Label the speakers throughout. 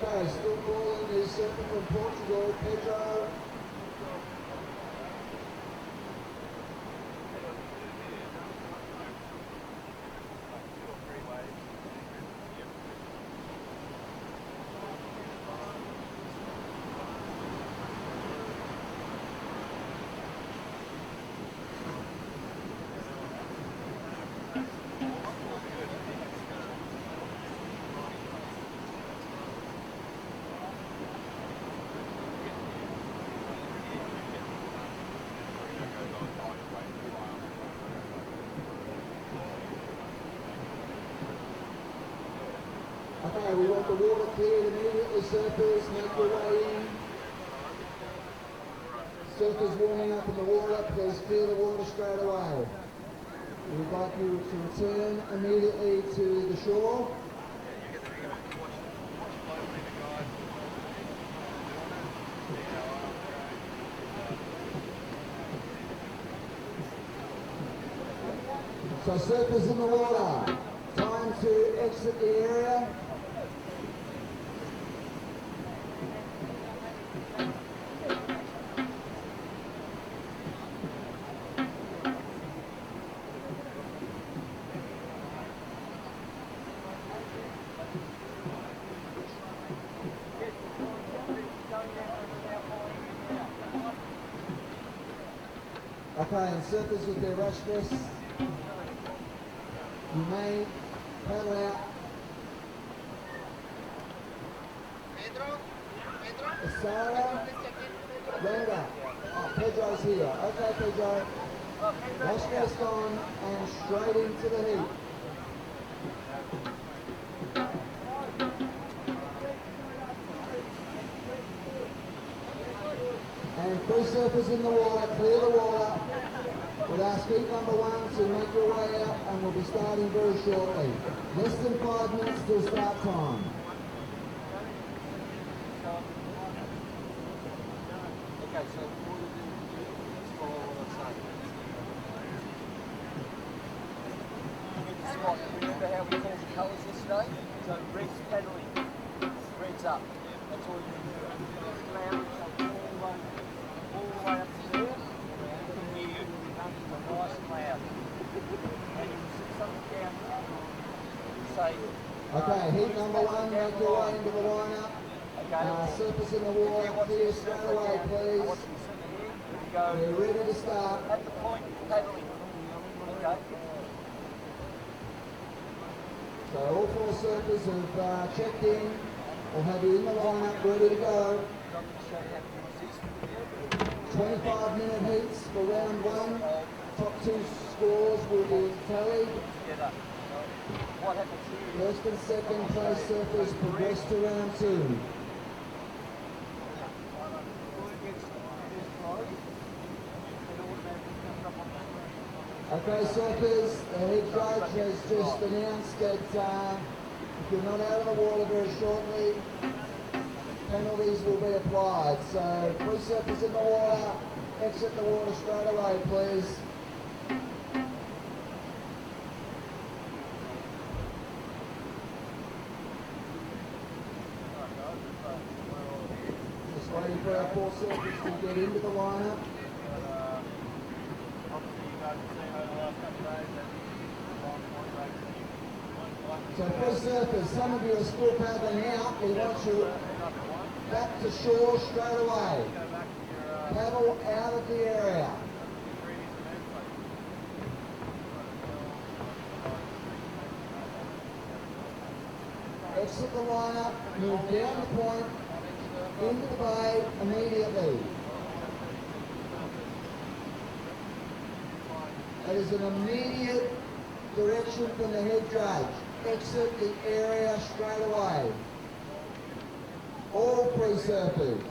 Speaker 1: Okay, still calling the surfer from Portugal, Pedro. Okay, we want the water cleared immediately, surfers, make your way in. Surfers warming up in the water, please clear the water straight away. We would like you to return immediately to the shore. So surfers in the water, time to exit the area. Okay, and surfers, if they're restless, you may paddle out.
Speaker 2: Pedro?
Speaker 1: Sarah? Randa? Oh, Pedro's here. Okay, Pedro. Wash mask on and straight into the heat. And three surfers in the water, clear the water. We'll ask heat number one to make your way out, and we'll be starting very shortly. Less than 5 minutes till start time.
Speaker 2: Okay, so what do let's follow what I'm saying. Spot, remember how we called the colours yesterday? So red's pedaling, red's up. That's all you need to do. Cloud, so all the way up to there, and from here, a nice cloud. And you can see something down there, say...
Speaker 1: Okay, heat number one, make your way into the lineup. Surfers in the water, clear straight away, please. We're ready to start.
Speaker 2: At the point, paddling. Okay.
Speaker 1: So all four surfers have checked in. We'll have you in the lineup, ready to go. 25-minute heats for round one. Top two scores will be tallied. First and second place surfers progress to round two. Okay, surfers, the head judge has just announced that if you're not out of the water very shortly, penalties will be applied. So, three surfers in the water, exit the water straight away, please. Just waiting for our four surfers to get into the lineup. So three surfers, some of you are still paddling out. We want you back to shore straight away. Paddle out of the area. Exit the lineup, move down the point, into the bay immediately. That is an immediate direction from the head judge. Exit the area straight away. All three surfers.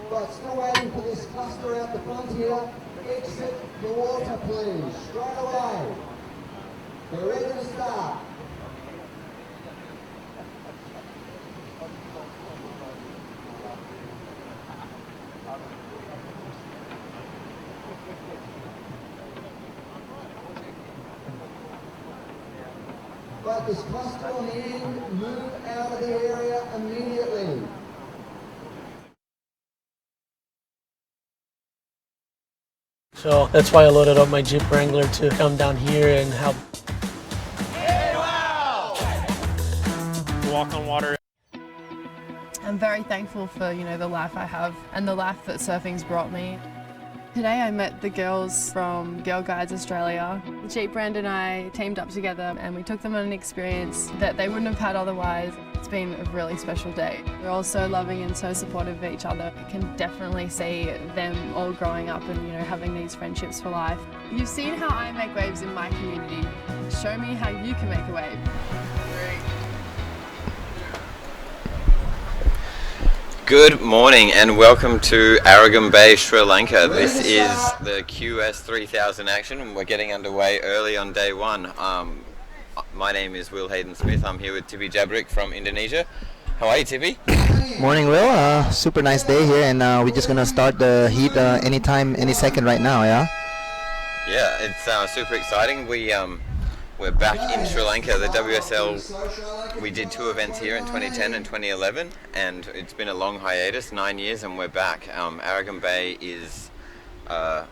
Speaker 1: But still waiting for this cluster out the front here. Exit the water, please. Straight away. We're ready to start. But this cluster on the end, move out of the area immediately.
Speaker 3: So that's why I loaded up my Jeep Wrangler to come down here and help.
Speaker 4: Walk on water.
Speaker 5: I'm very thankful for, the life I have and the life that surfing's brought me. Today I met the girls from Girl Guides Australia. Jeep Brand and I teamed up together and we took them on an experience that they wouldn't have had otherwise. It's been a really special day. We're all so loving and so supportive of each other. You can definitely see them all growing up and having these friendships for life. You've seen how I make waves in my community. Show me how you can make a wave.
Speaker 6: Good morning and welcome to Arugam Bay, Sri Lanka. This is the QS 3000 action and we're getting underway early on day one. My name is Will Hayden Smith. I'm here with Tibi Jabrick from Indonesia. How are you, Tibi?
Speaker 7: Morning, Will. Super nice day here, and we're just gonna start the heat anytime, any second right now. Yeah.
Speaker 6: Yeah, it's super exciting. We're back in Sri Lanka. The WSL, we did 2 events here in 2010 and 2011, and it's been a long hiatus, 9 years, and we're back. Arugam Bay is a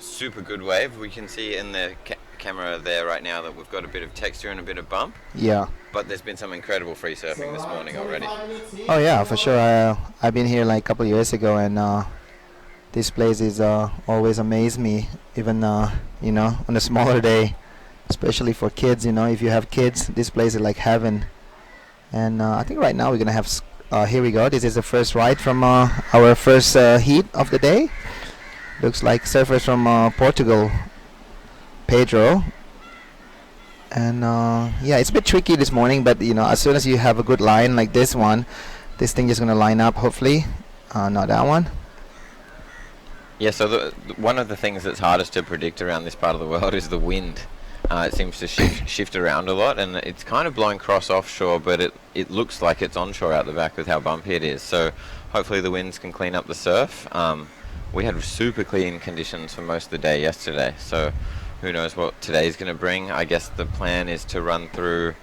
Speaker 6: super good wave. We can see in the camera there right now that we've got a bit of texture and a bit of bump.
Speaker 7: Yeah.
Speaker 6: But there's been some incredible free surfing this morning already.
Speaker 7: Oh yeah, for sure. I've been here like a couple of years ago, and this place is always amazed me, even on a smaller day. Especially for kids, if you have kids, this place is like heaven. And I think right now we're gonna have, here we go, this is the first ride from our first heat of the day. Looks like surfers from Portugal, Pedro. And yeah, it's a bit tricky this morning, but as soon as you have a good line like this one, this thing is gonna line up hopefully. Not that one.
Speaker 6: Yeah, so one of the things that's hardest to predict around this part of the world is the wind. It seems to shift around a lot, and it's kind of blowing cross offshore, but it looks like it's onshore out the back with how bumpy it is. So hopefully the winds can clean up the surf. We had super clean conditions for most of the day yesterday, so who knows what today's going to bring. I guess the plan is to run through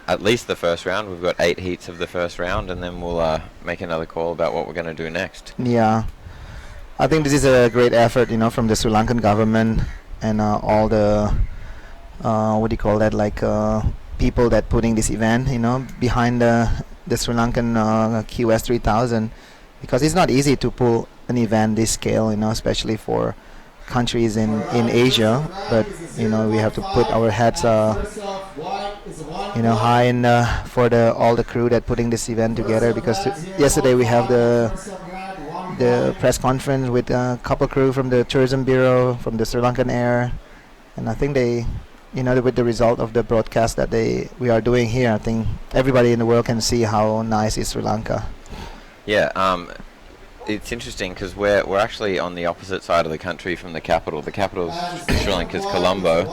Speaker 6: at least the first round. We've got 8 heats of the first round, and then we'll make another call about what we're going to do next.
Speaker 7: Yeah, I think this is a great effort, from the Sri Lankan government and all the what do you call that, like people that putting this event behind the Sri Lankan QS 3000, because it's not easy to pull an event this scale, especially for countries in Asia, but we have to put our heads high in for all the crew that putting this event together, because yesterday we have the press conference with a couple crew from the tourism bureau, from the Sri Lankan Air, and I think they with the result of the broadcast that we are doing here, I think everybody in the world can see how nice is Sri Lanka.
Speaker 6: Yeah, it's interesting because we're actually on the opposite side of the country from the capital. The capital of Sri Lanka is Colombo,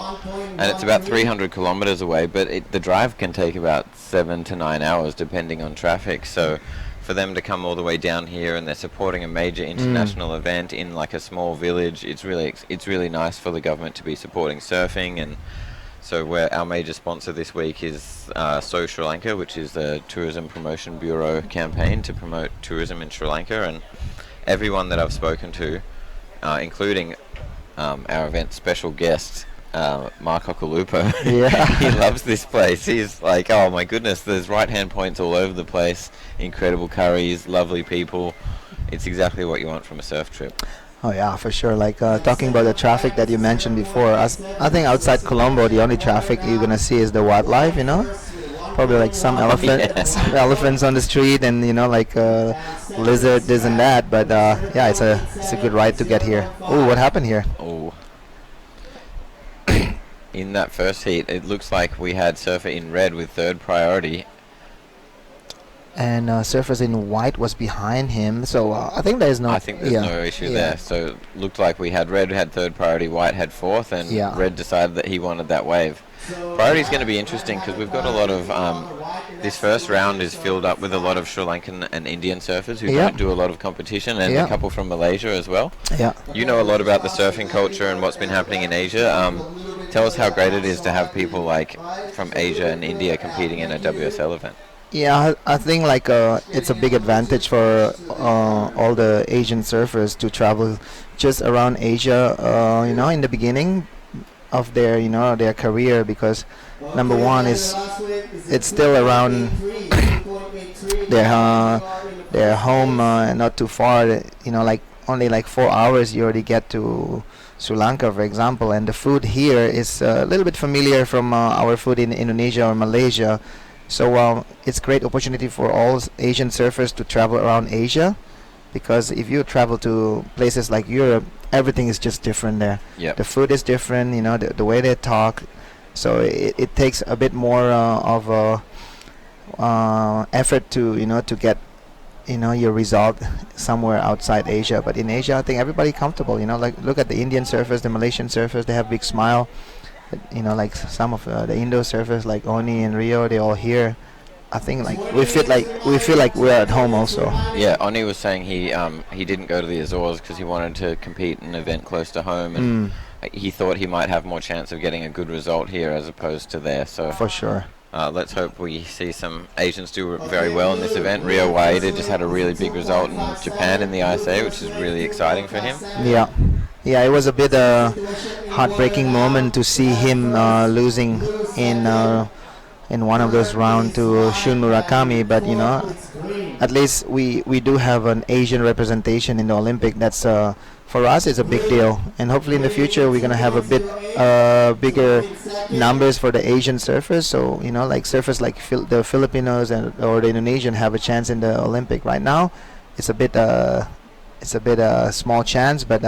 Speaker 6: and it's about 300 kilometers away, but the drive can take about 7 to 9 hours depending on traffic. So for them to come all the way down here, and they're supporting a major international event in like a small village, it's really nice for the government to be supporting surfing. And so our major sponsor this week is So Sri Lanka, which is the Tourism Promotion Bureau campaign to promote tourism in Sri Lanka. And everyone that I've spoken to, including our event special guest, Mark Okulupo,
Speaker 7: yeah.
Speaker 6: He loves this place. He's like, oh my goodness, there's right-hand points all over the place, incredible curries, lovely people. It's exactly what you want from a surf trip.
Speaker 7: Oh yeah, for sure. Like talking about the traffic that you mentioned before, I think outside Colombo the only traffic you're gonna see is the wildlife. Probably like some elephants on the street, and like lizard, this and that. But yeah, it's a good ride to get here. Oh, what happened here?
Speaker 6: Oh, in that first heat, it looks like we had surfer in red with third priority.
Speaker 7: and surfers in white was behind him. So I think there is no.
Speaker 6: I think there's no issue there. So looked like we had red had third priority, white had fourth, and red decided that he wanted that wave. Priority is going to be interesting because we've got a lot of this first round is filled up with a lot of Sri Lankan and Indian surfers who don't do a lot of competition, and a couple from Malaysia as well.
Speaker 7: Yeah.
Speaker 6: You know a lot about the surfing culture and what's been happening in Asia. Tell us how great it is to have people like from Asia and India competing in a WSL event.
Speaker 7: Yeah, I think like it's a big advantage for all the Asian surfers to travel just around Asia, in the begining of their their career, because number one is it's still around their home, not too far, like only like 4 hours you already get to Sri Lanka, for example, and the food here is a little bit familiar from our food in Indonesia or Malaysia. So it's great opportunity for all Asian surfers to travel around Asia, because if you travel to places like Europe, everything is just different there.
Speaker 6: Yep.
Speaker 7: The food is different, the way they talk. So it takes a bit more of effort to get your result somewhere outside Asia. But in Asia, I think everybody comfortable. Like look at the Indian surfers, the Malaysian surfers. They have big smile. Like some of the Indo surfers like Oni and Rio, they all here. I think like we feel like we're at home also.
Speaker 6: Yeah, Oni was saying he didn't go to the Azores because he wanted to compete in an event close to home, and he thought he might have more chance of getting a good result here as opposed to there. So
Speaker 7: for sure.
Speaker 6: Let's hope we see some Asians do very well in this event. Rio Waida just had a really big result in Japan in the ISA, which is really exciting for him.
Speaker 7: Yeah, it was a bit heartbreaking moment to see him losing in one of those rounds to Shun Murakami, but at least we do have an Asian representation in the Olympic. That's for us it's a big deal, and hopefully in the future we're gonna have a bit bigger numbers for the Asian surfers. So like surfers like the Filipinos or the Indonesian have a chance in the Olympic. Right now, it's a bit small chance, but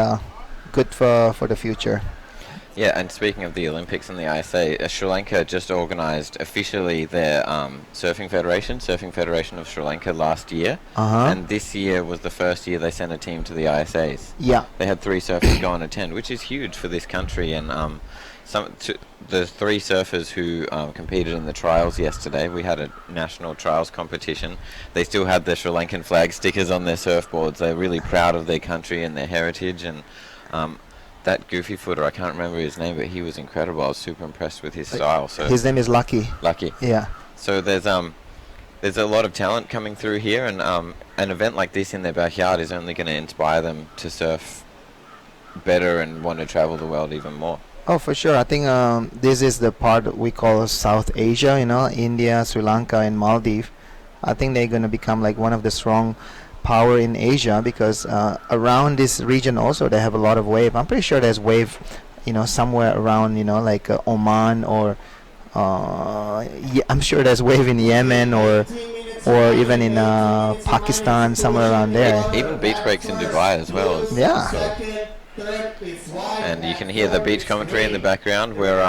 Speaker 7: good for the future.
Speaker 6: Yeah, and speaking of the Olympics and the ISA, Sri Lanka just organised officially their Surfing Federation of Sri Lanka last year, and this year was the first year they sent a team to the ISAs.
Speaker 7: Yeah.
Speaker 6: They had 3 surfers go and attend, which is huge for this country, and the 3 surfers who competed in the trials yesterday, we had a national trials competition, they still had the Sri Lankan flag stickers on their surfboards. They're really proud of their country and their heritage, and that goofy footer, I can't remember his name, but he was incredible. I was super impressed with his style. So
Speaker 7: his name is Lucky. Yeah.
Speaker 6: So there's a lot of talent coming through here, and an event like this in their backyard is only going to inspire them to surf better and want to travel the world even more.
Speaker 7: Oh, for sure. I think this is the part we call South Asia, India, Sri Lanka, and Maldives. I think they're going to become like one of the strong power in Asia, because around this region also they have a lot of wave. I'm pretty sure there's wave, somewhere around, like Oman, or I'm sure there's wave in Yemen or even in Pakistan, somewhere around there.
Speaker 6: Even beach breaks in Dubai as well.
Speaker 7: Yeah.
Speaker 6: And you can hear the beach commentary in the background. We're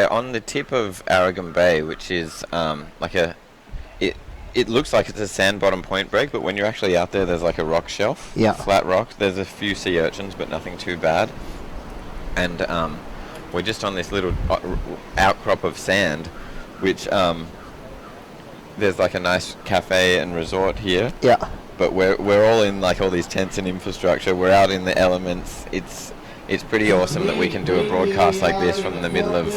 Speaker 6: on the tip of Arugam Bay, which is it looks like it's a sand bottom point break, but when you're actually out there, there's like a rock shelf, flat rock. There's a few sea urchins, but nothing too bad. And we're just on this little outcrop of sand, which there's like a nice cafe and resort here.
Speaker 7: Yeah.
Speaker 6: But we're all in like all these tents and infrastructure. We're out in the elements. It's pretty awesome that we can do a broadcast like this from the middle of,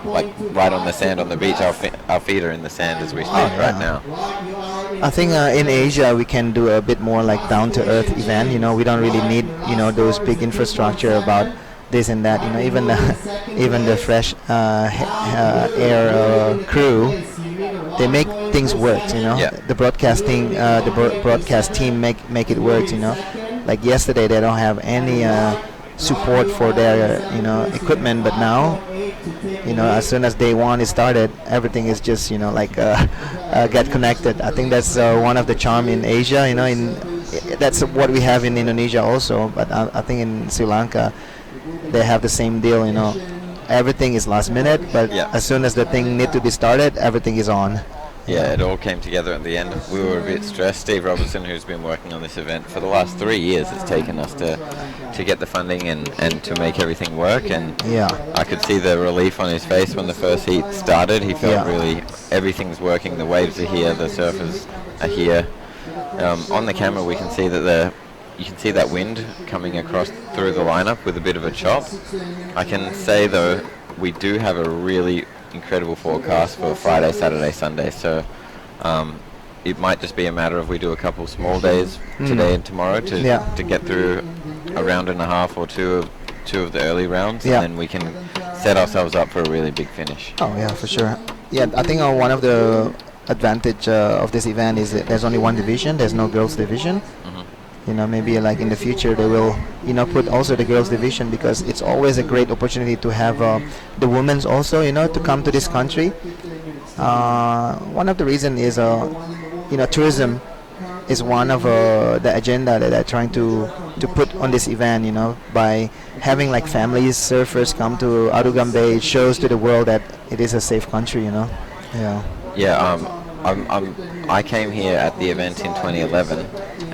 Speaker 6: like right on the sand on the beach. Our feet are in the sand as we speak right now.
Speaker 7: I think in Asia we can do a bit more like down-to-earth event. We don't really need those big infrastructure about this and that. Even the fresh air crew, they make things work. The broadcasting, the broadcast team make it work. Like yesterday, they don't have any support for their equipment, but now as soon as day one is started, everything is just get connected. I think that's one of the charm in Asia. That's what we have in Indonesia also, but I think in Sri Lanka they have the same deal. Everything is last minute, but as soon as the thing need to be started, everything is on.
Speaker 6: Yeah, it all came together at the end. We were a bit stressed. Steve Robertson, who's been working on this event for the last 3 years, it's taken us to get the funding and to make everything work. And
Speaker 7: Yeah.
Speaker 6: I could see the relief on his face when the first heat started. He felt
Speaker 7: Yeah.
Speaker 6: really everything's working. The waves are here. The surfers are here. On the camera, we can see that you can see that wind coming across through the lineup with a bit of a chop. I can say though, we do have a really incredible forecast for Friday, Saturday, Sunday. So it might just be a matter of we do a couple small days today and tomorrow to get through a round and a half or two of the early rounds,
Speaker 7: Yeah.
Speaker 6: and then we can set ourselves up for a really big finish.
Speaker 7: Oh yeah, for sure. Yeah, I think one of the advantage of this event is that there's only one division. There's no girls division. You know, maybe like in the future they will, you know, put also the girls division, because it's always a great opportunity to have the women's also, you know, to come to this country. One of the reason is, you know, tourism is one of the agenda that they're trying to put on this event, you know, by having like families, surfers come to Arugam Bay. It shows to the world that it is a safe country, you know. Yeah.
Speaker 6: Yeah, I came here at the event in 2011,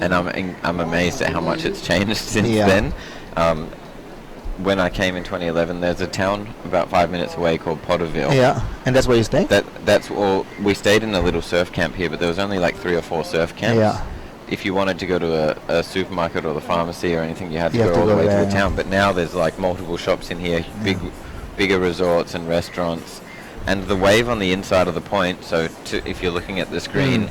Speaker 6: and I'm amazed at how much it's changed since then. When I came in 2011, there's a town about 5 minutes away called Perceval.
Speaker 7: Yeah, and that's where you stay?
Speaker 6: That's all. We stayed in a little surf camp here, but there was only like 3 or 4 surf camps.
Speaker 7: Yeah.
Speaker 6: If you wanted to go to a supermarket or the pharmacy or anything, you had to
Speaker 7: You
Speaker 6: go
Speaker 7: have to
Speaker 6: all the
Speaker 7: go
Speaker 6: way
Speaker 7: there,
Speaker 6: to the town. But now there's like multiple shops in here, bigger resorts and restaurants. And the wave on the inside of the point, so if you're looking at the screen,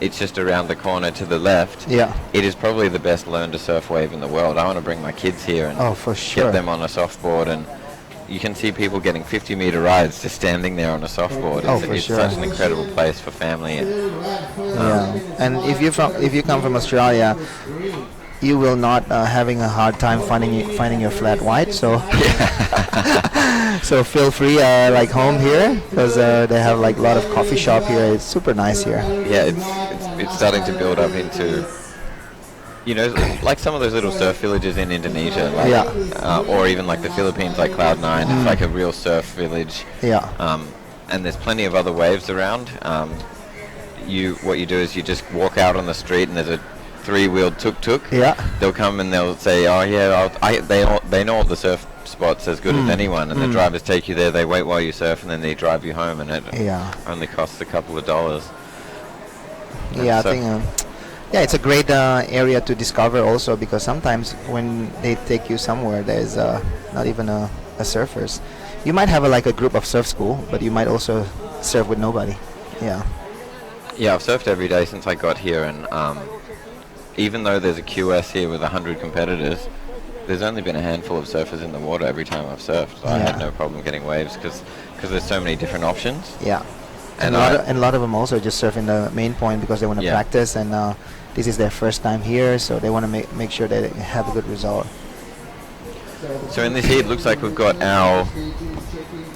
Speaker 6: it's just around the corner to the left.
Speaker 7: Yeah.
Speaker 6: It is probably the best learn to surf wave in the world. I want to bring my kids here and
Speaker 7: for sure.
Speaker 6: get them on a softboard, and you can see people getting 50-meter rides just standing there on a softboard. It's
Speaker 7: sure.
Speaker 6: such an incredible place for family.
Speaker 7: Yeah. And if you come from Australia, you will not having a hard time finding your flat white. So so feel free like home here, because they have like a lot of coffee shop here. It's super nice here.
Speaker 6: Yeah, it's starting to build up into, you know, like some of those little surf villages in Indonesia, like, or even like the Philippines, like Cloud9. It's like a real surf village.
Speaker 7: Yeah.
Speaker 6: And there's plenty of other waves around. What you do is you just walk out on the street, and there's a 3-wheeled tuk-tuk.
Speaker 7: Yeah.
Speaker 6: They'll come and they'll say, "Oh yeah, they know all the surf spots as good as anyone," and the drivers take you there. They wait while you surf, and then they drive you home, and it only costs a couple of dollars.
Speaker 7: Yeah, I think. It's a great area to discover also, because sometimes when they take you somewhere, there's not even a surfers. You might have like a group of surf school, but you might also surf with nobody. Yeah.
Speaker 6: Yeah, I've surfed every day since I got here, and even though there's a QS here with 100 competitors, there's only been a handful of surfers in the water every time I've surfed. So I had no problem getting waves because there's so many different options.
Speaker 7: Yeah. And a lot of them also just surf in the main point because they want to practice, and this is their first time here, so they want to make sure they have a good result.
Speaker 6: So in this heat, it looks like we've got our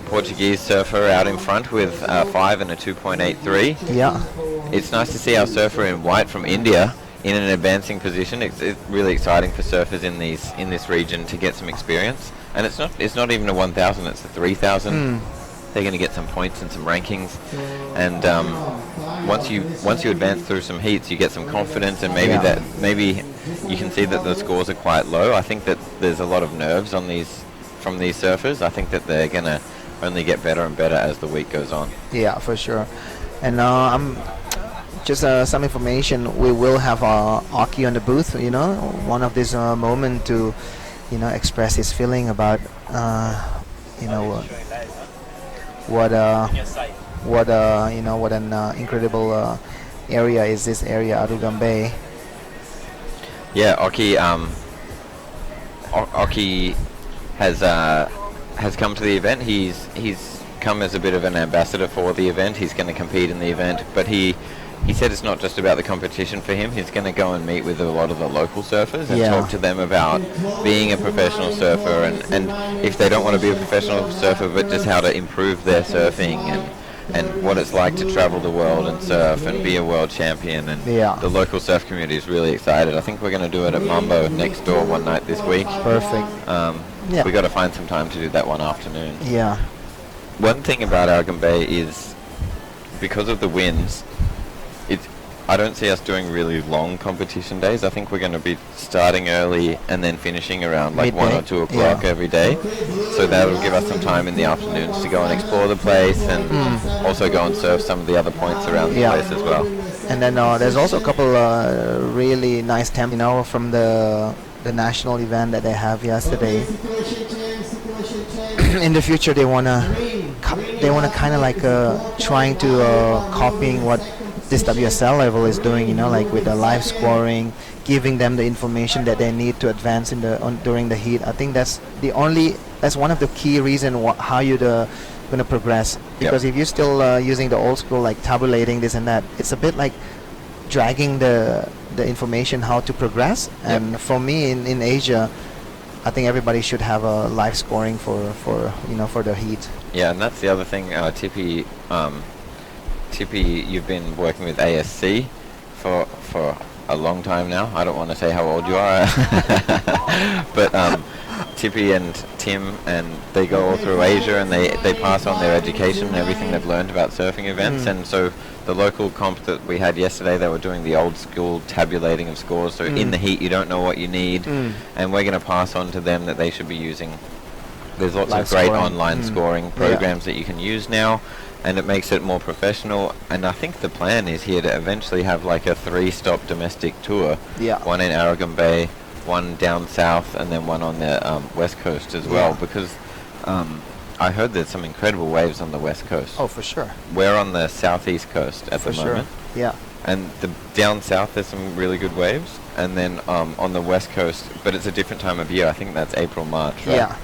Speaker 6: Portuguese surfer out in front with a 5 and a 2.83.
Speaker 7: Yeah.
Speaker 6: It's nice to see our surfer in white from India in an advancing position. It's really exciting for surfers in this region to get some experience. And it's not even a 1,000, it's a 3,000. They're going to get some points and some rankings. And once you advance through some heats, you get some confidence, and maybe you can see that the scores are quite low. I think that there's a lot of nerves from these surfers. I think that they're going to only get better and better as the week goes on.
Speaker 7: Yeah, for sure. And I'm just some information. We will have Aki on the booth. You know, one of this moment to, you know, express his feeling about, you know, what an incredible area is this area, Arugam Bay.
Speaker 6: Yeah, Aki has come to the event. He's come as a bit of an ambassador for the event. He's going to compete in the event, but he said it's not just about the competition for him. He's going to go and meet with a lot of the local surfers and talk to them about being a professional surfer, and if they don't want to be a professional surfer, but just how to improve their surfing and what it's like to travel the world and surf and be a world champion. And the local surf community is really excited. I think we're going to do it at Mambo next door one night this week.
Speaker 7: Perfect.
Speaker 6: We got to find some time to do that one afternoon.
Speaker 7: Yeah.
Speaker 6: One thing about Arugam Bay is because of the winds, I don't see us doing really long competition days. I think we're going to be starting early and then finishing around like
Speaker 7: Midday.
Speaker 6: 1 or 2 o'clock every day. So that will give us some time in the afternoons to go and explore the place and also go and surf some of the other points around the place as well.
Speaker 7: And then there's also a couple really nice tempos, you know, from the national event that they have yesterday. In the future, they wanna kind of like trying to copying what this WSL level is doing, you know, like with the live scoring, giving them the information that they need to advance in during the heat. I think that's one of the key reason how you're gonna progress. Because if you're still using the old school, like tabulating this and that, it's a bit like dragging the information how to progress. And for me in Asia, I think everybody should have a live scoring for the heat.
Speaker 6: Yeah, and that's the other thing, Tippy, you've been working with ASC for a long time now. I don't want to say how old you are, but Tippy and Tim, and they go all through Asia, and they pass on their education and everything they've learned about surfing events. And so the local comp that we had yesterday, they were doing the old school tabulating of scores. So in the heat, you don't know what you need, and we're going to pass on to them that they should be using. There's lots
Speaker 7: Live
Speaker 6: of great
Speaker 7: scoring.
Speaker 6: online scoring programs that you can use now, and it makes it more professional. And I think the plan is here to eventually have like a 3-stop domestic tour. One in Arugam Bay, one down south, and then one on the west coast as well, because I heard there's some incredible waves on the west coast.
Speaker 7: Oh, for sure.
Speaker 6: We're on the southeast coast at the moment.
Speaker 7: Yeah.
Speaker 6: And down south there's some really good waves, and then on the west coast, but it's a different time of year. I think that's April, March, right?
Speaker 7: Yeah.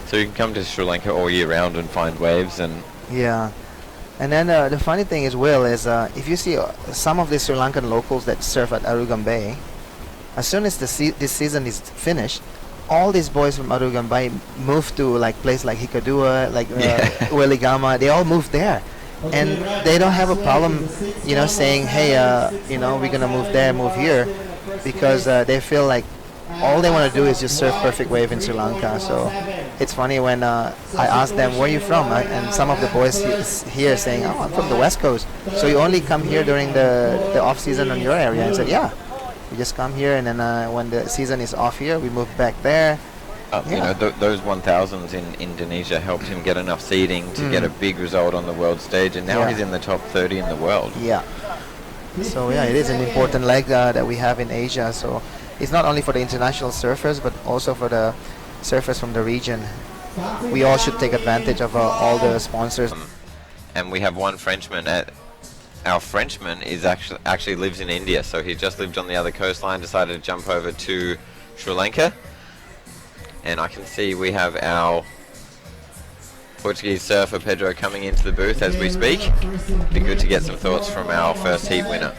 Speaker 6: So you can come to Sri Lanka all year round and find waves. And
Speaker 7: and then the funny thing is, Will, is if you see some of the Sri Lankan locals that surf at Arugam Bay, as soon as this season is finished, all these boys from Arugam Bay move to like place like Hikadua, like Weligama. They all move there, and they don't have a problem, you know, saying, hey, you know, we're gonna move there, move here, because they feel like all they want to do is just surf perfect wave in Sri Lanka. So it's funny when I asked them, where are you from? And some of the boys here saying, oh, I'm from the west coast. So you only come here during the off season on your area? And I said, yeah, we just come here, and then when the season is off here, we move back there.
Speaker 6: You know, those 1000s in Indonesia helped him get enough seeding to get a big result on the world stage, and now he's in the top 30 in the world.
Speaker 7: So it is an important leg that we have in Asia. So it's not only for the international surfers, but also for the surfers from the region. We all should take advantage of all the sponsors.
Speaker 6: And we have one Frenchman. Our Frenchman is actually lives in India, so he just lived on the other coastline, decided to jump over to Sri Lanka. And I can see we have our Portuguese surfer Pedro coming into the booth as we speak. Be good to get some thoughts from our first heat winner.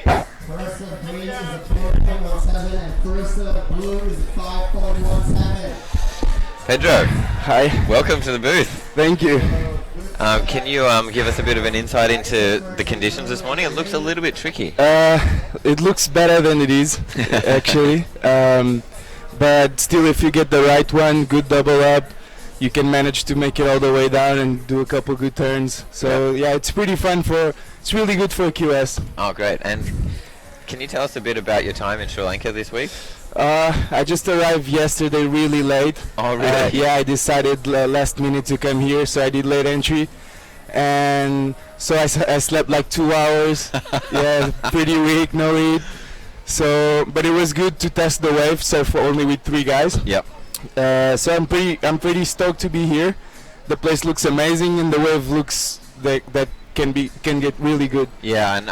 Speaker 1: First of green is a 4.17 and first of blue is 5.17.
Speaker 6: Pedro,
Speaker 4: hi.
Speaker 6: Welcome to the booth.
Speaker 4: Thank you.
Speaker 6: Can you give us a bit of an insight into the conditions this morning? It looks a little bit tricky.
Speaker 4: It looks better than it is, actually. But still, if you get the right one, good double up, you can manage to make it all the way down and do a couple good turns. So it's pretty fun it's really good for QS.
Speaker 6: Oh, great. And can you tell us a bit about your time in Sri Lanka this week?
Speaker 4: I just arrived yesterday really late.
Speaker 6: Oh, really?
Speaker 4: I decided last minute to come here, so I did late entry. And so I slept like 2 hours. Pretty weak, no heat. So, but it was good to test the wave, surf only with 3 guys.
Speaker 6: Yep.
Speaker 4: So I'm pretty stoked to be here. The place looks amazing, and the wave looks that can get really good.
Speaker 6: Yeah, and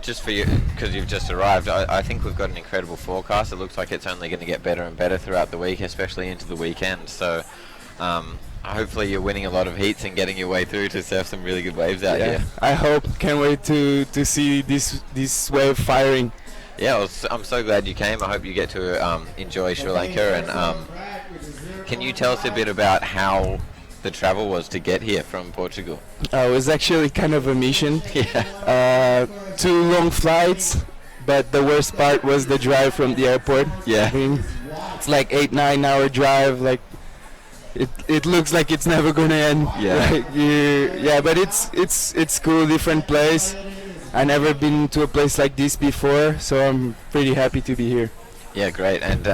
Speaker 6: just for you, because you've just arrived, I think we've got an incredible forecast. It looks like it's only going to get better and better throughout the week, especially into the weekend. So hopefully you're winning a lot of heats and getting your way through to surf some really good waves out here.
Speaker 4: I hope. Can't wait to see this wave firing.
Speaker 6: Yeah, well, I'm so glad you came. I hope you get to enjoy Sri Lanka. And can you tell us a bit about how the travel was to get here from Portugal?
Speaker 4: It was actually kind of a mission. 2 long flights, but the worst part was the drive from the airport.
Speaker 6: Yeah.
Speaker 4: I mean, it's like 8-9 hour drive, like it looks like it's never gonna end.
Speaker 6: Yeah.
Speaker 4: Like, yeah, but it's cool, different place. I never been to a place like this before, so I'm pretty happy to be here.
Speaker 6: Yeah, great. And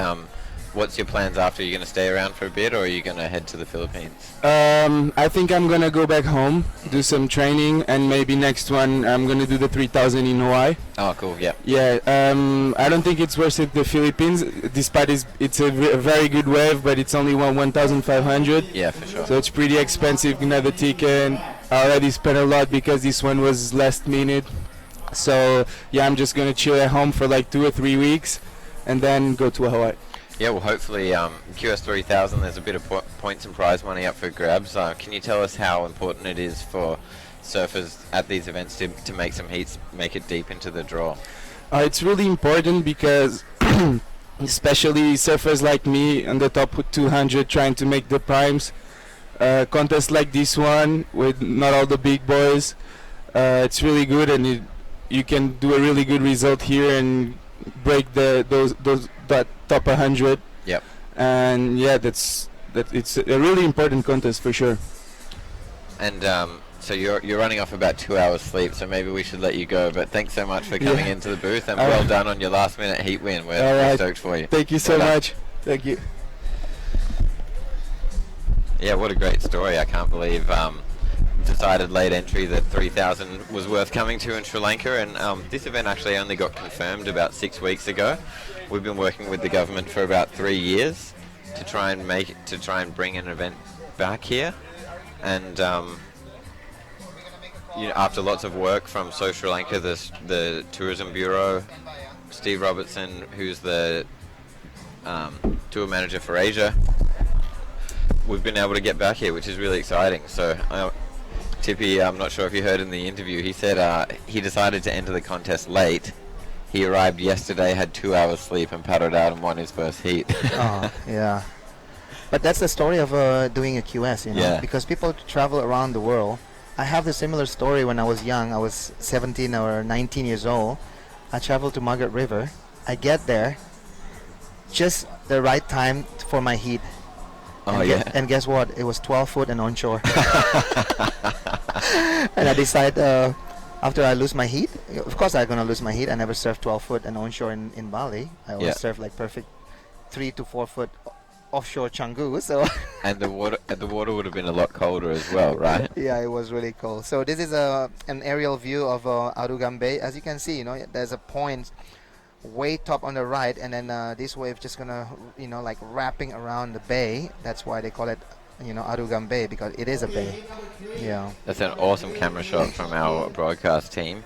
Speaker 6: what's your plans after? Are you going to stay around for a bit, or are you going to head to the Philippines?
Speaker 4: I think I'm gonna go back home, do some training, and maybe next one I'm gonna do the 3000 in Hawaii.
Speaker 6: Oh, cool. Yeah.
Speaker 4: Yeah, I don't think it's worth it, the Philippines, despite it's a very good wave, but it's only 1,500.
Speaker 6: Yeah, for sure.
Speaker 4: So it's pretty expensive, another ticket. I already spent a lot because this one was last minute. So yeah, I'm just gonna chill at home for like 2 or 3 weeks, and then go to Hawaii.
Speaker 6: Yeah, well, hopefully QS 3000, there's a bit of points and prize money up for grabs. Can you tell us how important it is for surfers at these events to make some heats, make it deep into the draw?
Speaker 4: It's really important because especially surfers like me on the top 200 trying to make the primes, contests like this one with not all the big boys, it's really good, and you can do a really good result here and break that top 100.
Speaker 6: Yep.
Speaker 4: And yeah, it's a really important contest for sure.
Speaker 6: And so you're running off about 2 hours sleep, so maybe we should let you go. But thanks so much for coming into the booth, and well done on your last minute heat win. We're stoked for you.
Speaker 4: Thank you so much. Thank you.
Speaker 6: Yeah, what a great story. I can't believe decided late entry that 3000 was worth coming to in Sri Lanka, and this event actually only got confirmed about 6 weeks ago. We've been working with the government for about 3 years to try and bring an event back here, and after lots of work from Sri Lanka, the tourism bureau, Steve Robertson, who's the tour manager for Asia, we've been able to get back here, which is really exciting. So Tippy, I'm not sure if you heard in the interview, he said he decided to enter the contest late. He arrived yesterday, had 2 hours sleep, and paddled out and won his first heat.
Speaker 7: Oh, yeah. But that's the story of doing a QS,
Speaker 6: Yeah.
Speaker 7: because people travel around the world. I have a similar story when I was young. I was 17 or 19 years old. I traveled to Margaret River. I get there just the right time for my heat.
Speaker 6: Oh,
Speaker 7: And guess what? It was 12 foot and onshore. And I decided after I lose my heat, of course I'm going to lose my heat. I never surfed 12 foot and onshore in Bali. I always surf like perfect 3 to 4 foot offshore Canggu. So
Speaker 6: And the water would have been a lot colder as well, right?
Speaker 7: yeah, it was really cold. So this is an aerial view of Arugam Bay. As you can see, there's a point way top on the right, and then this wave just gonna like wrapping around the bay. That's why they call it Arugam Bay, because it is a bay. Yeah,
Speaker 6: That's an awesome camera shot from our broadcast team.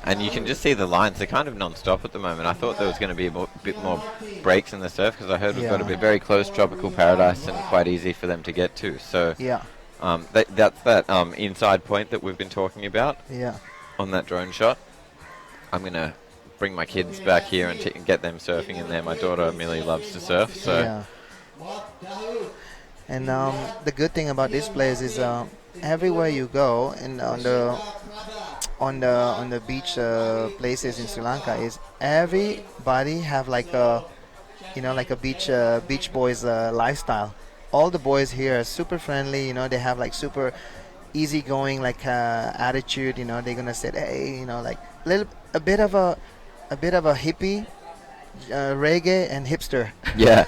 Speaker 6: And you can just see the lines. They're kind of non-stop at the moment. I thought there was going to be a bit more breaks in the surf, because I heard we've got a very close tropical paradise and quite easy for them to get to. So
Speaker 7: yeah,
Speaker 6: that's that inside point that we've been talking about
Speaker 7: yeah.
Speaker 6: on that drone shot. I'm going to bring my kids back here and get them surfing in there. My daughter Millie loves to surf, so
Speaker 7: Yeah. And the good thing about this place is everywhere you go, and on the beach places in Sri Lanka, is everybody have like a beach boys lifestyle. All the boys here are super friendly. They have like super easygoing attitude. They're gonna say, hey, like a bit of a hippie, reggae and hipster.
Speaker 6: yeah.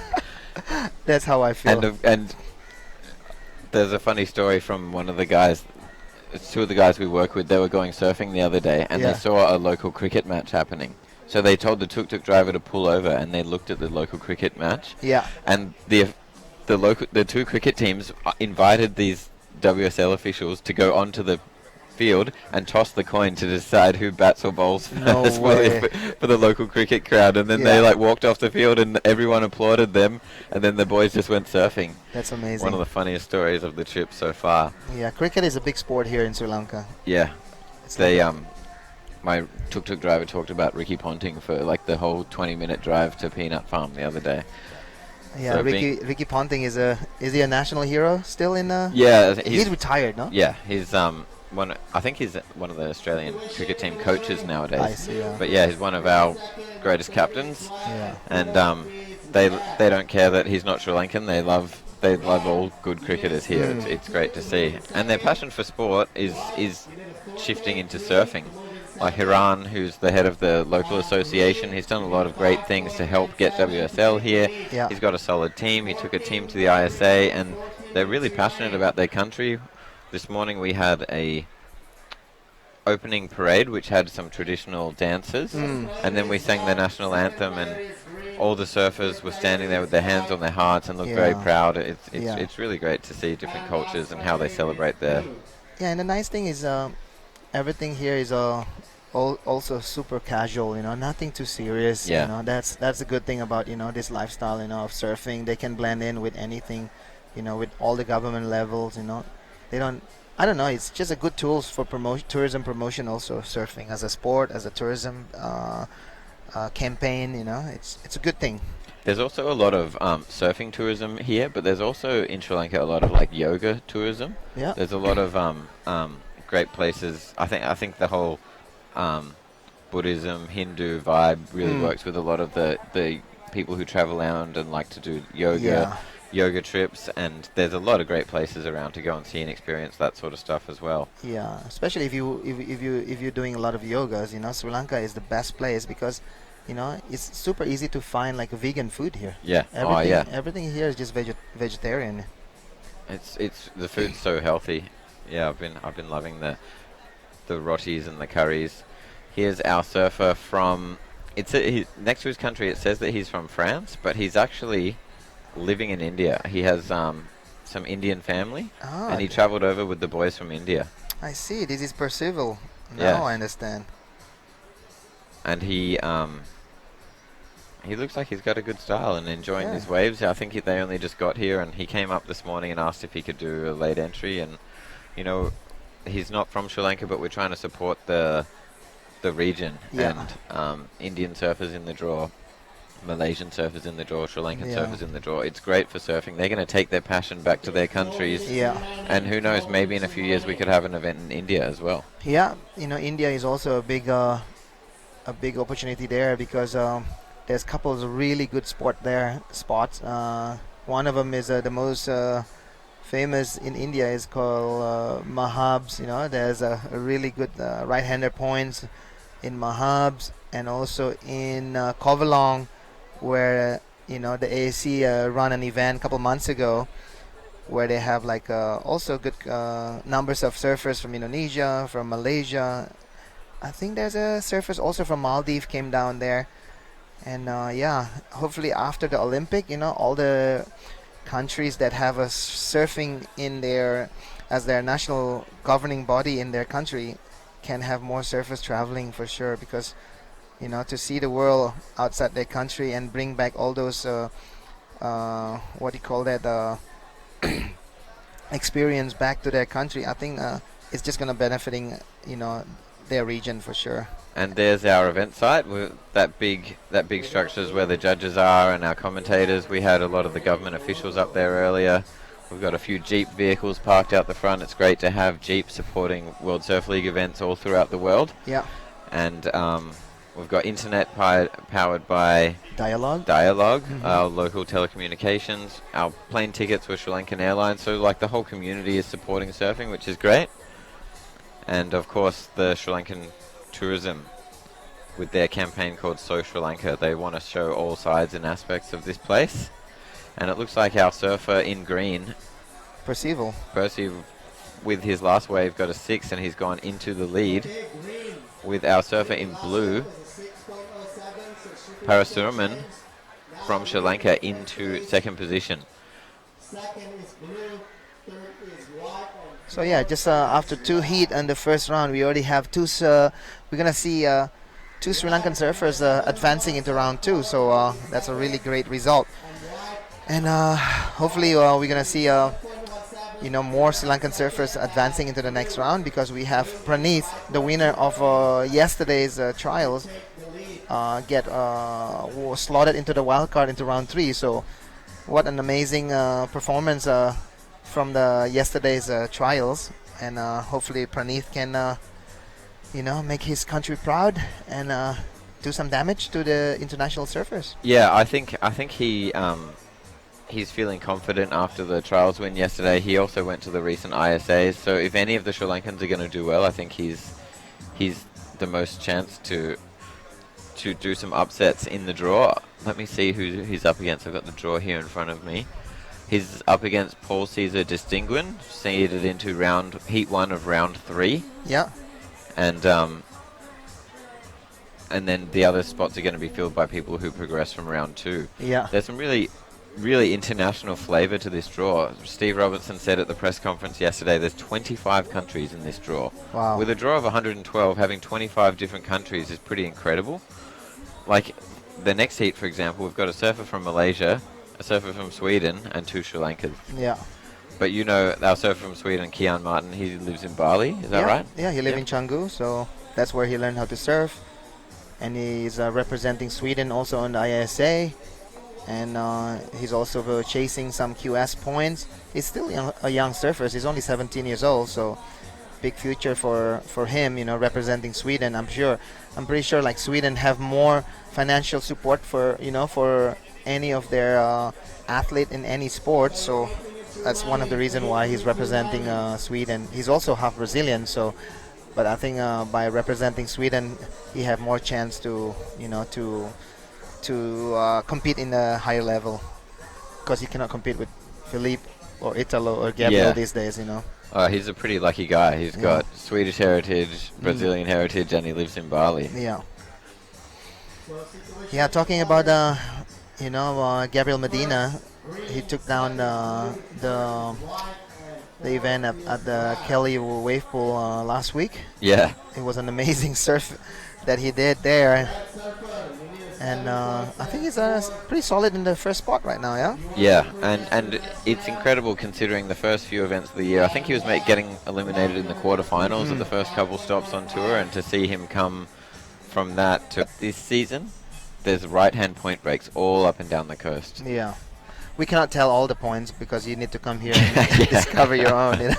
Speaker 7: That's how I feel.
Speaker 6: And there's a funny story from one of the guys. It's two of the guys we work with. They were going surfing the other day, and they saw a local cricket match happening. So they told the tuk-tuk driver to pull over, and they looked at the local cricket match.
Speaker 7: Yeah.
Speaker 6: And the two cricket teams invited these WSL officials to go onto the field and toss the coin to decide who bats or bowls first for the local cricket crowd, and then they walked off the field and everyone applauded them, and then the boys just went surfing.
Speaker 7: That's amazing.
Speaker 6: One of the funniest stories of the trip so far.
Speaker 7: Yeah, cricket is a big sport here in Sri Lanka.
Speaker 6: Yeah. My tuk-tuk driver talked about Ricky Ponting for like the whole 20-minute drive to Peanut Farm the other day.
Speaker 7: Yeah,
Speaker 6: So
Speaker 7: Ricky Ponting is he a national hero still in
Speaker 6: Yeah,
Speaker 7: he's retired, no?
Speaker 6: Yeah, he's I think he's one of the Australian cricket team coaches nowadays.
Speaker 7: I see, yeah.
Speaker 6: But yeah, he's one of our greatest captains.
Speaker 7: Yeah.
Speaker 6: And they don't care that he's not Sri Lankan. They love they love all good cricketers here. It's great to see, and their passion for sport is shifting into surfing. Like Hiran, who's the head of the local association, he's done a lot of great things to help get WSL here.
Speaker 7: Yeah.
Speaker 6: He's got a solid team. He took a team to the ISA, and they're really passionate about their country. This morning we had a opening parade which had some traditional dances, and then we sang the national anthem, and all the surfers were standing there with their hands on their hearts and looked very proud. It's really great to see different cultures and how they celebrate their...
Speaker 7: Yeah, and the nice thing is everything here is also super casual, nothing too serious.
Speaker 6: Yeah.
Speaker 7: That's a good thing about, this lifestyle, of surfing. They can blend in with anything, with all the government levels, They don't, I don't know, it's just a good tools for tourism promotion also, surfing as a sport, as a tourism campaign, it's a good thing.
Speaker 6: There's also a lot of surfing tourism here, but there's also in Sri Lanka a lot of like yoga tourism.
Speaker 7: Yeah.
Speaker 6: There's a lot of great places. I think the whole Buddhism, Hindu vibe really works with a lot of the people who travel around and like to do yoga trips, and there's a lot of great places around to go and see and experience that sort of stuff as well.
Speaker 7: Yeah, especially if you're doing a lot of yogas, Sri Lanka is the best place because it's super easy to find like a vegan food here.
Speaker 6: Yeah.
Speaker 7: Everything here is just vegetarian.
Speaker 6: It's the food's so healthy. Yeah, I've been loving the rotis and the curries. Here's our surfer from next to his country. It says that he's from France, but he's actually living in India. He has some Indian family, and he traveled over with the boys from India.
Speaker 7: I see. This is Perceval.
Speaker 6: Yes.
Speaker 7: Now I understand.
Speaker 6: And he looks like he's got a good style and enjoying these waves. I think they only just got here, and he came up this morning and asked if he could do a late entry. And he's not from Sri Lanka, but we're trying to support the region.
Speaker 7: Yeah.
Speaker 6: And Indian surfers in the draw, Malaysian surfers in the draw, Sri Lankan surfers in the draw. It's great for surfing. They're going to take their passion back to their countries.
Speaker 7: Yeah.
Speaker 6: And who knows, maybe in a few years we could have an event in India as well.
Speaker 7: Yeah, India is also a big opportunity there because there's couples of really good spots. One of them is the most famous in India is called Mahabs. There's a really good right-hander points in Mahabs, and also in Kovalong, where the AAC run an event a couple months ago where they have like also good numbers of surfers from Indonesia, from Malaysia. I think there's a surfers also from Maldives came down there. And hopefully after the Olympic, all the countries that have a surfing in as their national governing body in their country can have more surfers traveling for sure, because to see the world outside their country and bring back all those experience back to their country, I think it's just gonna benefiting their region for sure.
Speaker 6: And there's our event site. That big structure is where the judges are and our commentators. We had a lot of the government officials up there earlier. We've got a few Jeep vehicles parked out the front. It's great to have Jeep supporting World Surf League events all throughout the world.
Speaker 7: Yeah.
Speaker 6: And we've got internet powered by
Speaker 7: Dialogue,
Speaker 6: our local telecommunications. Our plane tickets were Sri Lankan Airlines. So like the whole community is supporting surfing, which is great. And of course the Sri Lankan tourism with their campaign called So Sri Lanka. They want to show all sides and aspects of this place. And it looks like our surfer in green,
Speaker 7: Perceval,
Speaker 6: with his last wave got a 6, and he's gone into the lead. With our surfer in blue, Parasuraman from Sri Lanka, into second position.
Speaker 7: So yeah, just after 2 heat in the first round, we already have we're gonna see 2 Sri Lankan surfers advancing into round 2. So that's a really great result. And hopefully we're gonna see more Sri Lankan surfers advancing into the next round, because we have Praneeth, the winner of yesterday's trials, was slotted into the wild card into round 3. So what an amazing performance from the yesterday's trials, and hopefully Praneeth can make his country proud and do some damage to the international surfers.
Speaker 6: Yeah, I think he he's feeling confident after the trials win yesterday. He also went to the recent ISAs. So if any of the Sri Lankans are going to do well, I think he's the most chance to do some upsets in the draw. Let me see who he's up against. I've got the draw here in front of me. He's up against Paul Cesar Distinguin, seeded into heat 1 of round 3.
Speaker 7: Yeah.
Speaker 6: And then the other spots are going to be filled by people who progress from round 2.
Speaker 7: Yeah.
Speaker 6: There's some really international flavour to this draw. Steve Robertson said at the press conference yesterday there's 25 countries in this draw.
Speaker 7: Wow.
Speaker 6: With a draw of 112, having 25 different countries is pretty incredible. Like the next heat, for example, we've got a surfer from Malaysia, a surfer from Sweden, and 2 Sri Lankans.
Speaker 7: Yeah.
Speaker 6: But you know, our surfer from Sweden, Kian Martin, he lives in Bali, is that right?
Speaker 7: Yeah, he lives in Canggu, so that's where he learned how to surf. And he's representing Sweden also on the ISA. And he's also chasing some QS points. He's still a young surfer. He's only 17 years old, so big future for him, you know, representing Sweden. I'm pretty sure like Sweden have more financial support for any of their athlete in any sport. So that's one of the reasons why he's representing Sweden. He's also half Brazilian, so. But I think by representing Sweden, he have more chance to compete in a higher level, because he cannot compete with Philippe or Italo or Gabriel these days, you know.
Speaker 6: He's a pretty lucky guy. He's got Swedish heritage, Brazilian heritage, and he lives in Bali.
Speaker 7: Yeah. Yeah, talking about Gabriel Medina, he took down the event at the Kelly wave pool last week.
Speaker 6: Yeah.
Speaker 7: It was an amazing surf that he did there. And I think he's pretty solid in the first spot right now, yeah?
Speaker 6: Yeah, and it's incredible considering the first few events of the year. I think he was getting eliminated in the quarterfinals at the first couple stops on tour, and to see him come from that to this season, there's right-hand point breaks all up and down the coast.
Speaker 7: Yeah. We cannot tell all the points because you need to come here and discover your own. You know?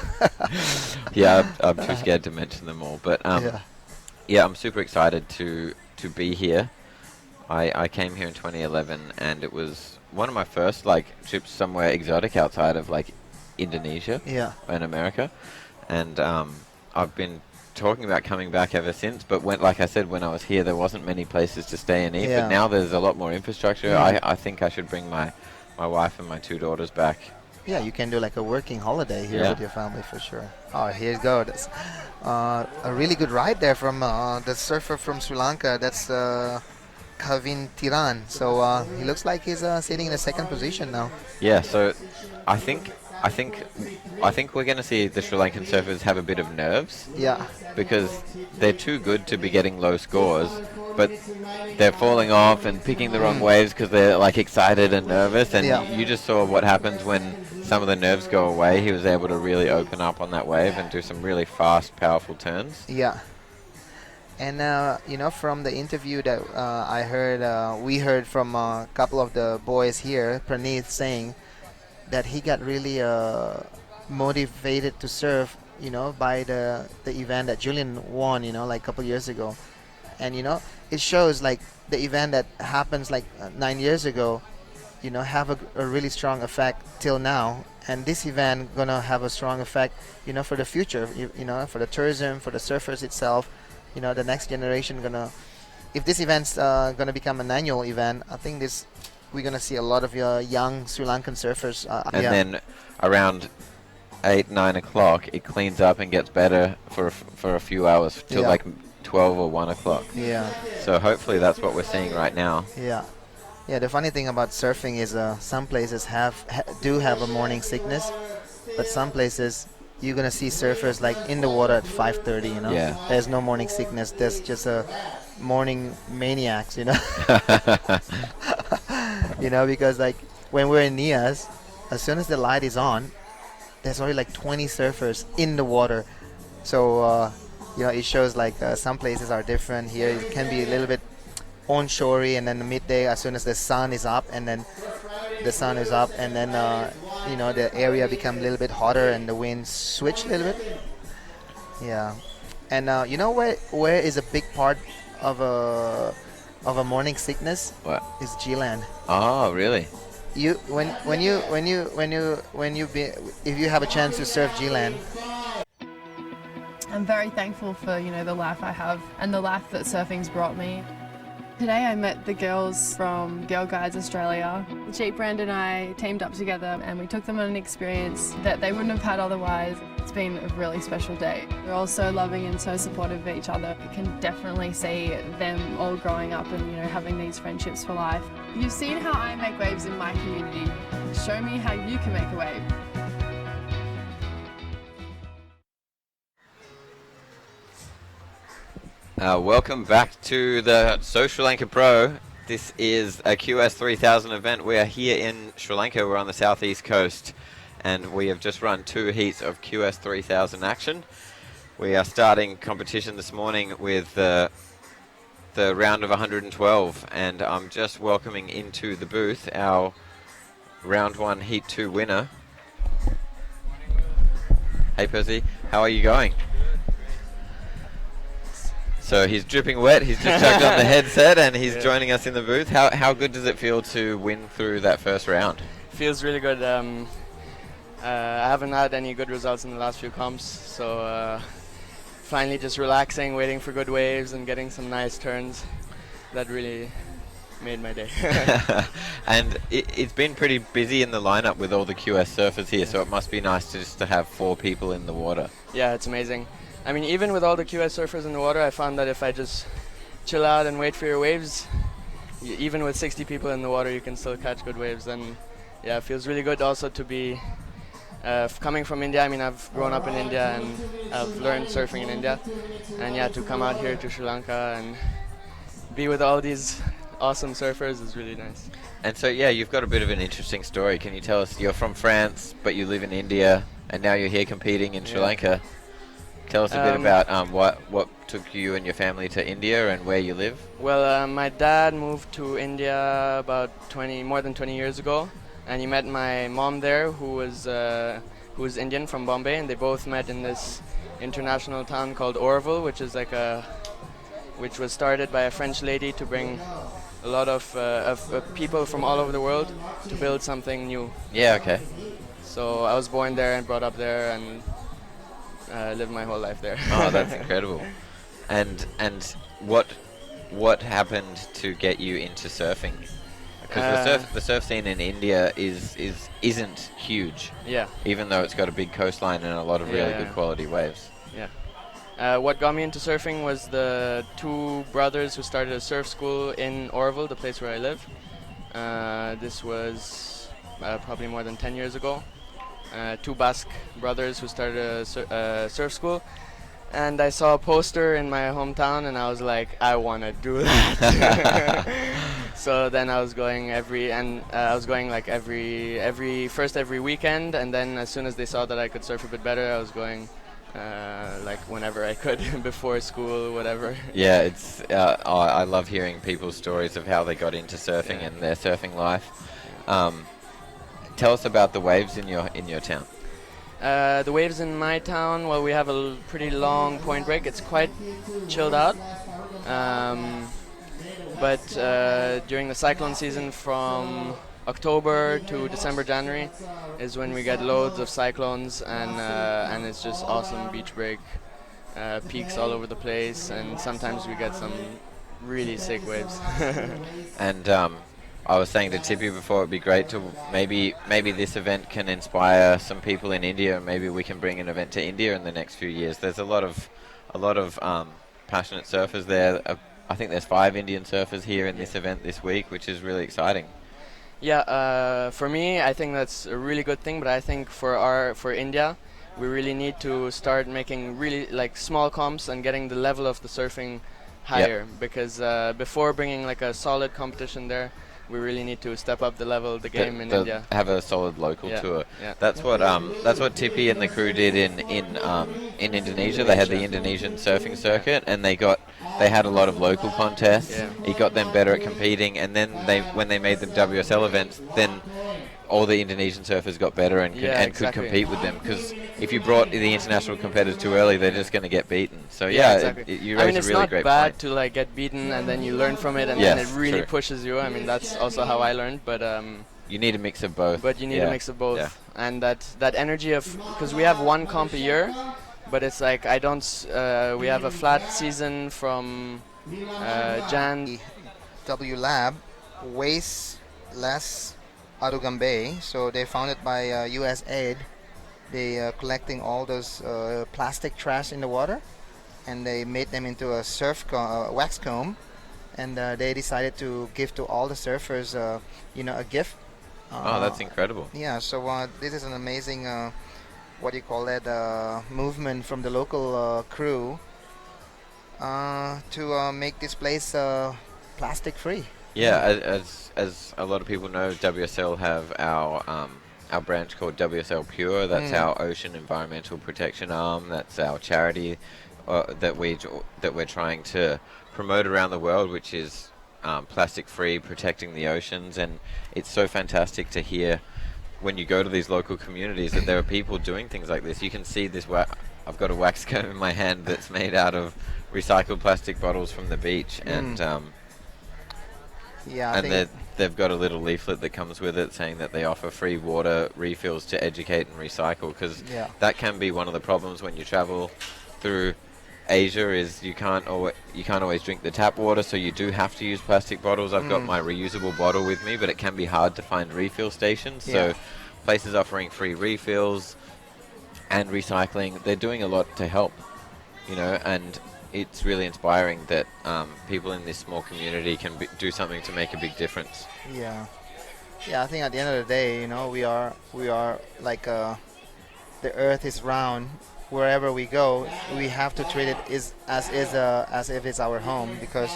Speaker 6: Yeah, I'm too scared to mention them all. But yeah, I'm super excited to be here. I came here in 2011, and it was one of my first trips somewhere exotic outside of Indonesia and America. And I've been talking about coming back ever since. But like I said, when I was here, there wasn't many places to stay and eat. But now there's a lot more infrastructure. I think I should bring my wife and my 2 daughters back.
Speaker 7: Yeah, you can do a working holiday here with your family for sure. Oh, here you go. That's a really good ride there from the surfer from Sri Lanka. That's Kavin Tiran. So he looks like he's sitting in the 2nd position now.
Speaker 6: Yeah, so I think we're going to see the Sri Lankan surfers have a bit of nerves.
Speaker 7: Yeah.
Speaker 6: Because they're too good to be getting low scores, but they're falling off and picking the wrong waves because they're excited and nervous. And you just saw what happens when some of the nerves go away. He was able to really open up on that wave and do some really fast, powerful turns.
Speaker 7: Yeah. And from the interview that we heard from a couple of the boys here, Praneeth saying that he got really motivated to surf, by the event that Julian won, a couple years ago. And, it shows the event that happens 9 years ago, have a really strong effect till now. And this event gonna have a strong effect, for the future, for the tourism, for the surfers itself. The next generation if this event's gonna become an annual event, I think we're gonna see a lot of young Sri Lankan surfers.
Speaker 6: Then around 8-9 o'clock, it cleans up and gets better for a few hours till 12 or 1 o'clock.
Speaker 7: Yeah.
Speaker 6: So hopefully that's what we're seeing right now.
Speaker 7: Yeah. Yeah. The funny thing about surfing is some places do have a morning sickness, but some places you're gonna see surfers in the water at 5:30.
Speaker 6: Yeah.
Speaker 7: There's no morning sickness. There's just a morning maniacs. Because when we're in Nias, as soon as the light is on, there's already 20 surfers in the water. So it shows some places are different. Here it can be a little bit onshorey, and then the midday as soon as the sun is up, and then the area become a little bit hotter and the winds switch a little bit. Yeah. And where is a big part of a morning sickness?
Speaker 6: What?
Speaker 7: Is G-Land.
Speaker 6: Oh, really?
Speaker 7: if you have a chance to surf G-Land.
Speaker 5: I'm very thankful for, the life I have and the life that surfing's brought me. Today I met the girls from Girl Guides Australia. The Jeep brand and I teamed up together and we took them on an experience that they wouldn't have had otherwise. It's been a really special day. They're all so loving and so supportive of each other. You can definitely see them all growing up and having these friendships for life. You've seen how I make waves in my community. Show me how you can make a wave.
Speaker 6: Welcome back to the Sri Lanka Pro. This is a QS 3000 event. We are here in Sri Lanka. We're on the southeast coast and we have just run 2 heats of QS 3000 action. We are starting competition this morning with the round of 112 and I'm just welcoming into the booth our round 1 heat 2 winner. Hey Percy, how are you going? So he's dripping wet, he's just chugged on the headset and he's joining us in the booth. How good does it feel to win through that first round?
Speaker 8: Feels really good. I haven't had any good results in the last few comps, so finally just relaxing, waiting for good waves and getting some nice turns. That really made my day.
Speaker 6: And it's been pretty busy in the lineup with all the QS surfers here, so it must be nice to have 4 people in the water.
Speaker 8: Yeah, it's amazing. I mean, even with all the QS surfers in the water, I found that if I just chill out and wait for your waves, even with 60 people in the water, you can still catch good waves. And yeah, it feels really good also to be coming from India. I mean, I've grown up in India and I've learned surfing in India. And yeah, to come out here to Sri Lanka and be with all these awesome surfers is really nice.
Speaker 6: And so, yeah, you've got a bit of an interesting story. Can you tell us, you're from France, but you live in India, and now you're here competing in Sri Lanka. Tell us a bit about what took you and your family to India and where you live.
Speaker 8: Well, my dad moved to India about more than 20 years ago, and he met my mom there, who was Indian from Bombay, and they both met in this international town called Orville, which is which was started by a French lady to bring a lot of people from all over the world to build something new.
Speaker 6: Yeah. Okay.
Speaker 8: So I was born there and brought up there and lived my whole life there.
Speaker 6: Oh, that's incredible. And what happened to get you into surfing? Because the surf scene in India isn't huge.
Speaker 8: Yeah.
Speaker 6: Even though it's got a big coastline and a lot of really good quality waves.
Speaker 8: Yeah. What got me into surfing was the 2 brothers who started a surf school in Orville, the place where I live. This was probably more than 10 years ago. 2 Basque brothers who started a surf school, and I saw a poster in my hometown and I was like, I want to do that. So then I was going every weekend, and then as soon as they saw that I could surf a bit better, I was going whenever I could before school, whatever.
Speaker 6: Yeah, it's I love hearing people's stories of how they got into surfing and their surfing life. Tell us about the waves in your town.
Speaker 8: The waves in my town, well, we have a pretty long point break. It's quite chilled out. But during the cyclone season from October to December, January is when we get loads of cyclones, and it's just awesome beach break, peaks all over the place, and sometimes we get some really sick waves.
Speaker 6: And I was saying to Tippy before, it'd be great to maybe this event can inspire some people in India, and maybe we can bring an event to India in the next few years. There's a lot of passionate surfers there. I think there's 5 Indian surfers here in this event this week, which is really exciting.
Speaker 8: Yeah, for me, I think that's a really good thing. But I think for India, we really need to start making really small comps and getting the level of the surfing higher. Because before bringing a solid competition there, we really need to step up the level of the game in India.
Speaker 6: Have a solid local tour.
Speaker 8: Yeah.
Speaker 6: That's what Tippy and the crew did in Indonesia. They had the Indonesian surfing circuit, and they had a lot of local contests.
Speaker 8: Yeah.
Speaker 6: He got them better at competing, and then when they made the WSL events, then all the Indonesian surfers got better and could compete with them. Because if you brought the international competitors too early, they're just going to get beaten. So you raise a really great point.
Speaker 8: It's not bad to get beaten and then you learn from it, and then it really pushes you. I mean, that's also how I learned. But
Speaker 6: You need a mix of both.
Speaker 8: but you need
Speaker 6: Yeah.
Speaker 8: a mix of both.
Speaker 6: Yeah.
Speaker 8: And that energy of, because we have one comp a year, but it's like I don't. We have a flat season from Jan.
Speaker 7: W Lab Waste Less Arugam Bay. So they founded by US Aid. They collecting all those plastic trash in the water, and they made them into a wax comb, and they decided to give to all the surfers, a gift.
Speaker 6: Oh, that's incredible.
Speaker 7: Yeah, so this is an amazing, what do you call that, movement from the local crew to make this place plastic free.
Speaker 6: Yeah, as a lot of people know, WSL have our branch called WSL Pure. That's our ocean environmental protection arm. That's our charity that we're trying to promote around the world, which is plastic free, protecting the oceans. And it's so fantastic to hear when you go to these local communities that there are people doing things like this. You can see this. I've got a wax comb in my hand that's made out of recycled plastic bottles from the beach, and
Speaker 7: Yeah, I
Speaker 6: and
Speaker 7: think
Speaker 6: they've got a little leaflet that comes with it saying that they offer free water refills to educate and recycle, because
Speaker 7: Yeah.
Speaker 6: that can be one of the problems when you travel through Asia, is you can't always drink the tap water, so you do have to use plastic bottles. I've got my reusable bottle with me, but it can be hard to find refill stations.
Speaker 7: Yeah.
Speaker 6: So places offering free refills and recycling, they're doing a lot to help, and it's really inspiring that people in this small community can do something to make a big difference.
Speaker 7: Yeah, I think at the end of the day, we are like the Earth is round. Wherever we go, we have to treat it as if it's our home, because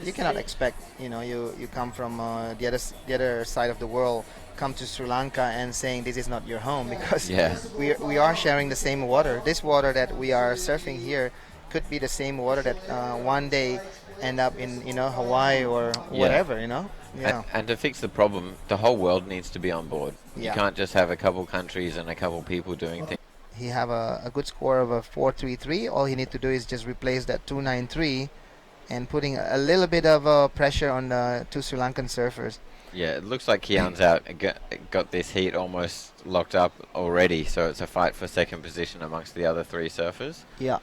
Speaker 7: you cannot expect, you come from the other side of the world, come to Sri Lanka and saying this is not your home, because
Speaker 6: Yeah.
Speaker 7: we are sharing the same water. This water that we are surfing here could be the same water that one day end up in Hawaii or whatever. Yeah.
Speaker 6: And to fix the problem, the whole world needs to be on board. You
Speaker 7: Yeah.
Speaker 6: can't just have a couple countries and a couple people doing things.
Speaker 7: He have a good score of a 433. All he need to do is just replace that 293 and putting a little bit of pressure on the two Sri Lankan surfers.
Speaker 6: Yeah, it looks like Kian's got this heat almost locked up already, so it's a fight for second position amongst the other three surfers.
Speaker 7: Yeah.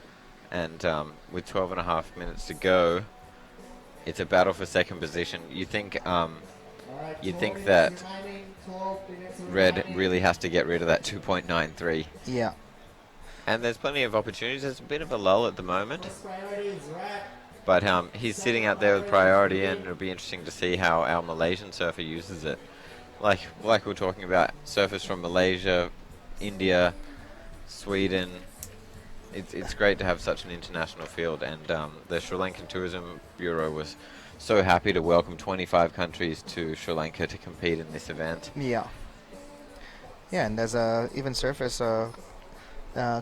Speaker 6: And with 12 and a half minutes to go, it's a battle for second position. You think that Red really has to get rid of that 2.93.
Speaker 7: Yeah.
Speaker 6: And there's plenty of opportunities. There's a bit of a lull at the moment. But he's sitting out there with priority, and it'll be interesting to see how our Malaysian surfer uses it. Like we're talking about, surfers from Malaysia, India, Sweden. It's great to have such an international field, and the Sri Lankan Tourism Bureau was so happy to welcome 25 countries to Sri Lanka to compete in this event.
Speaker 7: Yeah. Yeah, and there's even surfers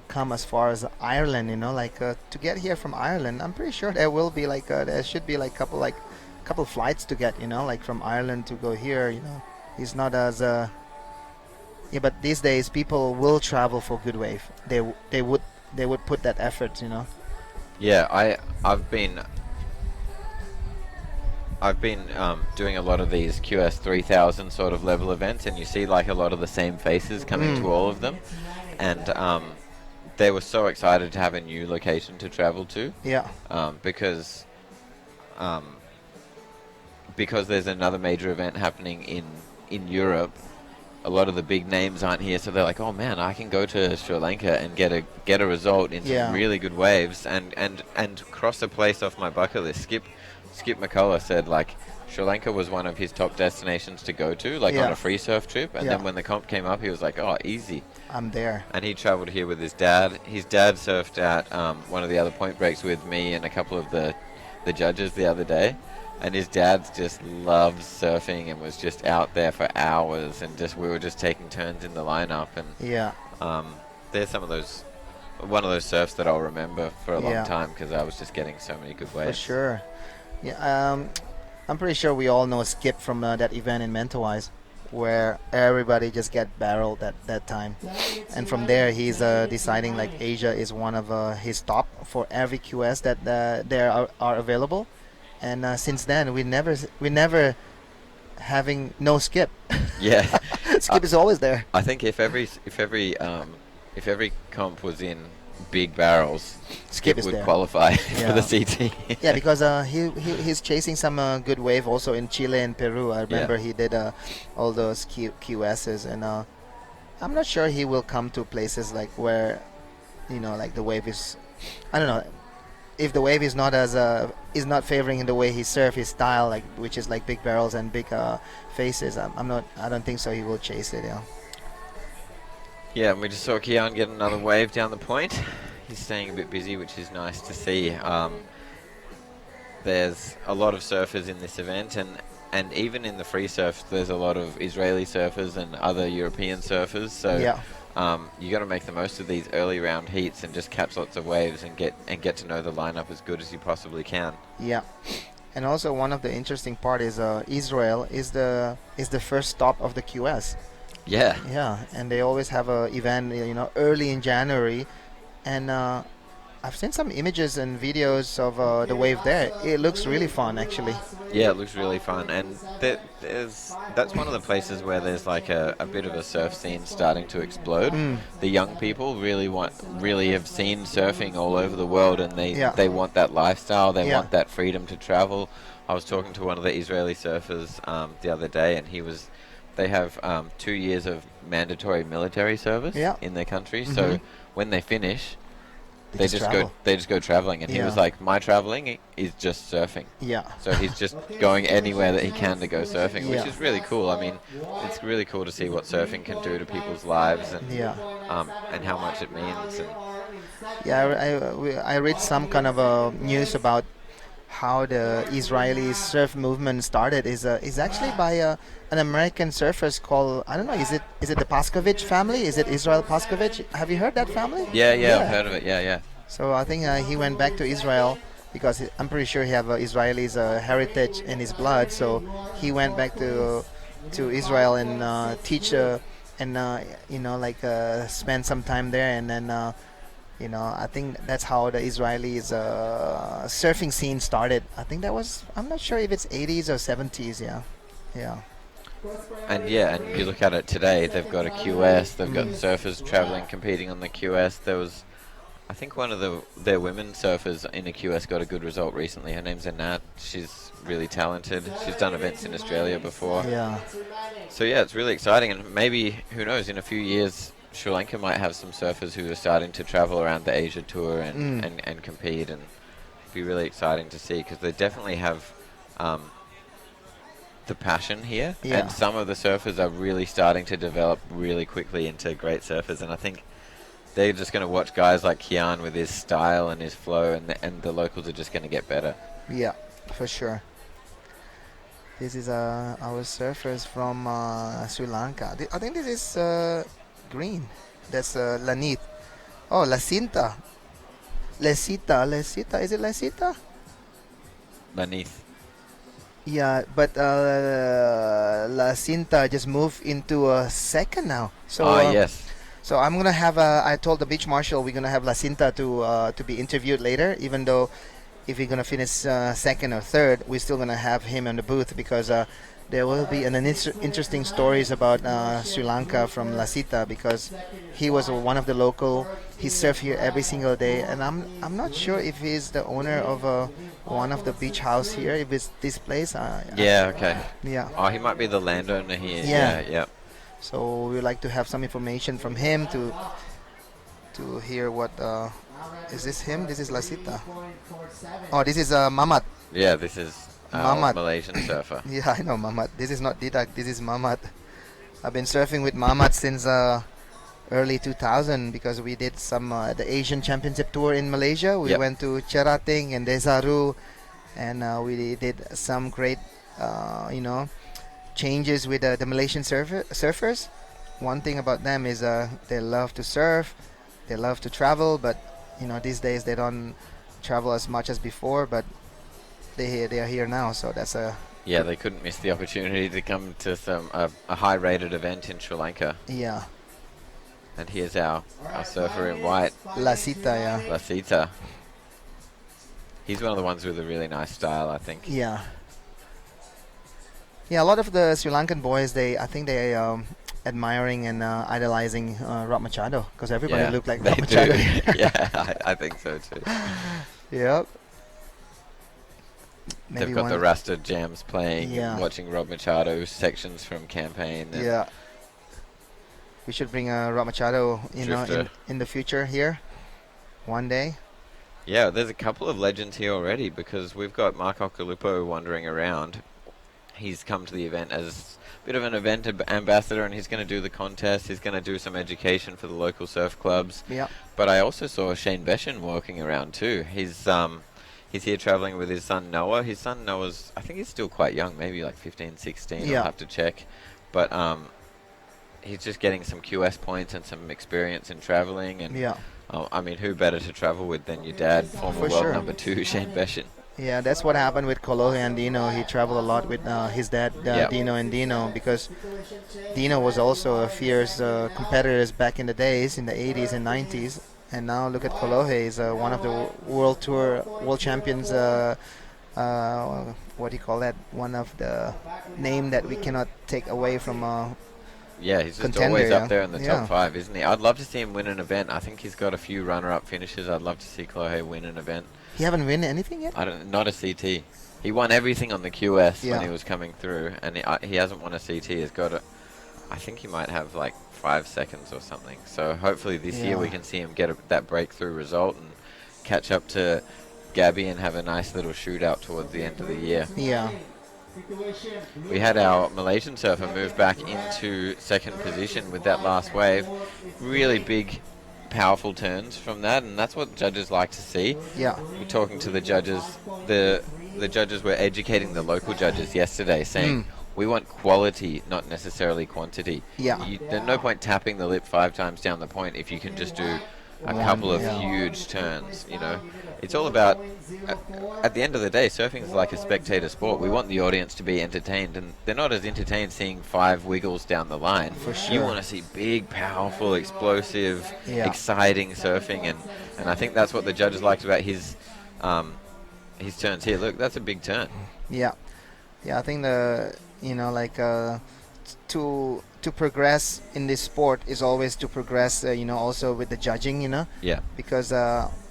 Speaker 7: come as far as Ireland, to get here from Ireland. I'm pretty sure there will be there should be couple flights to get, from Ireland to go here. It's not as but these days people will travel for good wave. They would put that effort.
Speaker 6: Yeah, I've been doing a lot of these QS 3000 sort of level events, and you see a lot of the same faces coming to all of them, and they were so excited to have a new location to travel to.
Speaker 7: Yeah.
Speaker 6: Because there's another major event happening in Europe. A lot of the big names aren't here, so they're like, "Oh man, I can go to Sri Lanka and get a result in some really good waves and cross a place off my bucket list." Skip McCullough said Sri Lanka was one of his top destinations to go to, on a free surf trip, and then when the comp came up, he was like, "Oh, easy,
Speaker 7: I'm there."
Speaker 6: And he traveled here with his dad. His dad surfed at one of the other point breaks with me and a couple of the judges the other day. And his dad just loves surfing and was just out there for hours, and we were just taking turns in the lineup. And there's one of those surfs that I'll remember for a long time, because I was just getting so many good waves.
Speaker 7: For sure. Yeah. I'm pretty sure we all know Skip from that event in Mentawais, where everybody just get barreled at that time. And from there, he's deciding Asia is one of his top for every QS that there are available. And since then, we never having no skip.
Speaker 6: Yeah.
Speaker 7: Skip is always there.
Speaker 6: I think if every comp was in big barrels,
Speaker 7: Skip is
Speaker 6: would
Speaker 7: there.
Speaker 6: qualify
Speaker 7: Yeah.
Speaker 6: for the CT.
Speaker 7: Yeah, because he's chasing some good wave also in Chile and Peru. I remember he did all those QSs, and I'm not sure he will come to places like where, like the wave is. I don't know if the wave is not is not favoring the way he surf his style, like which is like big barrels and big faces. I don't think so. He will chase it. Yeah.
Speaker 6: Yeah, and we just saw Kian get another wave down the point. He's staying a bit busy, which is nice to see. There's a lot of surfers in this event, and even in the free surf, there's a lot of Israeli surfers and other European surfers. So you got to make the most of these early round heats and just catch lots of waves and get to know the lineup as good as you possibly can.
Speaker 7: Yeah. And also one of the interesting part is Israel is the first stop of the QS.
Speaker 6: Yeah.
Speaker 7: Yeah, and they always have a event, early in January, and I've seen some images and videos of the wave there. It looks really fun, actually.
Speaker 6: Yeah, it looks really fun, and that's one of the places where there's like a bit of a surf scene starting to explode. The young people really have seen surfing all over the world, and they want that lifestyle. They want that freedom to travel. I was talking to one of the Israeli surfers the other day, and they have 2 years of mandatory military service in their country. So when they finish, they just go traveling. And he was like, my traveling is just surfing. Yeah. So he's just going anywhere that he can to go surfing, which is really cool. I mean, it's really cool to see what surfing can do to people's lives and how much it means.
Speaker 7: I read some kind of news about how the Israeli surf movement started is actually by an American surfers called, I don't know, is it the Paskovich family? Is it Israel Paskovich? Have you heard that family?
Speaker 6: Yeah, I've heard of it. Yeah.
Speaker 7: So I think he went back to Israel because I'm pretty sure he have Israeli's heritage in his blood. So he went back to Israel and teach and spend some time there, and then I think that's how the Israelis surfing scene started. I think that was, I'm not sure if it's 80s or 70s. Yeah.
Speaker 6: And you look at it today, they've got a QS, they've got surfers traveling, competing on the QS. There was, I think one of their women surfers in a QS got a good result recently. Her name's Anat. She's really talented. She's done events in Australia before.
Speaker 7: Yeah.
Speaker 6: So it's really exciting, and maybe, who knows, in a few years, Sri Lanka might have some surfers who are starting to travel around the Asia Tour and compete, and it'd be really exciting to see, because they definitely have the passion here, and some of the surfers are really starting to develop really quickly into great surfers, and I think they're just going to watch guys like Kian with his style and his flow, and the locals are just going to get better.
Speaker 7: Yeah, for sure. This is our surfers from Sri Lanka. I think this is green. That's Lanith. Oh, Lacinta. Lecita. Is it Lecita?
Speaker 6: Lanith.
Speaker 7: Yeah, but La Cinta just moved into a second now. So
Speaker 6: yes.
Speaker 7: So I'm gonna have I told the beach marshal we're gonna have La Cinta to be interviewed later. Even though if we're gonna finish second or third, we're still gonna have him in the booth, because there will be an interesting stories about Sri Lanka from La Cinta, because he was one of the local. He surfed here every single day, and I'm not sure if he's the owner of one of the beach house here. If it's this place.
Speaker 6: Okay.
Speaker 7: Yeah.
Speaker 6: Oh, he might be the landowner here.
Speaker 7: Yeah. So we would like to have some information from him to hear what. Is this him? This is La Cinta. Oh, this is Mamat.
Speaker 6: Yeah, this is
Speaker 7: Mamat.
Speaker 6: Malaysian surfer.
Speaker 7: Yeah, I know Mamat. This is not Didak. This is Mamat. I've been surfing with Mamat since early 2000, because we did some the Asian Championship Tour in Malaysia. We went to Cherating and Desaru, and we did some great changes with the Malaysian surfers. One thing about them is they love to surf, they love to travel, but these days they don't travel as much as before, but they are here now, so that's a
Speaker 6: they couldn't miss the opportunity to come to a high-rated event in Sri Lanka.
Speaker 7: Yeah.
Speaker 6: And here's our surfer in white.
Speaker 7: Lecita,
Speaker 6: Lecita. He's one of the ones with a really nice style, I think.
Speaker 7: Yeah. Yeah, a lot of the Sri Lankan boys, I think they admiring and idolizing Rob Machado because everybody
Speaker 6: Yeah,
Speaker 7: looked like
Speaker 6: they
Speaker 7: Rob Machado.
Speaker 6: do. Yeah, I think so too.
Speaker 7: Yep.
Speaker 6: They've got the Rasta jams playing,
Speaker 7: Yeah.
Speaker 6: and watching Rob Machado sections from Campaign. And
Speaker 7: Yeah. We should bring Rob Machado,
Speaker 6: Drifter.
Speaker 7: in the future here, one day.
Speaker 6: Yeah, there's a couple of legends here already because we've got Mark Occhilupo wandering around. He's come to the event as a bit of an event ambassador, and he's going to do the contest. He's going to do some education for the local surf clubs.
Speaker 7: Yeah.
Speaker 6: But I also saw Shane Beshan walking around too. He's here traveling with his son Noah. His son Noah's, I think he's still quite young, maybe like 15, 16.
Speaker 7: Yeah.
Speaker 6: I'll have to check. But he's just getting some QS points and some experience in traveling. And
Speaker 7: Yeah.
Speaker 6: I mean, who better to travel with than your dad, former
Speaker 7: For
Speaker 6: world
Speaker 7: sure.
Speaker 6: number 2, Shane Beshan.
Speaker 7: Yeah, that's what happened with Kolohe and Dino. He traveled a lot with his dad,
Speaker 6: Yep.
Speaker 7: Dino and Dino, because Dino was also a fierce competitor back in the days, in the 80s and 90s. And now look at Kolohe. He's one of the world champions. What do you call that? One of the name that we cannot take away from.
Speaker 6: Yeah, he's just
Speaker 7: Contender,
Speaker 6: always
Speaker 7: yeah.
Speaker 6: up there in the
Speaker 7: Yeah.
Speaker 6: top 5, isn't he? I'd love to see him win an event. I think he's got a few runner-up finishes. I'd love to see Kolohe win an event.
Speaker 7: He haven't won anything yet.
Speaker 6: Not a CT. He won everything on the QS
Speaker 7: Yeah.
Speaker 6: when he was coming through, and he hasn't won a CT. He's got I think he might have like 5 seconds or something. So hopefully this year we can see him get that breakthrough result and catch up to Gabby and have a nice little shootout towards the end of the year.
Speaker 7: Yeah.
Speaker 6: We had our Malaysian surfer move back into second position with that last wave. Really big, powerful turns from that, and that's what judges like to see.
Speaker 7: Yeah.
Speaker 6: We're talking to the judges. The judges were educating the local judges yesterday, saying we want quality, not necessarily quantity.
Speaker 7: Yeah.
Speaker 6: There's no point tapping the lip 5 times down the point if you can just do a couple of huge turns. It's all about. At the end of the day, surfing is like a spectator sport. We want the audience to be entertained, and they're not as entertained seeing 5 wiggles down the line.
Speaker 7: For sure.
Speaker 6: You want to see big, powerful, explosive,
Speaker 7: Yeah.
Speaker 6: exciting surfing, and I think that's what the judges liked about his turns here. Look, that's a big turn.
Speaker 7: Yeah. I think to progress in this sport is always to progress, also with the judging,
Speaker 6: Yeah.
Speaker 7: because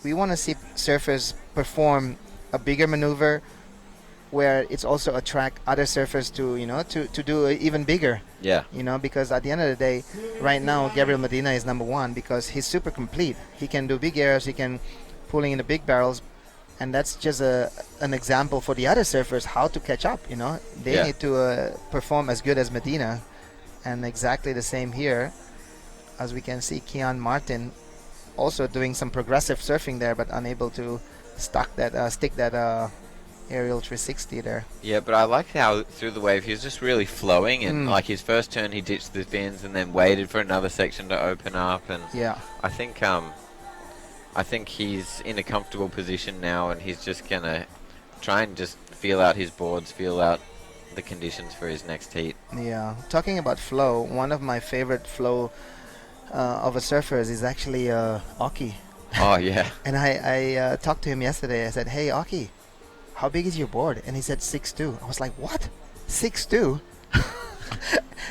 Speaker 7: we want to see surfers perform a bigger maneuver where it's also attract other surfers to do even bigger,
Speaker 6: Yeah.
Speaker 7: because at the end of the day, right now, Gabriel Medina is number 1 because he's super complete. He can do big airs, he can pulling in the big barrels, and that's just an example for the other surfers how to catch up, They
Speaker 6: Yeah.
Speaker 7: need to perform as good as Medina, and exactly the same here. As we can see, Kian Martin also doing some progressive surfing there, but unable to stick that aerial 360 there.
Speaker 6: Yeah, but I like how through the wave he was just really flowing, and like his first turn he ditched the fins and then waited for another section to open up, and
Speaker 7: Yeah.
Speaker 6: I think he's in a comfortable position now, and he's just gonna try and just feel out his boards, feel out the conditions for his next heat.
Speaker 7: Yeah. Talking about flow, one of my favorite flow of a surfers is actually Aki.
Speaker 6: Oh yeah.
Speaker 7: And I talked to him yesterday. I said, "Hey, Aki, how big is your board?" And he said 6'2". I was like, "What? 6'2"?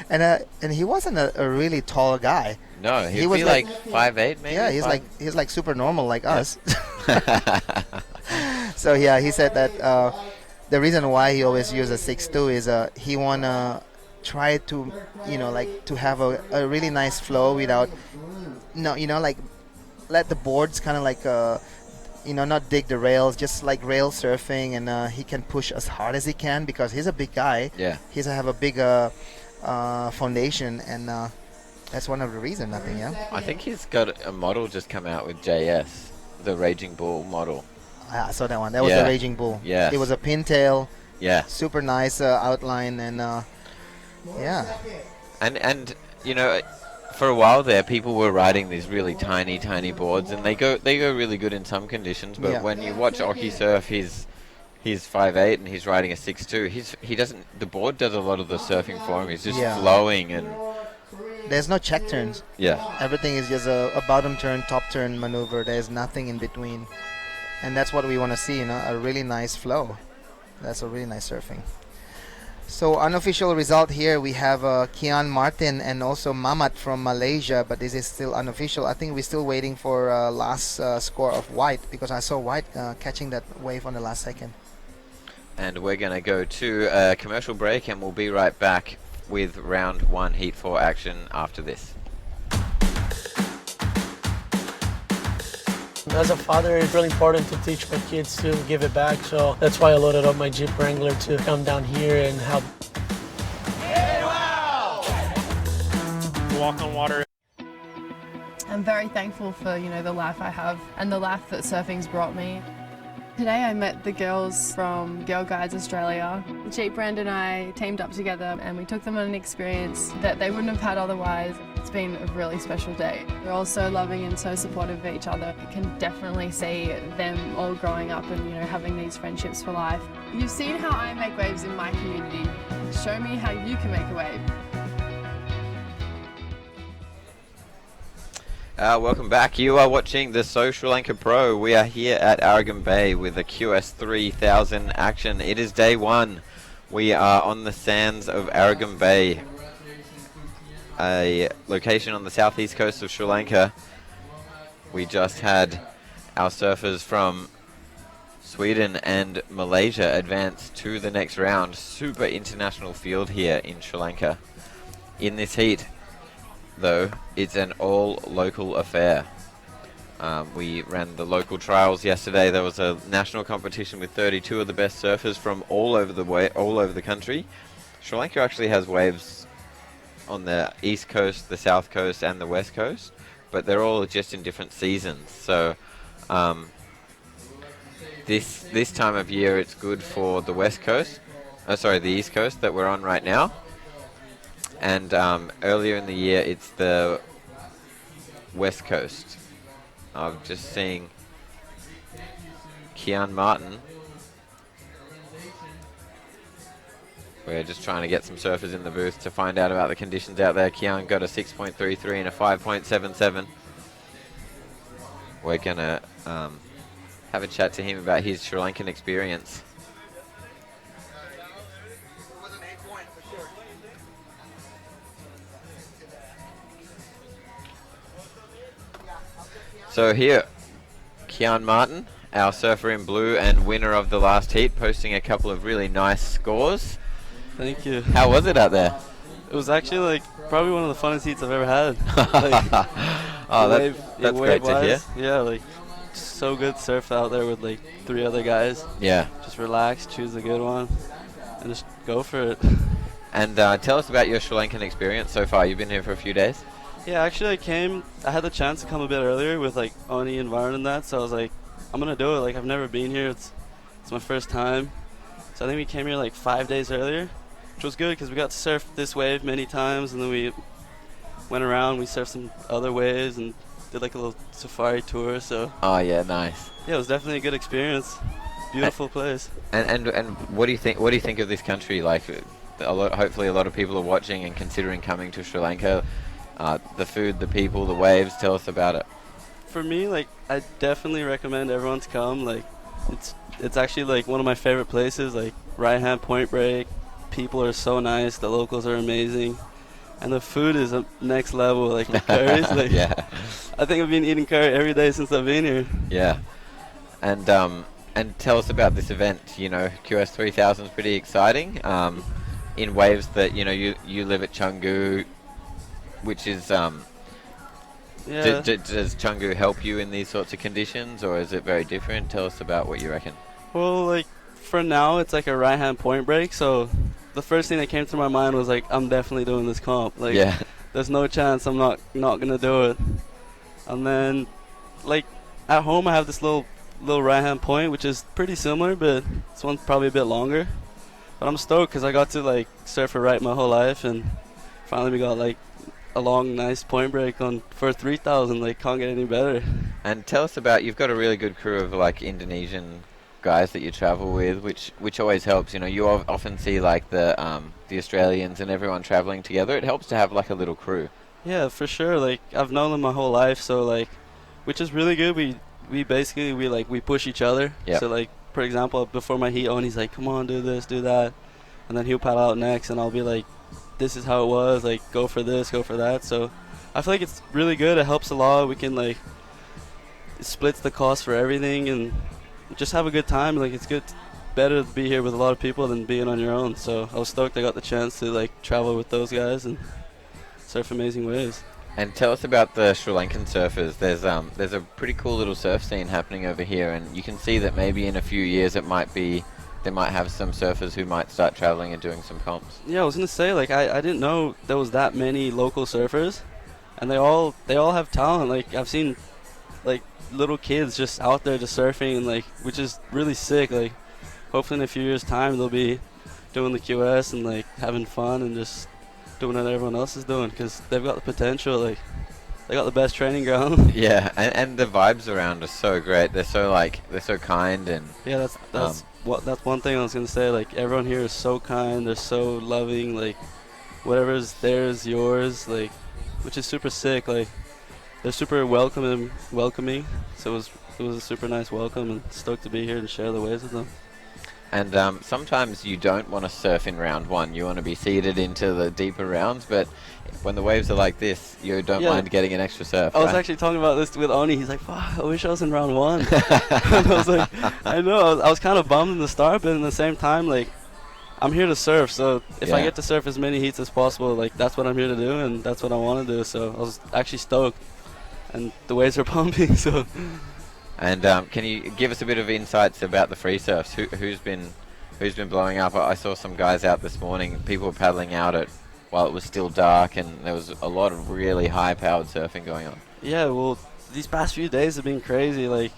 Speaker 7: and he wasn't a really tall guy.
Speaker 6: No,
Speaker 7: He
Speaker 6: he'd
Speaker 7: was
Speaker 6: be
Speaker 7: like-
Speaker 6: like 5'8", maybe.
Speaker 7: Yeah, he's like super normal like us. So yeah, he said that the reason why he always uses 6'2" is he wanna try to to have a really nice flow without let the boards kind of not dig the rails, just like rail surfing, and he can push as hard as he can because he's a big guy.
Speaker 6: Yeah.
Speaker 7: He's have a big foundation, and that's one of the reasons, I think. Yeah.
Speaker 6: I think he's got a model just come out with JS, the Raging Bull model.
Speaker 7: I saw that one. That was
Speaker 6: Yeah.
Speaker 7: the Raging Bull.
Speaker 6: Yes.
Speaker 7: It was a pintail,
Speaker 6: Yeah.
Speaker 7: super nice outline, and yeah.
Speaker 6: And for a while there, people were riding these really tiny boards, and they go really good in some conditions. But
Speaker 7: Yeah.
Speaker 6: when you watch Oki surf, he's 5'8" and he's riding a 6'2". The board does a lot of the surfing for him. He's just
Speaker 7: Yeah.
Speaker 6: flowing, and
Speaker 7: There's no check turns.
Speaker 6: yeah,
Speaker 7: Everything is just a bottom turn, top turn maneuver. There's nothing in between. And that's what we want to see, a really nice flow. That's a really nice surfing. So unofficial result here, we have Kian Martin and also Mamat from Malaysia, but this is still unofficial. I think we're still waiting for last score of White, because I saw White catching that wave on the last second.
Speaker 6: And we're going to go to a commercial break, and we'll be right back with round 1 Heat 4 action after this.
Speaker 3: As a father, it's really important to teach my kids to give it back, so that's why I loaded up my Jeep Wrangler to come down here and help.
Speaker 9: Walk on water.
Speaker 5: I'm very thankful for, the life I have and the life that surfing's brought me. Today I met the girls from Girl Guides Australia. The Jeep brand and I teamed up together and we took them on an experience that they wouldn't have had otherwise. It's been a really special day. They're all so loving and so supportive of each other. You can definitely see them all growing up and having these friendships for life. You've seen how I make waves in my community. Show me how you can make a wave.
Speaker 6: Welcome back. You are watching the Sri Lanka Pro. We are here at Arugam Bay with the QS 3000 action. It is day 1. We are on the sands of Arugam Bay, a location on the southeast coast of Sri Lanka. We just had our surfers from Sweden and Malaysia advance to the next round. Super international field here in Sri Lanka. In this heat, though, it's an all local affair. We ran the local trials yesterday. There was a national competition with 32 of the best surfers from all over the country. Sri Lanka actually has waves on the east coast, the south coast, and the west coast, but they're all just in different seasons. So this time of year, it's good for the west coast. The east coast that we're on right now. And earlier in the year, it's the west coast. I'm just seeing Kian Martin. We're just trying to get some surfers in the booth to find out about the conditions out there. Kian got a 6.33 and a 5.77. We're going to have a chat to him about his Sri Lankan experience. So here, Kian Martin, our surfer in blue and winner of the last heat, posting a couple of really nice scores.
Speaker 10: Thank you.
Speaker 6: How was it out there?
Speaker 10: It was actually probably one of the funnest heats I've ever had.
Speaker 6: That's great to hear.
Speaker 10: Yeah, so good surf out there with 3 other guys.
Speaker 6: Yeah.
Speaker 10: Just relax, choose a good one, and just go for it.
Speaker 6: And tell us about your Sri Lankan experience so far. You've been here for a few days.
Speaker 10: Yeah, actually I had the chance to come a bit earlier with Oni and Varn and that, so I was like, I'm gonna do it. I've never been here. It's my first time. So I think we came here 5 days earlier, which was good because we got to surf this wave many times, and then we went around, we surfed some other waves and did a little safari tour. So
Speaker 6: oh yeah, nice.
Speaker 10: Yeah, it was definitely a good experience. Beautiful place.
Speaker 6: And what do you think of this country? Hopefully a lot of people are watching and considering coming to Sri Lanka. The food, the people, the waves. Tell us about it.
Speaker 10: For me, I definitely recommend everyone to come. It's actually one of my favorite places. Right hand Point Break, people are so nice. The locals are amazing, and the food is next level. The curries.
Speaker 6: Yeah.
Speaker 10: I think I've been eating curry every day since I've been here.
Speaker 6: Yeah. And tell us about this event. QS 3000 is pretty exciting. In waves that you live at Canggu. Which is, does Canggu help you in these sorts of conditions, or is it very different? Tell us about what you reckon.
Speaker 10: Well, for now, it's a right-hand point break, so the first thing that came to my mind was, I'm definitely doing this comp.
Speaker 6: Yeah.
Speaker 10: There's no chance I'm not going to do it. And then, at home, I have this little right-hand point, which is pretty similar, but this one's probably a bit longer. But I'm stoked because I got to, surf it right my whole life, and finally we got, a long, nice point break for 3000. Can't get any better.
Speaker 6: And tell us about, you've got a really good crew of Indonesian guys that you travel with, which always helps. You often see the Australians and everyone traveling together. It helps to have a little crew.
Speaker 10: Yeah, for sure. I've known them my whole life, so which is really good. We basically we push each other.
Speaker 6: Yep.
Speaker 10: So for example, before my heat on, he's come on, do this, do that. and then he'll paddle out next, and I'll be like, this is how it was, like, go for this, go for that. So I feel like it's really good. It helps a lot. We can, like, it splits the cost for everything and just have a good time. Like, it's good, better to be here with a lot of people than being on your own. So I was stoked I got the chance to, like, travel with those guys and surf amazing waves.
Speaker 6: And tell us about the Sri Lankan surfers. There's a pretty cool little surf scene happening over here, and you can see that maybe in a few years they might have some surfers who might start traveling and doing some comps.
Speaker 10: Yeah, I was gonna say, like, I didn't know there was that many local surfers, and they all have talent. Like, I've seen, like, little kids just out there just surfing, and, like, which is really sick. Like, hopefully in a few years' time they'll be doing the QS and, like, having fun and just doing what everyone else is doing, because they've got the potential. Like, they got the best training ground.
Speaker 6: Yeah, and the vibes around are so great. They're so kind, and
Speaker 10: yeah, that's one thing I was gonna say. Like, everyone here is so kind. They're so loving. Like, whatever's theirs, yours. Like, which is super sick. Like, they're super welcoming. So it was a super nice welcome, and stoked to be here and share the waves with them.
Speaker 6: And sometimes you don't want to surf in round one. You want to be seeded into the deeper rounds, but when the waves are like this, you don't mind getting an extra surf.
Speaker 10: I was actually talking about this with Oni. He's like, fuck, I wish I was in round one. And I was like, I know. I was kind of bummed in the start, but at the same time, like, I'm here to surf. So if I get to surf as many heats as possible, like, that's what I'm here to do, and that's what I want to do. So I was actually stoked. And the waves are pumping, so...
Speaker 6: And can you give us a bit of insights about the free surfs? Who's been blowing up? I saw some guys out this morning. People were paddling out while it was still dark, and there was a lot of really high-powered surfing going on.
Speaker 10: Yeah, well, these past few days have been crazy. Like,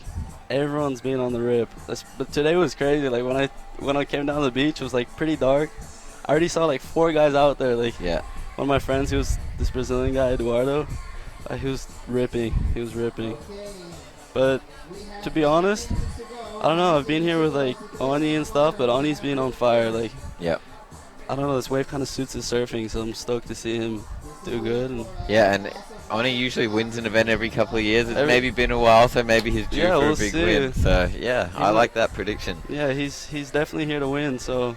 Speaker 10: everyone's been on the rip. But today was crazy. Like, when I came down the beach, it was, like, pretty dark. I already saw, like, 4 guys out there. Like, one of my friends, he was this Brazilian guy, Eduardo. He was ripping. But to be honest, I don't know. I've been here with, like, Oni and stuff, but Oni's been on fire. Like, I don't know. This wave kind of suits his surfing, so I'm stoked to see him do good. And
Speaker 6: Oni usually wins an event every couple of years. It's maybe been a while, so maybe he's due for a big win. So I like that prediction.
Speaker 10: Yeah, he's definitely here to win. So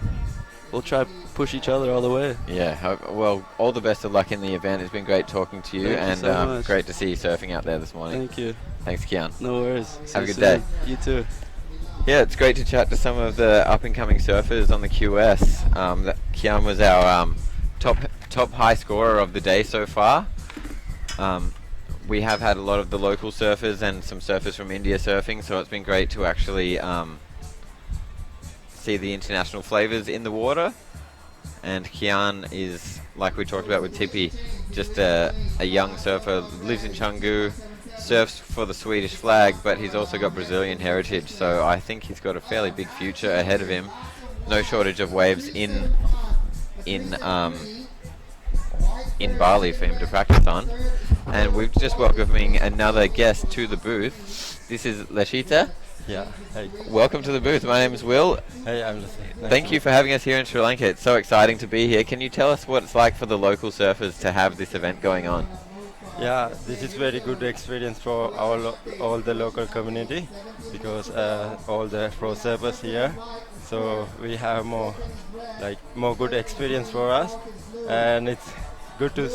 Speaker 10: we'll try to push each other all the way.
Speaker 6: Yeah, well, all the best of luck in the event. It's been great talking to you,
Speaker 10: Thank you so much.
Speaker 6: Great to see you surfing out there this morning.
Speaker 10: Thank you.
Speaker 6: Thanks, Kian.
Speaker 10: No worries.
Speaker 6: Have a good day.
Speaker 10: You too.
Speaker 6: Yeah, it's great to chat to some of the up-and-coming surfers on the QS. Kian was our top high scorer of the day so far. We have had a lot of the local surfers and some surfers from India surfing, so it's been great to actually see the international flavors in the water. And Kian is, like we talked about with Tippy, just a young surfer, lives in Canggu, surfs for the Swedish flag, but he's also got Brazilian heritage, so I think he's got a fairly big future ahead of him. No shortage of waves in Bali for him to practice on. And we're just welcoming another guest to the booth. This is Leshita.
Speaker 9: Yeah. Hey.
Speaker 6: Welcome to the booth. My name is Will.
Speaker 9: Hey, I'm Leshita.
Speaker 6: Thank you for having us here in Sri Lanka. It's so exciting to be here. Can you tell us what it's like for the local surfers to have this event going on?
Speaker 9: Yeah, this is very good experience for all the local community, because all the pro surfers here. So we have more good experience for us, and it's good to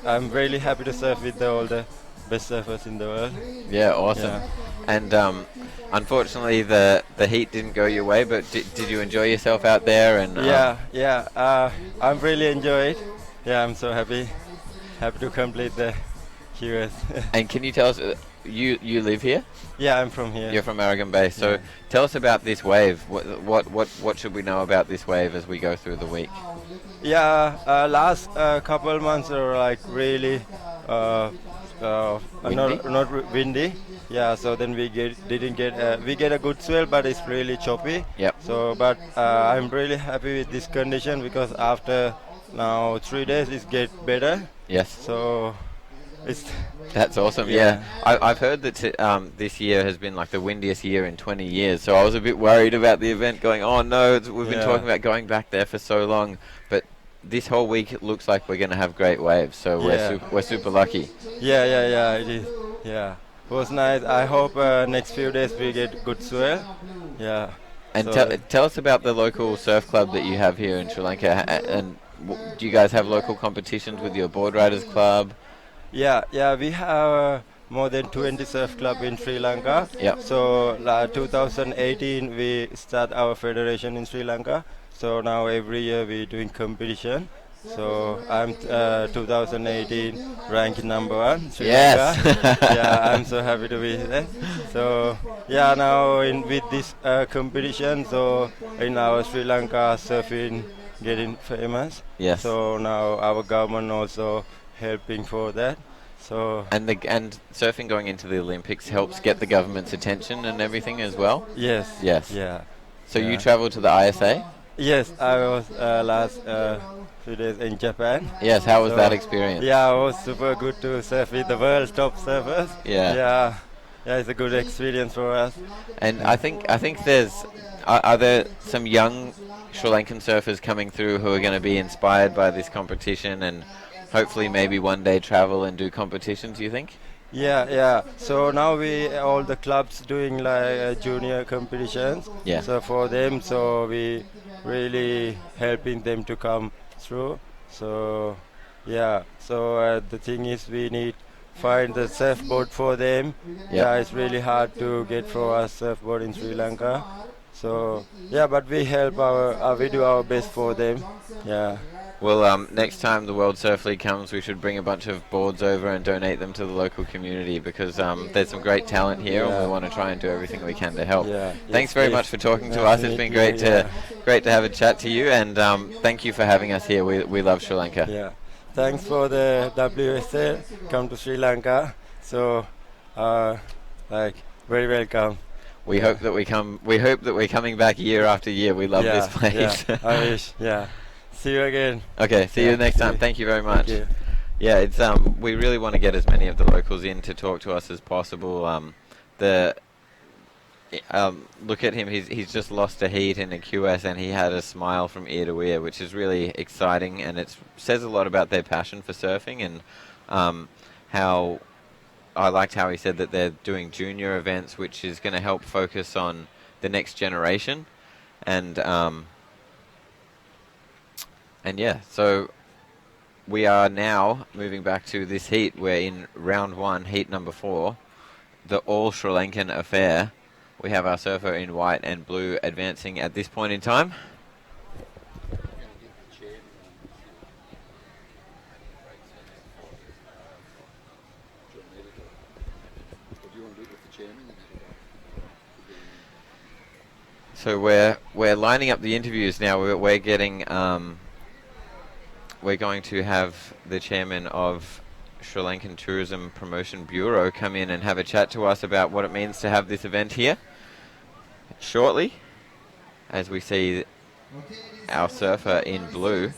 Speaker 9: I'm really happy to surf with all the best surfers in the world.
Speaker 6: Yeah, awesome.
Speaker 9: Yeah.
Speaker 6: And unfortunately, the heat didn't go your way, but did you enjoy yourself out there? And
Speaker 9: I'm really enjoyed it. Yeah, I'm so happy to complete the QS.
Speaker 6: And can you tell us, you live here?
Speaker 9: Yeah, I'm from here.
Speaker 6: You're from Arugam Bay. So tell us about this wave. What should we know about this wave as we go through the week?
Speaker 9: Yeah, last couple months were like really not windy. Yeah, so then we get a good swell, but it's really choppy.
Speaker 6: Yep.
Speaker 9: So, but I'm really happy with this condition, because after now 3 days it get better.
Speaker 6: Yes.
Speaker 9: So
Speaker 6: that's awesome. Yeah. I've heard that this year has been like the windiest year in 20 years. So I was a bit worried about the event going, oh no, we've been talking about going back there for so long, but this whole week it looks like we're going to have great waves. So we're super lucky.
Speaker 9: Yeah, it is. Yeah. It was nice. I hope next few days we get good swell. Yeah.
Speaker 6: And
Speaker 9: So
Speaker 6: tell us about the local surf club that you have here in Sri Lanka. And do you guys have local competitions with your board riders club?
Speaker 9: yeah, we have more than 20 surf club in Sri Lanka.
Speaker 6: Yep.
Speaker 9: So 2018 we start our federation in Sri Lanka. So now every year we doing competition. So I'm 2018 ranked number 1 Sri
Speaker 6: Yes.
Speaker 9: Lanka. Yeah, I'm so happy to be there. So yeah, now with this competition, so in our Sri Lanka surfing getting famous.
Speaker 6: Yes.
Speaker 9: So now our government also helping for that. So
Speaker 6: And surfing going into the Olympics helps get the government's attention and everything as well.
Speaker 9: yes,
Speaker 6: Yes.
Speaker 9: yeah.
Speaker 6: So you
Speaker 9: Yeah.
Speaker 6: travel to the ISA?
Speaker 9: Yes, I was last few days in Japan.
Speaker 6: Yes. How was
Speaker 9: So,
Speaker 6: that experience?
Speaker 9: Yeah, it was super good to surf with the world's top surfers.
Speaker 6: Yeah.
Speaker 9: Yeah, it's a good experience for us.
Speaker 6: And I think there's are there some young Sri Lankan surfers coming through who are going to be inspired by this competition and hopefully maybe one day travel and do competitions, you think?
Speaker 9: Yeah. So now all the clubs doing like junior competitions.
Speaker 6: Yeah.
Speaker 9: So for them, so we really helping them to come through. So yeah. So the thing is, we need find the surfboard for them. Yeah, it's really hard to get for us surfboard in Sri Lanka. So yeah, but we help we do our best for them. Yeah.
Speaker 6: Well, next time the World Surf League comes, we should bring a bunch of boards over and donate them to the local community because there's some great talent here, and we want to try and do everything we can to help.
Speaker 9: Yeah.
Speaker 6: Thanks very much for talking to us. It's been great to have a chat to you, and thank you for having us here. We love Sri Lanka.
Speaker 9: Yeah. Thanks for the WSL. Come to Sri Lanka. So, very welcome.
Speaker 6: We hope that we're coming back year after year. We love this place.
Speaker 9: Yeah. I wish. Yeah. See you again.
Speaker 6: Okay, see you next time. Thank you very much.
Speaker 9: Thank you.
Speaker 6: Yeah, it's we really want to get as many of the locals in to talk to us as possible. Look at him. He's just lost a heat in a QS, and he had a smile from ear to ear, which is really exciting, and it says a lot about their passion for surfing and how I liked how he said that they're doing junior events, which is going to help focus on the next generation, and yeah, so we are now moving back to this heat. We're in round 1, heat number 4, the all Sri Lankan affair. We have our surfer in white and blue advancing at this point in time. So we're lining up the interviews now. We're getting we're going to have the chairman of Sri Lankan Tourism Promotion Bureau come in and have a chat to us about what it means to have this event here shortly, as we see our surfer in blue.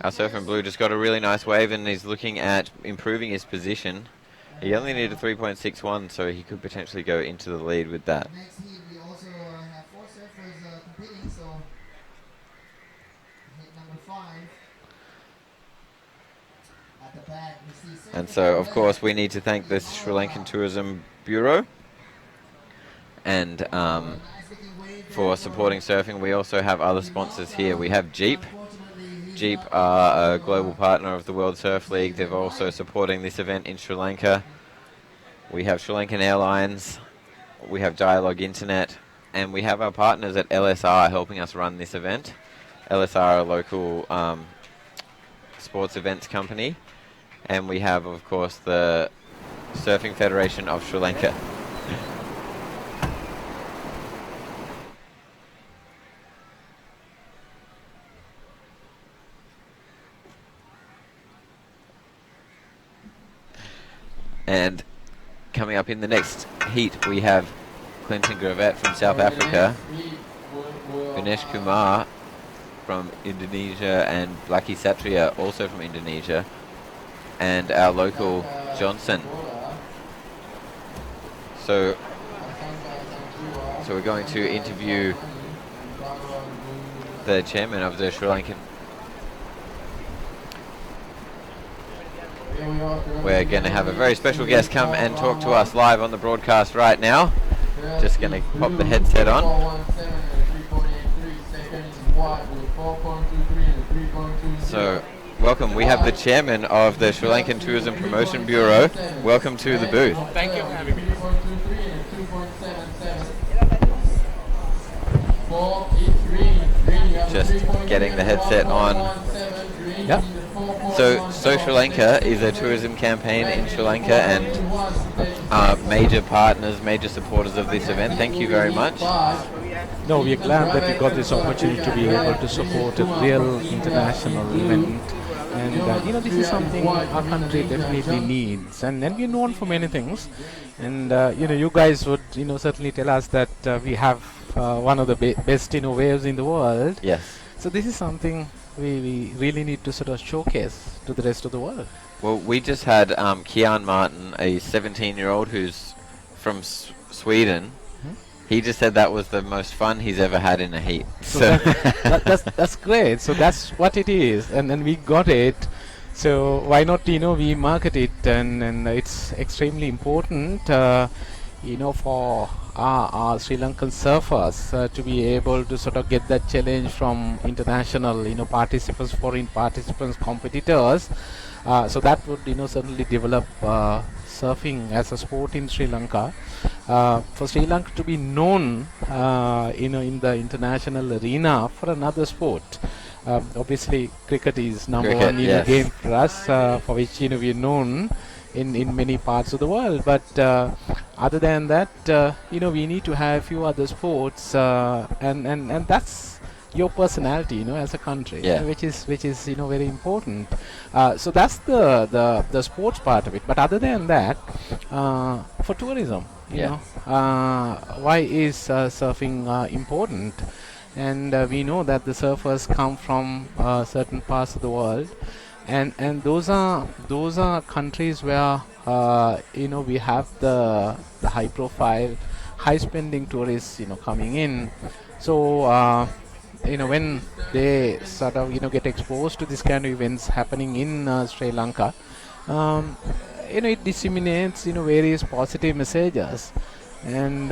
Speaker 6: Our surfer in blue just got a really nice wave and he's looking at improving his position. He only needed a 3.61, so he could potentially go into the lead with that.
Speaker 1: Next heat, we also have 4 surfers competing, so heat number 5. At the back, we see
Speaker 6: And so, of course, we need to thank the Sri Lankan Tourism Bureau and for supporting surfing. We also have other sponsors here. We have Jeep. Jeep are a global partner of the World Surf League. They're also supporting this event in Sri Lanka. We have Sri Lankan Airlines. We have Dialogue Internet. And we have our partners at LSR helping us run this event. LSR are a local sports events company. And we have, of course, the Surfing Federation of Sri Lanka. And coming up in the next heat, we have Clinton Gravett from South Africa, Ganesh Kumar from Indonesia, and Blackie Satria also from Indonesia, and our local Johnson. So we're going to interview the chairman of the Sri Lankan. we're going to have a very special guest come and talk to us live on the broadcast right now. Just going to pop the headset on. So, welcome. We have the chairman of the Sri Lankan Tourism Promotion Bureau. Welcome to the booth.
Speaker 11: Thank you for having me.
Speaker 6: Just getting the headset on.
Speaker 11: Yeah.
Speaker 6: So Sri Lanka is a tourism campaign in Sri Lanka and major partners, major supporters of this event. Thank you very much.
Speaker 11: No, we are glad that we got this opportunity to be able to support a real international event. And this is something our country definitely needs. And we're known for many things. And you guys would certainly tell us that we have one of the best waves in the world.
Speaker 6: Yes.
Speaker 11: So this is something we really need to sort of showcase to the rest of the world.
Speaker 6: Well, we just had Kian Martin, a 17-year-old who's from Sweden. He just said that was the most fun he's ever had in a heat.
Speaker 11: So that's great. So that's what it is, and we got it. So why not we market it, and it's extremely important for our Sri Lankan surfers to be able to sort of get that challenge from international participants, foreign participants, competitors. So that would certainly develop surfing as a sport in Sri Lanka. For Sri Lanka to be known in the international arena for another sport. Obviously cricket is number one game for us, for which we are known in many parts of the world, but other than that we need to have a few other sports, and that's your personality as a country, which is very important. So that's the sports part of it. But other than that, for tourism, why is surfing important? And we know that the surfers come from certain parts of the world, and those are countries where we have the high profile, high spending tourists coming in. So when they sort of get exposed to this kind of events happening in Sri Lanka, it disseminates various positive messages. And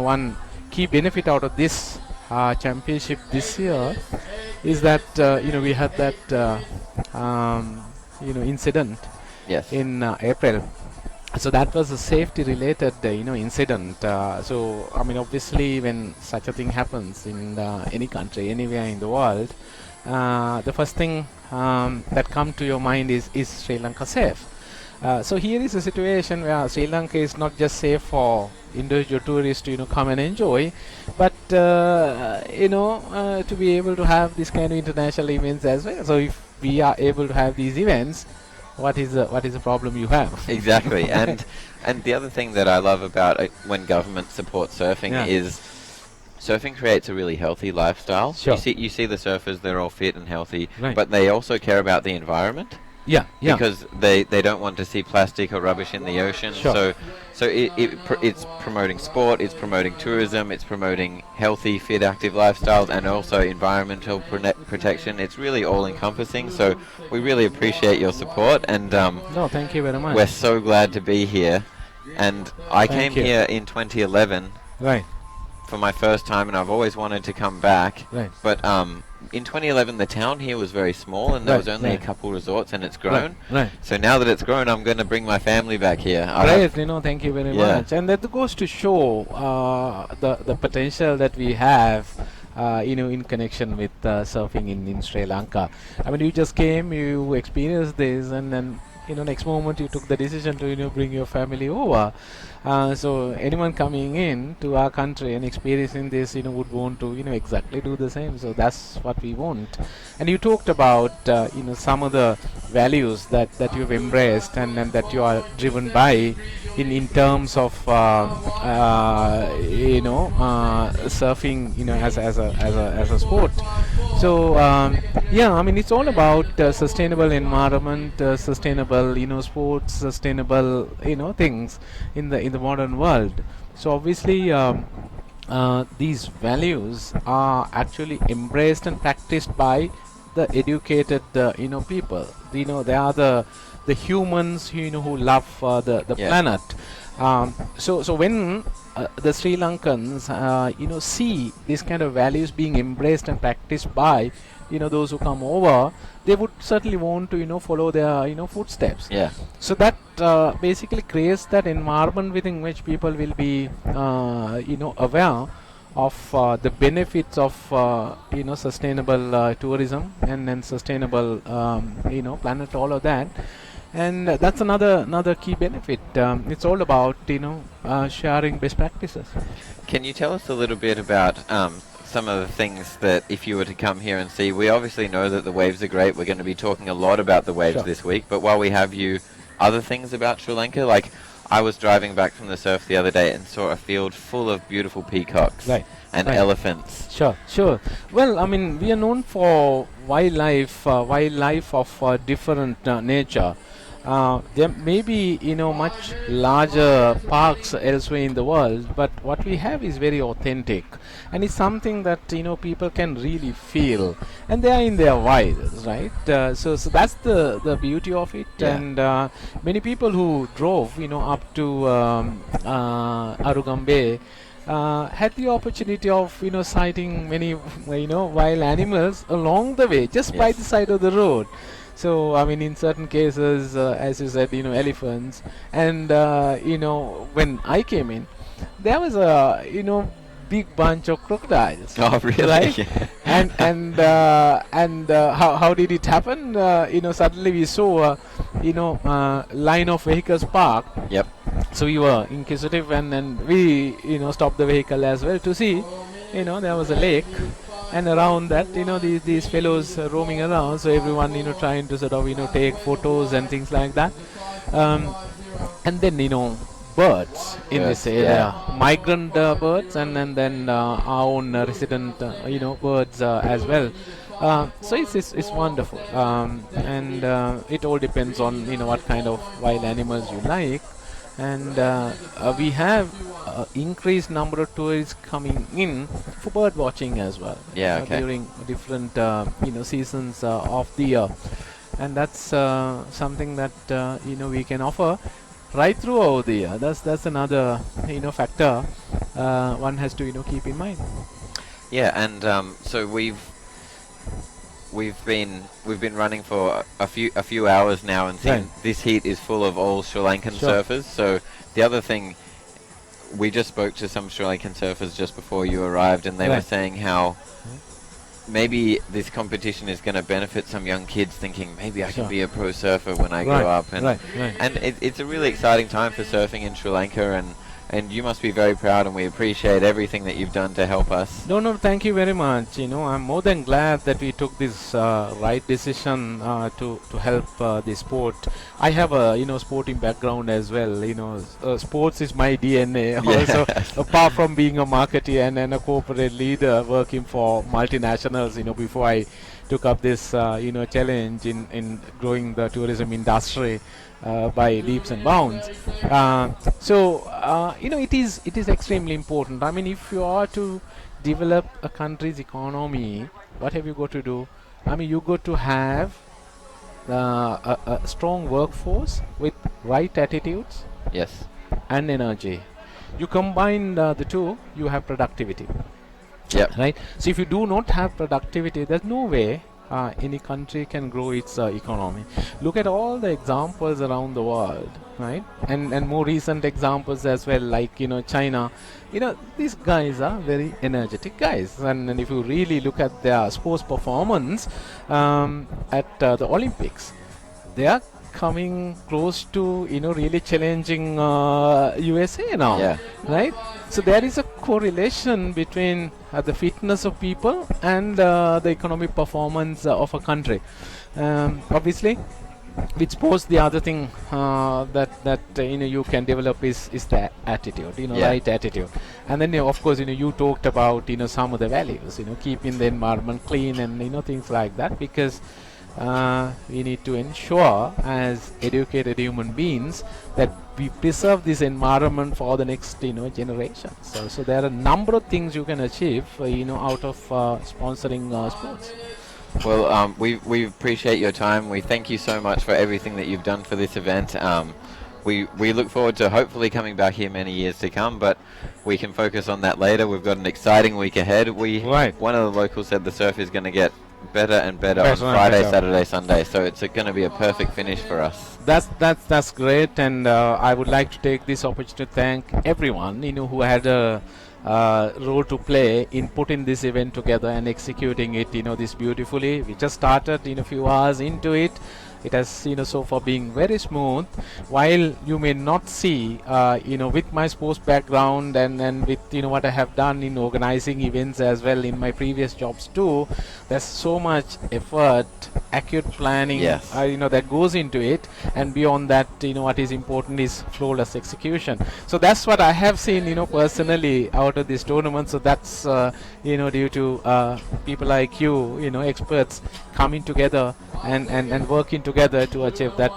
Speaker 11: one key benefit out of this championship this year is that we had that incident in April. So that was a safety related incident. So I mean, obviously when such a thing happens in any country, anywhere in the world, the first thing that comes to your mind is Sri Lanka safe? So here is a situation where Sri Lanka is not just safe for individual tourists to come and enjoy, but to be able to have this kind of international events as well. So if we are able to have these events, what is the problem you have?
Speaker 6: Exactly. and the other thing that I love about when government supports surfing is surfing creates a really healthy lifestyle.
Speaker 11: Sure.
Speaker 6: You see the surfers, they're all fit and healthy,
Speaker 11: right,
Speaker 6: but they also care about the environment.
Speaker 11: Yeah.
Speaker 6: Because they don't want to see plastic or rubbish in the ocean.
Speaker 11: Sure.
Speaker 6: So it's promoting sport, it's promoting tourism, it's promoting healthy, fit, active lifestyles, and also environmental protection. It's really all-encompassing. So we really appreciate your support, and
Speaker 11: no, thank you very much.
Speaker 6: We're so glad to be here. And I came here in 2011.
Speaker 11: Right.
Speaker 6: For my first time, and I've always wanted to come back.
Speaker 11: Right.
Speaker 6: But in 2011, the town here was very small, and there was only a couple resorts, and it's grown.
Speaker 11: Right.
Speaker 6: So now that it's grown, I'm going to bring my family back here.
Speaker 11: Great, thank you very much. And that goes to show the potential that we have, in connection with surfing in Sri Lanka. I mean, you just came, you experienced this, and then next moment you took the decision to bring your family over. So anyone coming in to our country and experiencing this would want to exactly do the same. So that's what we want. And you talked about some of the values that you've embraced and that you are driven by in terms of surfing as a sport. So I mean, it's all about sustainable environment, sustainable sports, sustainable things in the modern world. So obviously these values are actually embraced and practiced by the educated people. They are the the humans who love the planet. So when the Sri Lankans see these kind of values being embraced and practiced by those who come over, they would certainly want to follow their footsteps. So that basically creates that environment within which people will be aware of the benefits of sustainable tourism and sustainable planet, all of that. And that's another key benefit. It's all about sharing best practices.
Speaker 6: Can you tell us a little bit about some of the things that if you were to come here and see? We obviously know that the waves are great. We're going to be talking a lot about the waves this week. But while we have you, other things about Sri Lanka, like I was driving back from the surf the other day and saw a field full of beautiful peacocks and elephants.
Speaker 11: Sure. Well, I mean, we are known for wildlife of different nature. There may be much larger parks elsewhere in the world, but what we have is very authentic, and it's something that people can really feel, and they are in their wilds, right? So that's the beauty of it. And many people who drove up to Arugam Bay had the opportunity of sighting many wild animals along the way, just by the side of the road. So I mean, in certain cases, as you said, elephants, and when I came in, there was a big bunch of crocodiles.
Speaker 6: Oh, really?
Speaker 11: Right? and how did it happen? Suddenly we saw a line of vehicles parked.
Speaker 6: Yep.
Speaker 11: So we were inquisitive, and then we stopped the vehicle as well to see. There was a lake. And around that, these fellows roaming around, so everyone, trying to sort of, take photos and things like that. And then, birds in this area, migrant birds, and then our own resident, birds as well. So it's wonderful, and it all depends on what kind of wild animals you like. And we have increased number of tourists coming in for bird watching as well. During different seasons of the year, and that's something that we can offer right throughout the year. That's another factor one has to keep in mind.
Speaker 6: And so we've been running for a few hours now, and this heat is full of all Sri Lankan surfers. So the other thing, we just spoke to some Sri Lankan surfers just before you arrived, and they were saying how maybe this competition is going to benefit some young kids thinking maybe I can be a pro surfer when I grow up, and it's a really exciting time for surfing in Sri Lanka, and you must be very proud, and we appreciate everything that you've done to help us.
Speaker 11: No, thank you very much. I'm more than glad that we took this right decision to help the sport. I have a sporting background as well. Sports is my DNA. Also, apart from being a marketer and a corporate leader working for multinationals, before I took up this challenge in growing the tourism industry by leaps and bounds. It is extremely important. I mean, if you are to develop a country's economy, what have you got to do? I mean, you got to have a strong workforce with right attitudes and energy. You combine the two, you have productivity. Right. So if you do not have productivity, there's no way any country can grow its economy. Look at all the examples around the world, right? And more recent examples as well, like China. These guys are very energetic guys, and if you really look at their sports performance at the Olympics, they are coming close to really challenging USA now, right? So there is a correlation between the fitness of people and the economic performance of a country. Obviously, with sports, the other thing that you can develop is the attitude, right attitude. And then of course you talked about some of the values, keeping the environment clean and things like that, because we need to ensure as educated human beings that we preserve this environment for the next generation. So there are a number of things you can achieve out of sponsoring sports.
Speaker 6: Well, we appreciate your time. We thank you so much for everything that you've done for this event. We look forward to hopefully coming back here many years to come, but we can focus on that later. We've got an exciting week ahead. One of the locals said the surf is going to get better and better on Friday, Saturday, Sunday, so it's going to be a perfect finish for us.
Speaker 11: That's great, and I would like to take this opportunity to thank everyone who had a role to play in putting this event together and executing it this beautifully. We just started a few hours into it. It has so far being very smooth. While you may not see with my sports background and with what I have done in organizing events as well in my previous jobs too, there's so much effort, accurate planning that goes into it, and beyond that what is important is flawless execution. So that's what I have seen personally out of this tournament. So that's due to people like you experts coming together and working together to achieve that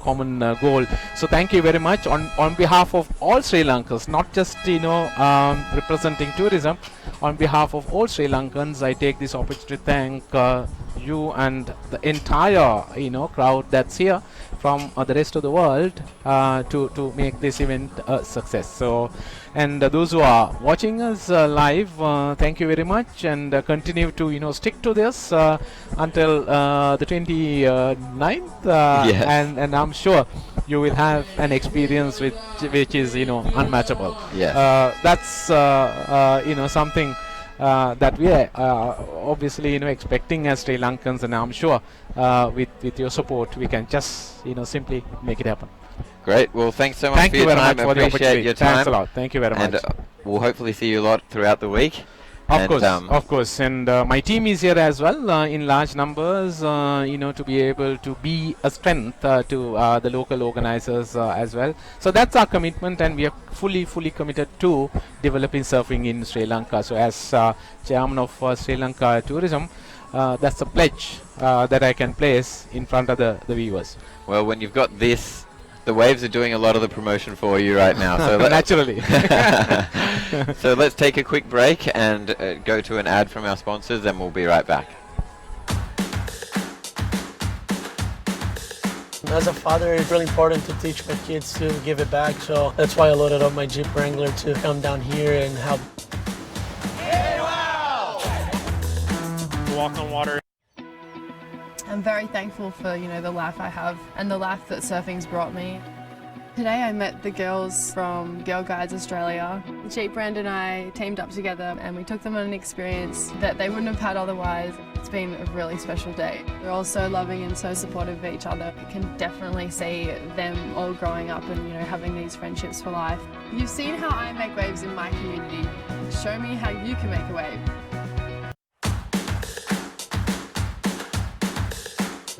Speaker 11: common goal. So thank you very much on behalf of all Sri Lankans, not just representing tourism. On behalf of all Sri Lankans, I take this opportunity to thank you and the entire crowd that's here from the rest of the world to make this event a success. So, and those who are watching us live, thank you very much, and continue to stick to this until the 29th, and I'm sure you will have an experience which is unmatchable. That's something that we are obviously expecting as Sri Lankans, and I'm sure with your support we can just simply make it happen.
Speaker 6: Great. Well, thanks so much for your time. I appreciate your time.
Speaker 11: Thanks a lot. Thank you very much.
Speaker 6: And we'll hopefully see you a lot throughout the week.
Speaker 11: Of course. And my team is here as well in large numbers, to be able to be a strength to the local organizers as well. So that's our commitment, and we are fully committed to developing surfing in Sri Lanka. So as chairman of Sri Lanka Tourism, that's a pledge that I can place in front of the viewers.
Speaker 6: Well, when you've got this, the waves are doing a lot of the promotion for you right now. So
Speaker 11: naturally.
Speaker 6: So let's take a quick break and go to an ad from our sponsors, and we'll be right back.
Speaker 3: As a father, it's really important to teach my kids to give it back. So that's why I loaded up my Jeep Wrangler to come down here and help.
Speaker 12: Walk on water.
Speaker 5: I'm very thankful for, the life I have and the life that surfing's brought me. Today I met the girls from Girl Guides Australia. The Jeep brand and I teamed up together and we took them on an experience that they wouldn't have had otherwise. It's been a really special day. They're all so loving and so supportive of each other. You can definitely see them all growing up and, having these friendships for life. You've seen how I make waves in my community. Show me how you can make a wave.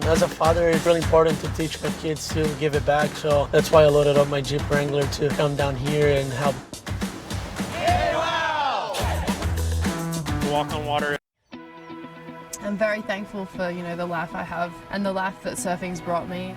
Speaker 3: As a father, it's really important to teach my kids to give it back. So that's why I loaded up my Jeep Wrangler to come down here and help.
Speaker 12: Walk on water.
Speaker 5: I'm very thankful for, the life I have and the life that surfing's brought me.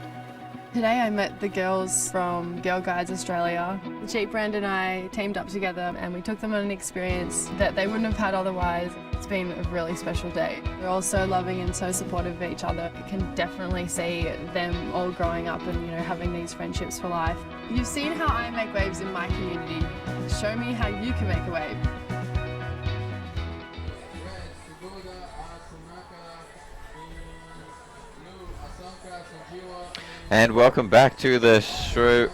Speaker 5: Today I met the girls from Girl Guides Australia. The Jeep brand and I teamed up together and we took them on an experience that they wouldn't have had otherwise. It's been a really special day. They're all so loving and so supportive of each other. You can definitely see them all growing up and, having these friendships for life. You've seen how I make waves in my community. Show me how you can make a wave.
Speaker 6: And welcome back to the Sri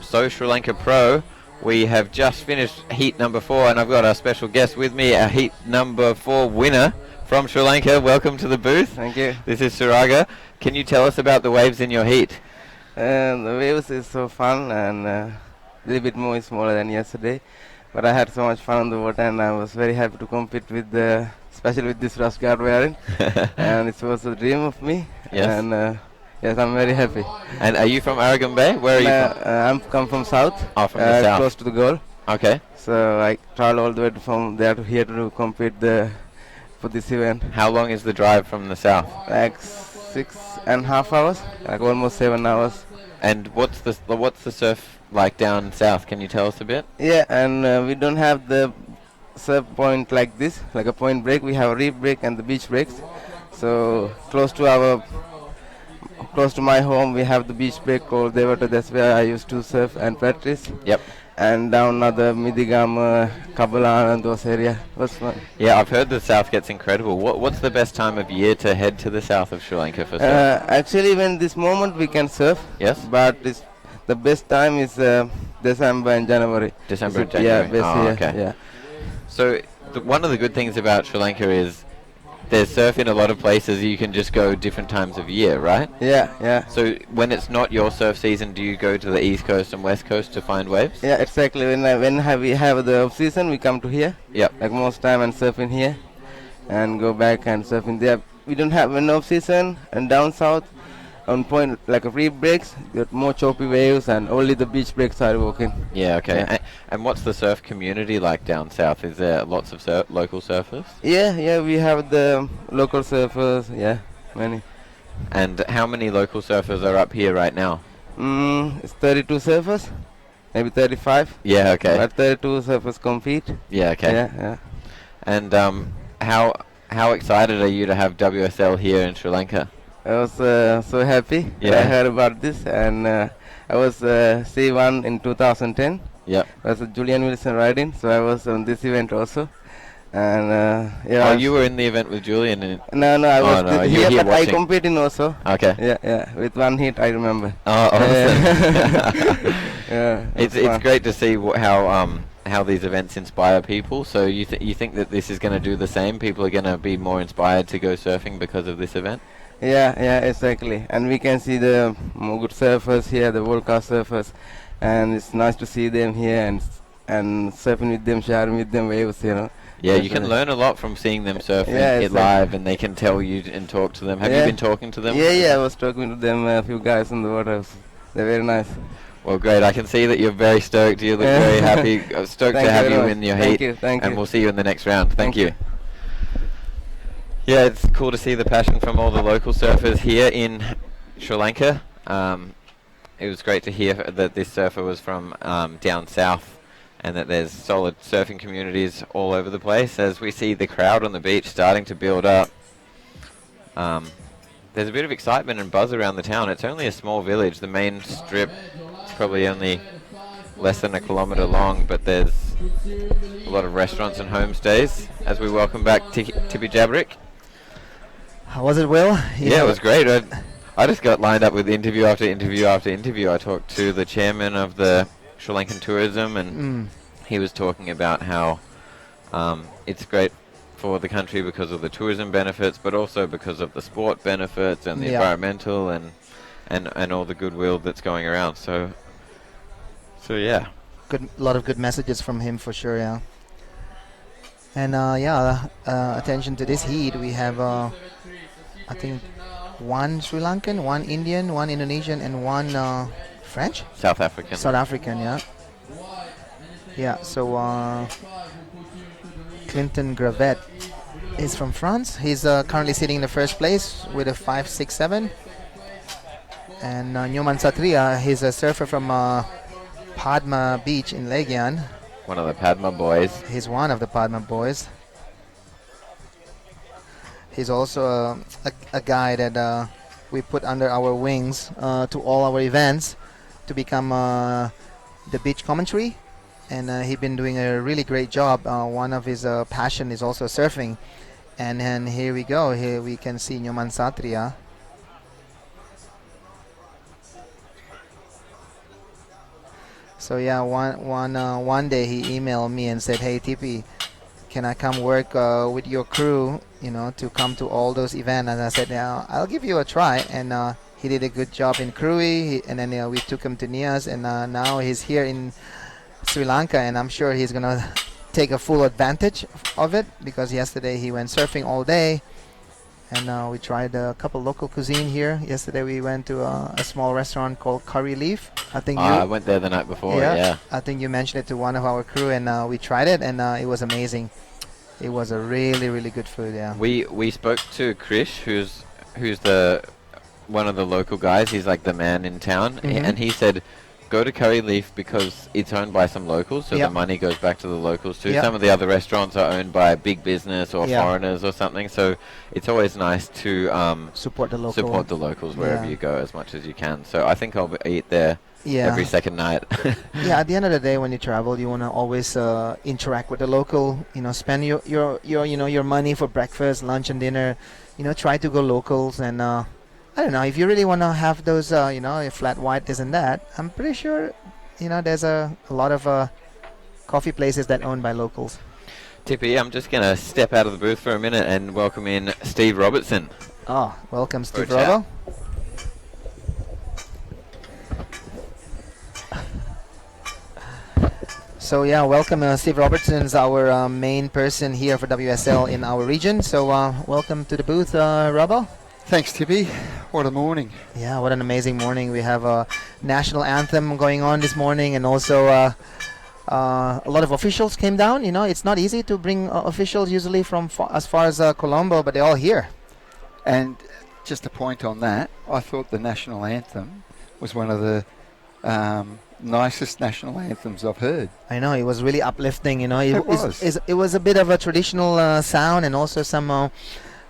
Speaker 6: Lanka Pro. We have just finished heat number 4, and I've got our special guest with me, our heat number 4 winner from Sri Lanka. Welcome to the booth.
Speaker 13: Thank you.
Speaker 6: This is Suraga. Can you tell us about the waves in your heat?
Speaker 13: The waves is so fun and a little bit more smaller than yesterday, but I had so much fun on the water, and I was very happy to compete with especially with this rush guard wearing, and it was a dream of me.
Speaker 6: Yes.
Speaker 13: And yes, I'm very happy.
Speaker 6: And are you from Arugam Bay? Where are you from?
Speaker 13: I'm come from south.
Speaker 6: Oh, from the south.
Speaker 13: Close to the goal.
Speaker 6: Okay.
Speaker 13: So I travel all the way from there to here to compete for this event.
Speaker 6: How long is the drive from the south?
Speaker 13: Like 6.5 hours, like almost 7 hours.
Speaker 6: And what's the surf like down south? Can you tell us a bit?
Speaker 13: Yeah, and we don't have the surf point like this, like a point break. We have a reef break and the beach breaks. So close to my home, we have the beach break called Devata. That's where I used to surf and practice.
Speaker 6: Yep.
Speaker 13: And down other Midigama, Kabbalah, and those areas. Was fun.
Speaker 6: Yeah, I've heard the south gets incredible. What's the best time of year to head to the south of Sri Lanka for surf?
Speaker 13: Actually, when this moment we can surf.
Speaker 6: Yes.
Speaker 13: But the best time is December and January.
Speaker 6: December and
Speaker 13: Yeah,
Speaker 6: January.
Speaker 13: best year.
Speaker 6: Okay.
Speaker 13: Yeah.
Speaker 6: So one of the good things about Sri Lanka is there's surf in a lot of places. You can just go different times of year, right?
Speaker 13: Yeah, yeah.
Speaker 6: So when it's not your surf season, do you go to the east coast and west coast to find waves?
Speaker 13: Yeah, exactly. We have the off season, we come to here.
Speaker 6: Yep.
Speaker 13: Like most time and surf in here, and go back and surf in there. We don't have an off season, and down south, on point like a free breaks, got more choppy waves, and only the beach breaks are working.
Speaker 6: Yeah. Okay.
Speaker 13: Yeah.
Speaker 6: And what's the surf community like down south? Is there lots of local surfers?
Speaker 13: Yeah. We have the local surfers. Yeah, many.
Speaker 6: And how many local surfers are up here right now?
Speaker 13: It's 32 surfers, maybe 35.
Speaker 6: Yeah. Okay.
Speaker 13: But 32 surfers compete.
Speaker 6: Yeah. Okay.
Speaker 13: Yeah.
Speaker 6: And how excited are you to have WSL here in Sri Lanka?
Speaker 13: I was so happy that I heard about this, and I was C1 in 2010.
Speaker 6: Yep.
Speaker 13: I was a Julian Wilson riding, so I was on this event also. And yeah.
Speaker 6: Oh, you were in the event with Julian?
Speaker 13: No, I was
Speaker 6: here,
Speaker 13: but
Speaker 6: watching.
Speaker 13: I competing also.
Speaker 6: Okay.
Speaker 13: Yeah. With one hit, I remember.
Speaker 6: Oh, awesome.
Speaker 13: Yeah.
Speaker 6: It's great to see how these events inspire people. So you think that this is going to do the same? People are going to be more inspired to go surfing because of this event?
Speaker 13: Yeah, exactly. And we can see the more good surfers here, the world-class surfers, and it's nice to see them here and surfing with them, sharing with them waves, you know.
Speaker 6: Yeah, you can learn a lot from seeing them surfing it live, and they can tell you and talk to them. Have you been talking to them?
Speaker 13: Yeah, I was talking to them, a few guys in the water. They're very nice.
Speaker 6: Well, great. I can see that you're very stoked. You look very happy. Stoked to have you in your heat.
Speaker 13: Thank you.
Speaker 6: And we'll see you in the next round. Thank you. Yeah, it's cool to see the passion from all the local surfers here in Sri Lanka. It was great to hear that this surfer was from down south, and that there's solid surfing communities all over the place. As we see the crowd on the beach starting to build up, there's a bit of excitement and buzz around the town. It's only a small village. The main strip is probably only less than a kilometre long, but there's a lot of restaurants and homestays. As we welcome back Tippy Jabrick.
Speaker 7: How was it, Will?
Speaker 6: Yeah, it was great. I just got lined up with interview after interview after interview. I talked to the chairman of the Sri Lankan tourism, and he was talking about how it's great for the country because of the tourism benefits, but also because of the sport benefits and the environmental and all the goodwill that's going around. So yeah.
Speaker 7: Lot of good messages from him for sure, yeah. And attention to this heat, we have I think one Sri Lankan, one Indian, one Indonesian, and one French?
Speaker 6: South African.
Speaker 7: South African, yeah. Yeah, so Clinton Gravet is from France. He's currently sitting in the first place with a 5.67. And Nyoman Satria, he's a surfer from Padma Beach in Legian.
Speaker 6: One of the Padma boys.
Speaker 7: He's one of the Padma boys. He's also a guy that we put under our wings to all our events to become the beach commentary, and he's been doing a really great job. One of his passion is also surfing, and then here we go. Here we can see Nyoman Satria. So yeah, one day he emailed me and said, "Hey Tippy, can I come work with your crew, to come to all those events?" And I said, "Yeah, I'll give you a try." And he did a good job in Krui, and then we took him to Nias, and now he's here in Sri Lanka, and I'm sure he's gonna take a full advantage of it, because yesterday he went surfing all day, and we tried a couple local cuisine here. Yesterday we went to a small restaurant called Curry Leaf.
Speaker 6: I went there the night before. Yeah.
Speaker 7: I think you mentioned it to one of our crew, and we tried it, and it was amazing. It was a really, really good food. Yeah.
Speaker 6: We spoke to Krish, who's the one of the local guys. He's like the man in town, and he said go to Curry Leaf because it's owned by some locals, so
Speaker 7: Yep.
Speaker 6: the money goes back to the locals too.
Speaker 7: Yep.
Speaker 6: Some of the other restaurants are owned by big business or
Speaker 7: Yeah.
Speaker 6: foreigners or something, so it's always nice to
Speaker 7: Support the local.
Speaker 6: support the locals wherever
Speaker 7: Yeah.
Speaker 6: you go as much as you can. So I think I'll eat there
Speaker 7: Yeah.
Speaker 6: every second night.
Speaker 7: Yeah, at the end of the day, when you travel, you want to always interact with the local. Spend your money for breakfast, lunch, and dinner. Try to go locals, and I don't know if you really want to have those, a flat white, this and that. I'm pretty sure, there's a lot of coffee places that owned by locals.
Speaker 6: Tippy, I'm just going to step out of the booth for a minute and welcome in Steve Robertson.
Speaker 7: Oh, welcome, Steve
Speaker 6: For a chat.
Speaker 7: Robo. So yeah, welcome Steve Robertson's our main person here for WSL in our region. So welcome to the booth, Robbo.
Speaker 12: Thanks, Tippy. What a morning.
Speaker 7: Yeah, what an amazing morning. We have a national anthem going on this morning, and also a lot of officials came down. It's not easy to bring officials usually from as far as Colombo, but they're all here.
Speaker 12: And just a point on that, I thought the national anthem was one of the nicest national anthems I've heard.
Speaker 7: I know, it was really uplifting.
Speaker 12: It was.
Speaker 7: It was a bit of a traditional sound and also some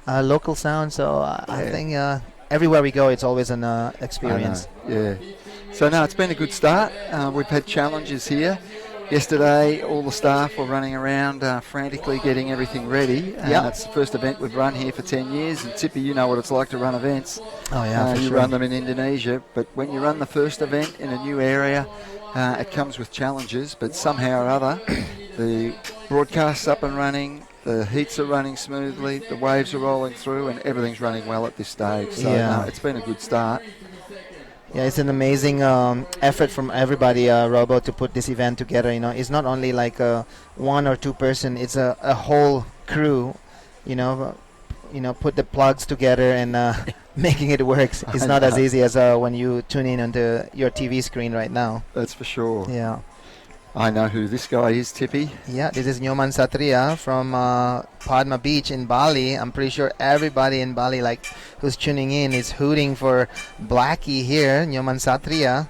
Speaker 7: local sound. So I think everywhere we go, it's always an experience.
Speaker 12: I know, yeah. So no, it's been a good start. We've had challenges here. Yesterday, all the staff were running around frantically getting everything ready.
Speaker 7: Yep.
Speaker 12: It's the first event we've run here for 10 years. And Tippy, you know what it's like to run events.
Speaker 7: Oh yeah, for
Speaker 12: you
Speaker 7: sure.
Speaker 12: run them in Indonesia, but when you run the first event in a new area, it comes with challenges. But somehow or other, the broadcast's up and running, the heats are running smoothly, the waves are rolling through, and everything's running well at this stage. So
Speaker 7: Yeah.
Speaker 12: it's been a good start.
Speaker 7: Yeah, it's an amazing effort from everybody, Robo, to put this event together. It's not only like one or two person; it's a whole crew. Put the plugs together and making it work. It's not as easy as when you tune in onto your TV screen right now.
Speaker 12: That's for sure.
Speaker 7: Yeah.
Speaker 12: I know who this guy is, Tippy.
Speaker 7: Yeah, this is Nyoman Satria from Padma Beach in Bali. I'm pretty sure everybody in Bali, who's tuning in, is hooting for Blackie here, Nyoman Satria.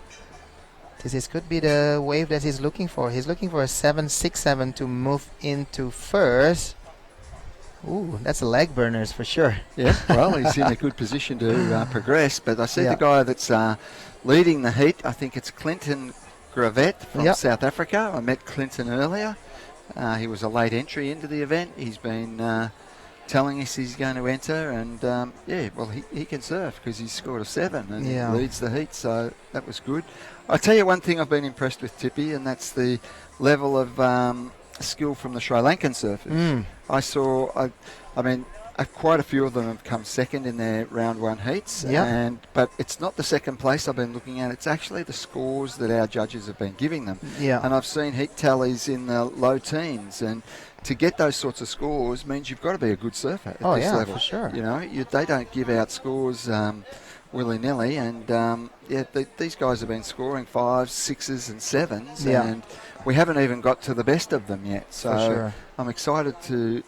Speaker 7: This could be the wave that he's looking for. He's looking for a 767 to move into first. Ooh, that's a leg burners for sure.
Speaker 12: Yeah, well, he's in a good position to progress. But I see
Speaker 7: Yeah.
Speaker 12: the guy that's leading the heat. I think it's Clinton Gravett from
Speaker 7: Yep.
Speaker 12: South Africa. I met Clinton earlier. He was a late entry into the event. He's been telling us he's going to enter, and he can surf because he's scored a 7 and
Speaker 7: Yeah.
Speaker 12: leads the heat, so that was good. I tell you one thing I've been impressed with, Tippy, and that's the level of skill from the Sri Lankan surfers.
Speaker 7: Mm.
Speaker 12: I saw, quite a few of them have come second in their round one heats.
Speaker 7: Yeah.
Speaker 12: But it's not the second place I've been looking at. It's actually the scores that our judges have been giving them.
Speaker 7: Yeah.
Speaker 12: And I've seen heat tallies in the low teens. And to get those sorts of scores means you've got to be a good surfer at
Speaker 7: Oh,
Speaker 12: this
Speaker 7: yeah,
Speaker 12: level.
Speaker 7: for sure.
Speaker 12: They don't give out scores willy-nilly. And, these guys have been scoring 5s, 6s and 7s.
Speaker 7: Yeah.
Speaker 12: And we haven't even got to the best of them yet. So
Speaker 7: For sure.
Speaker 12: I'm excited to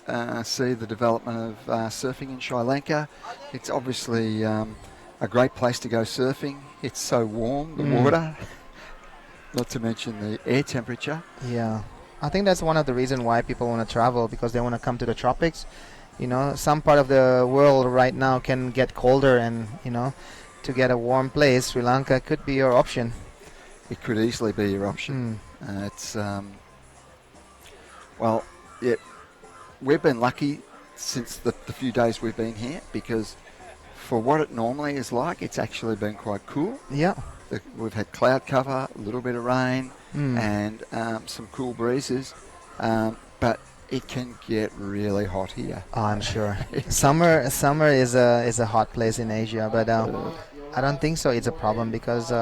Speaker 12: see the development of surfing in Sri Lanka. It's obviously a great place to go surfing. It's so warm, the water, not to mention the air temperature.
Speaker 7: Yeah. I think that's one of the reasons why people want to travel, because they want to come to the tropics. Some part of the world right now can get colder, and, to get a warm place, Sri Lanka could be your option.
Speaker 12: It could easily be your option. It's we've been lucky since the few days we've been here, because for what it normally is like, it's actually been quite cool.
Speaker 7: Yeah.
Speaker 12: We've had cloud cover, a little bit of rain, and some cool breezes, but it can get really hot here.
Speaker 7: Oh, I'm sure. Summer is a hot place in Asia, but I don't think so. It's a problem because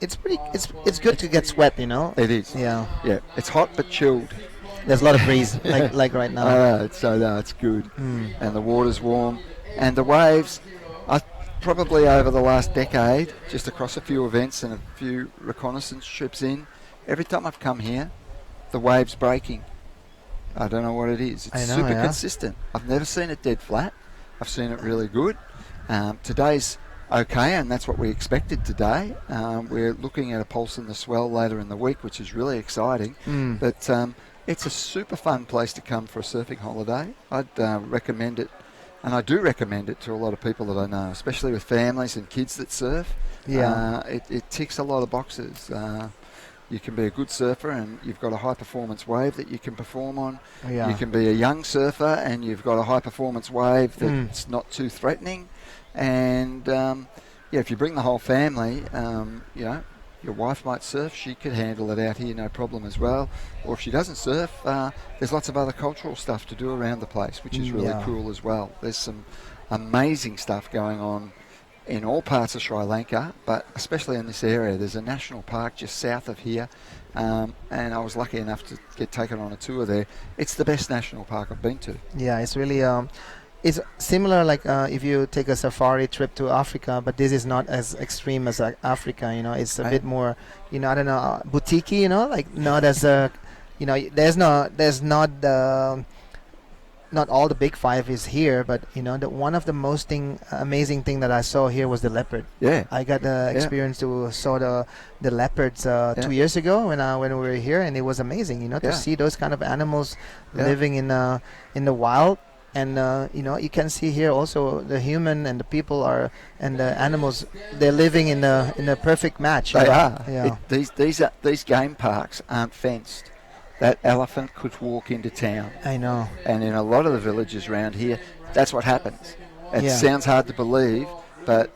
Speaker 7: it's good to get sweat,
Speaker 12: It is.
Speaker 7: Yeah.
Speaker 12: Yeah. It's hot but chilled.
Speaker 7: There's a lot of breeze, like right now.
Speaker 12: It's good. And the water's warm, and the waves. Probably over the last decade, just across a few events and a few reconnaissance trips in, every time I've come here, the wave's breaking. I don't know what it is. It's super consistent. I've never seen it dead flat. I've seen it really good. Today's okay, and that's what we expected today. We're looking at a pulse in the swell later in the week, which is really exciting. But it's a super fun place to come for a surfing holiday. I'd recommend it, and I do recommend it to a lot of people that I know, especially with families and kids that surf.
Speaker 7: Yeah.
Speaker 12: It ticks a lot of boxes. You can be a good surfer and you've got a high-performance wave that you can perform on.
Speaker 7: Yeah.
Speaker 12: You can be a young surfer and you've got a high-performance wave that's not too threatening. And, if you bring the whole family, your wife might surf. She could handle it out here, no problem as well. Or if she doesn't surf, there's lots of other cultural stuff to do around the place, which is really cool as well. There's some amazing stuff going on in all parts of Sri Lanka, but especially in this area. There's a national park just south of here, and I was lucky enough to get taken on a tour there. It's the best national park I've been to.
Speaker 7: Yeah, it's really it's similar like if you take a safari trip to Africa, but this is not as extreme as Africa. It's a bit more, I don't know, boutique-y, like not as there's not all the big five is here, but one of the most amazing thing that I saw here was the leopard.
Speaker 12: Yeah,
Speaker 7: I got the experience to saw the leopards 2 years ago when we were here, and it was amazing. To see those kind of animals living in the wild, and you can see here also the human and the people and the animals. They're living in a perfect match.
Speaker 12: They are.
Speaker 7: Yeah.
Speaker 12: These game parks aren't fenced. That elephant could walk into town.
Speaker 7: I know.
Speaker 12: And in a lot of the villages around here, that's what happens. It sounds hard to believe, but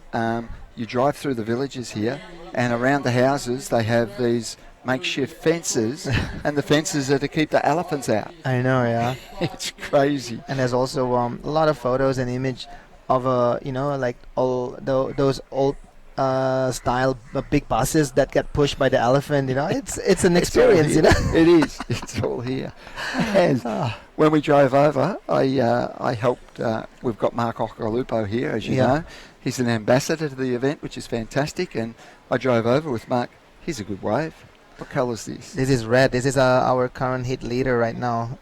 Speaker 12: you drive through the villages here, and around the houses they have these makeshift fences, and the fences are to keep the elephants out.
Speaker 7: I know, yeah.
Speaker 12: It's crazy.
Speaker 7: And there's also a lot of photos and image of like all those old style big buses that get pushed by the elephant. It's an experience.
Speaker 12: It is. It's all here. And when we drove over, I helped. We've got Mark Occhilupo here, as you know. He's an ambassador to the event, which is fantastic. And I drove over with Mark. Here's a good wave. What colour is this?
Speaker 7: This is red. This is our current hit leader right now.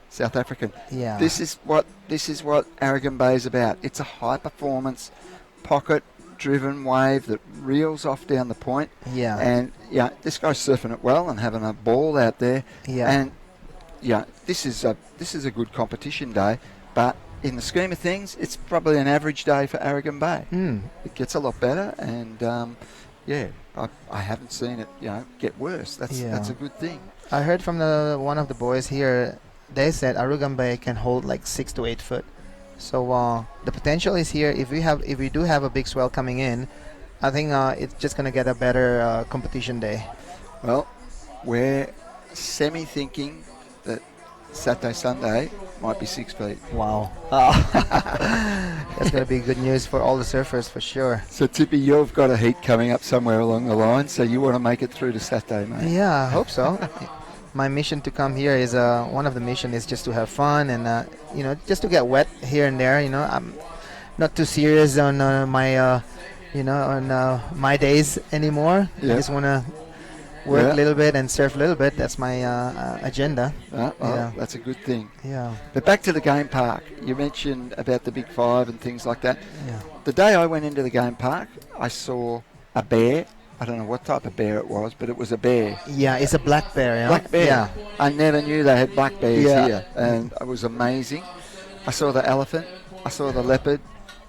Speaker 12: South African.
Speaker 7: Yeah.
Speaker 12: This is what Arugam Bay is about. It's a high performance pocket driven wave that reels off down the point.
Speaker 7: Yeah.
Speaker 12: And this guy's surfing it well and having a ball out there.
Speaker 7: Yeah.
Speaker 12: And this is a good competition day, but in the scheme of things, it's probably an average day for Arugam Bay. It gets a lot better, and I haven't seen it get worse. That's a good thing.
Speaker 7: I heard from one of the boys here. They said Arugam Bay can hold like 6 to 8 foot. So the potential is here. If we do have a big swell coming in, I think it's just gonna get a better competition day.
Speaker 12: Well, we're semi-thinking that Saturday, Sunday might be 6 feet.
Speaker 7: Wow. That's gonna be good news for all the surfers for sure.
Speaker 12: So Tippy, you've got a heat coming up somewhere along the line, so you want to make it through to Saturday, mate.
Speaker 7: Yeah, I hope so. My mission to come here is one of the mission is just to have fun and just to get wet here and there. I'm not too serious on my my days anymore. I just want to work a little bit and surf a little bit. That's my agenda.
Speaker 12: That's a good thing.
Speaker 7: Yeah.
Speaker 12: But back to the game park. You mentioned about the Big Five and things like that.
Speaker 7: Yeah.
Speaker 12: The day I went into the game park, I saw a bear. I don't know what type of bear it was, but it was a bear.
Speaker 7: Yeah, it's a black bear. Yeah?
Speaker 12: Black bear.
Speaker 7: Yeah.
Speaker 12: I never knew they had black bears here, and it was amazing. I saw the elephant. I saw the leopard.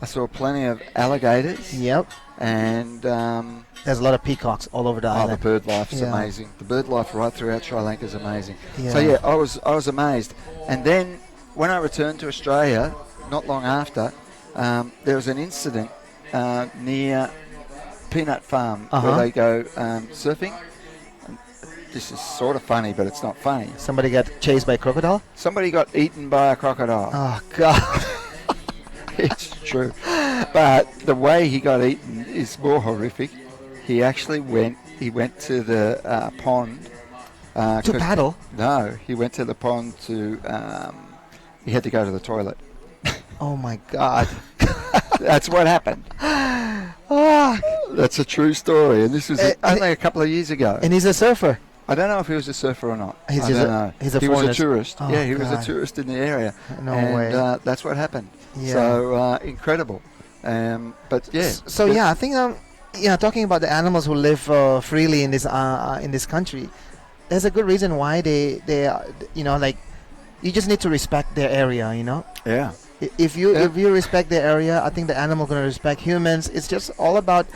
Speaker 12: I saw plenty of alligators.
Speaker 7: Yep.
Speaker 12: And
Speaker 7: there's a lot of peacocks all over the island.
Speaker 12: The bird life is amazing. The bird life right throughout Sri Lanka is amazing.
Speaker 7: Yeah.
Speaker 12: So I was amazed. And then when I returned to Australia, not long after, there was an incident near Peanut Farm where they go surfing. And this is sort of funny, but it's not funny.
Speaker 7: Somebody got chased by a crocodile?
Speaker 12: Somebody got eaten by a crocodile.
Speaker 7: Oh, God.
Speaker 12: It's true. But the way he got eaten is more horrific. He actually went to the pond.
Speaker 7: To paddle?
Speaker 12: No, he went to the pond to... he had to go to the toilet.
Speaker 7: Oh, my God.
Speaker 12: That's what happened. That's a true story, and this was only a couple of years ago.
Speaker 7: And he's a surfer.
Speaker 12: I don't know if he was a surfer or not.
Speaker 7: He's
Speaker 12: I don't know.
Speaker 7: He's a
Speaker 12: he was a tourist.
Speaker 7: Oh,
Speaker 12: he was a tourist in the area.
Speaker 7: No
Speaker 12: and,
Speaker 7: way.
Speaker 12: That's what happened.
Speaker 7: Yeah.
Speaker 12: So incredible. But yeah.
Speaker 7: So yeah, I think talking about the animals who live freely in this country, there's a good reason why they are, like, you just need to respect their area,
Speaker 12: Yeah.
Speaker 7: If you respect their area, I think the animal gonna respect humans. It's just all about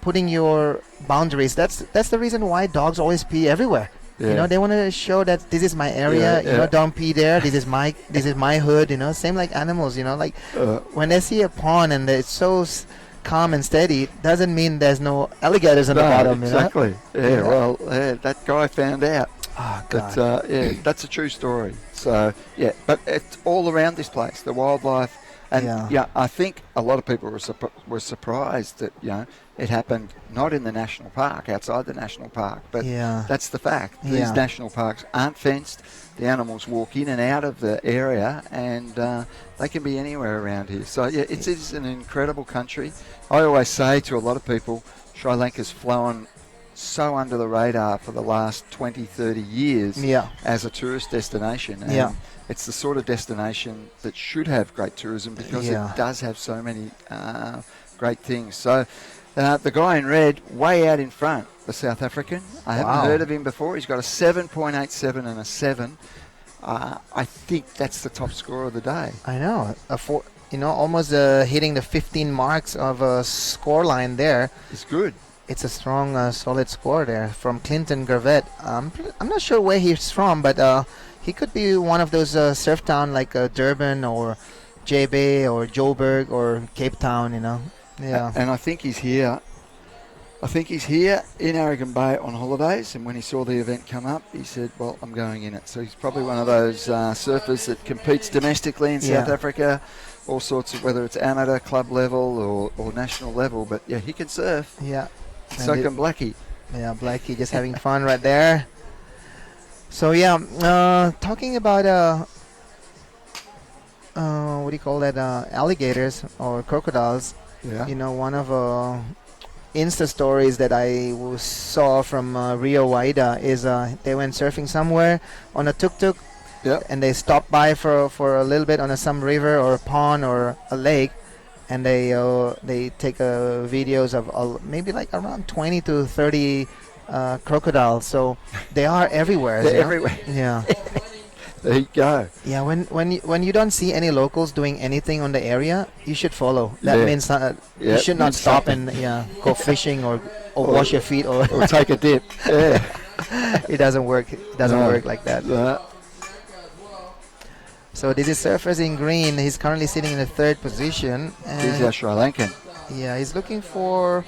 Speaker 7: putting your boundaries. That's the reason why dogs always pee everywhere.
Speaker 12: Yeah.
Speaker 7: They want to show that this is my area. Don't pee there. This is my hood. Same like animals. Like when they see a pond and it's so calm and steady, doesn't mean there's no alligators on the bottom.
Speaker 12: Exactly. Yeah. Well, that guy found out.
Speaker 7: Oh, God.
Speaker 12: But that's a true story. So yeah, but it's all around this place, the wildlife, and I think a lot of people were surprised that it happened not in the national park, outside the national park, but that's the fact. These national parks aren't fenced. The animals walk in and out of the area, and they can be anywhere around here. So yeah, it is an incredible country. I always say to a lot of people, Sri Lanka's flown so under the radar for the last 20, 30 years as a tourist destination. And it's the sort of destination that should have great tourism because it does have so many great things. So the guy in red, way out in front, the South African, I haven't heard of him before. He's got a 7.87 and a 7. I think that's the top score of the day.
Speaker 7: I know. Almost hitting the 15 marks of a score line there.
Speaker 12: It's good.
Speaker 7: It's a strong, solid score there from Clinton Gravett. I'm not sure where he's from, but he could be one of those surf town like Durban or J Bay or Joburg or Cape Town, Yeah.
Speaker 12: And I think he's here. I think he's here in Arugam Bay on holidays, and when he saw the event come up, he said, well, I'm going in it. So he's probably one of those surfers that competes domestically in South Africa, all sorts of, whether it's amateur, club level or national level. But yeah, he can surf.
Speaker 7: Yeah.
Speaker 12: So can Blackie.
Speaker 7: Yeah, Blackie just having fun right there. So yeah, talking about what do you call that? Alligators or crocodiles.
Speaker 12: Yeah.
Speaker 7: One of Insta stories that I saw from Rio Waida is they went surfing somewhere on a tuk-tuk.
Speaker 12: Yep.
Speaker 7: And they stopped by for a little bit on some river or a pond or a lake. And they take videos of maybe like around 20 to 30 crocodiles. So they are everywhere.
Speaker 12: They're everywhere.
Speaker 7: Yeah.
Speaker 12: There you go.
Speaker 7: Yeah. When you don't see any locals doing anything on the area, you should follow. That means you should not stop and go fishing or wash your feet or
Speaker 12: take a dip. Yeah.
Speaker 7: It doesn't work. It doesn't work like that. So this is Surfers in Green. He's currently sitting in the 3rd position.
Speaker 12: He's our Sri Lankan.
Speaker 7: Yeah, he's looking for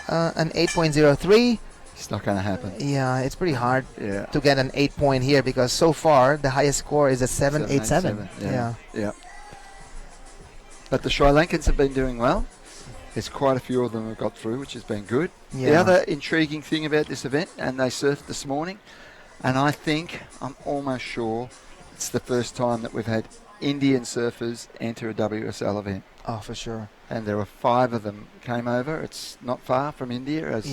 Speaker 7: an 8.03.
Speaker 12: It's not going to happen.
Speaker 7: Yeah, it's pretty hard to get an 8 point here because so far the highest score is a 7.87.
Speaker 12: Yeah. But the Sri Lankans have been doing well. There's quite a few of them who got through, which has been good.
Speaker 7: Yeah.
Speaker 12: The other intriguing thing about this event, and they surfed this morning, and I'm almost sure it's the first time that we've had Indian surfers enter a WSL event.
Speaker 7: Oh, for sure.
Speaker 12: And there were 5 of them came over. It's not far from India, as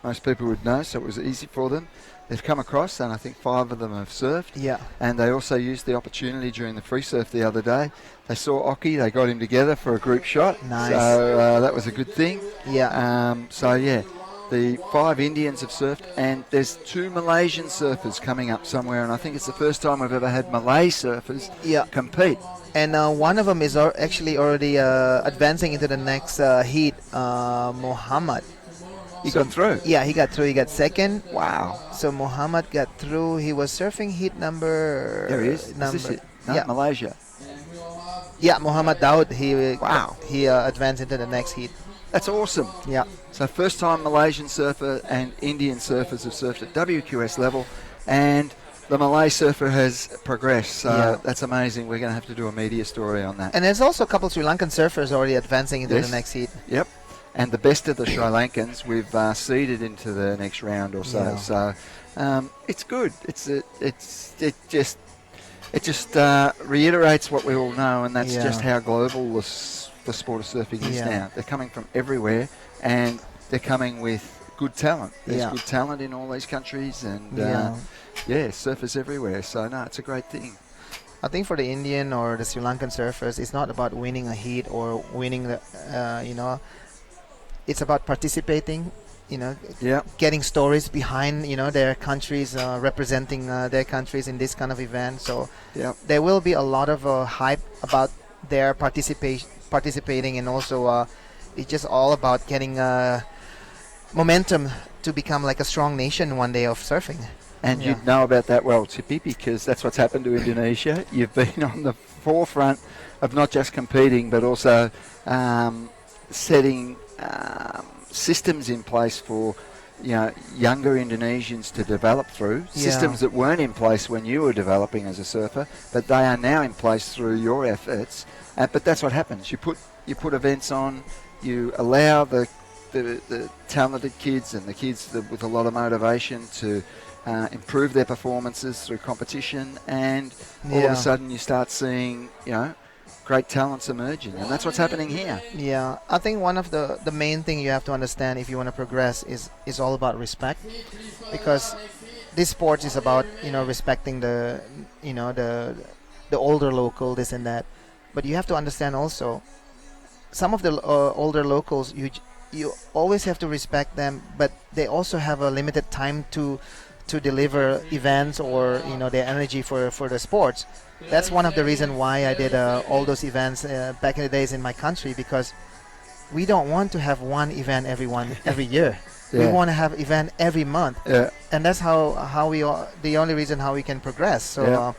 Speaker 12: most people would know, so it was easy for them. They've come across, and I think 5 of them have surfed.
Speaker 7: Yeah.
Speaker 12: And they also used the opportunity during the free surf the other day. They saw Oki, they got him together for a group shot.
Speaker 7: Nice.
Speaker 12: So that was a good thing.
Speaker 7: Yeah.
Speaker 12: The 5 Indians have surfed, and there's 2 Malaysian surfers coming up somewhere, and I think it's the first time we've ever had Malay surfers compete.
Speaker 7: And one of them is actually already advancing into the next heat, Muhammad.
Speaker 12: He got through?
Speaker 7: Yeah, he got through. He got 2nd.
Speaker 12: Wow.
Speaker 7: So Muhammad got through. He was surfing heat number...
Speaker 12: There he is.
Speaker 7: Number,
Speaker 12: is this it? No, Malaysia.
Speaker 7: Yeah, Muhammad Daud. He advanced into the next heat.
Speaker 12: That's awesome.
Speaker 7: Yeah.
Speaker 12: So first time Malaysian surfer and Indian surfers have surfed at WQS level, and the Malay surfer has progressed. So that's amazing. We're going to have to do a media story on that.
Speaker 7: And there's also a couple Sri Lankan surfers already advancing into the next heat.
Speaker 12: Yep. And the best of the Sri Lankans we've seeded into the next round or so.
Speaker 7: Yeah.
Speaker 12: So it's good. It just reiterates what we all know, and that's just how global the sport of surfing is now. They're coming from everywhere, and they're coming with good talent. There's good talent in all these countries, and surfers everywhere. So no, it's a great thing.
Speaker 7: I think for the Indian or the Sri Lankan surfers, it's not about winning a heat or winning the, it's about participating,
Speaker 12: Yeah.
Speaker 7: getting stories behind, their countries, representing their countries in this kind of event. So
Speaker 12: Yeah.
Speaker 7: there will be a lot of hype about their participating, and also it's just all about getting momentum to become like a strong nation one day of surfing.
Speaker 12: And
Speaker 7: Yeah.
Speaker 12: you'd know about that well, Tippy, because that's what's happened to Indonesia. You've been on the forefront of not just competing, but also setting systems in place for younger Indonesians to develop through.
Speaker 7: Yeah.
Speaker 12: Systems that weren't in place when you were developing as a surfer, but they are now in place through your efforts. But that's what happens. You put events on. You allow the talented kids and the kids with a lot of motivation to improve their performances through competition, and all of
Speaker 7: Yeah.
Speaker 12: a sudden you start seeing great talents emerging, and that's what's happening here.
Speaker 7: Yeah, I think one of the main thing you have to understand if you want to progress is all about respect, because this sport is about respecting the the older local, this and that, but you have to understand also some of the older locals, you always have to respect them, but they also have a limited time to deliver events or their energy for the sports. That's one of the reasons why I did all those events back in the days in my country, because we don't want to have one event every year. We
Speaker 12: Yeah.
Speaker 7: want to have event every month,
Speaker 12: Yeah.
Speaker 7: and that's how we the only reason how we can progress. So
Speaker 12: Yeah.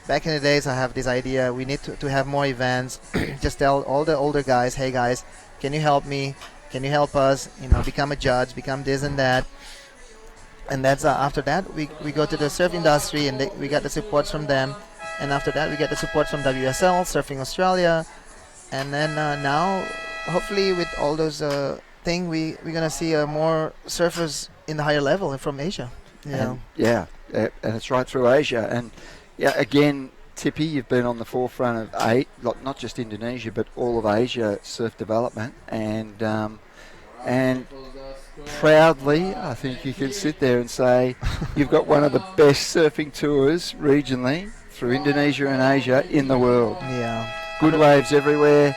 Speaker 7: back in the days, I have this idea: we need to have more events. Just tell all the older guys, hey guys, can you help me? Can you help us? Become a judge, become this and that. And that's after that we go to the surf industry, and we get the supports from them. And after that we get the support from WSL, Surfing Australia, and then now hopefully with all those things we're gonna see more surfers in the higher level from Asia.
Speaker 12: And and it's right through Asia. And again, Tippy, you've been on the forefront of not just Indonesia but all of Asia surf development, and proudly, I think you can sit there and say you've got one of the best surfing tours regionally through Indonesia and Asia in the world.
Speaker 7: Yeah.
Speaker 12: Good waves everywhere.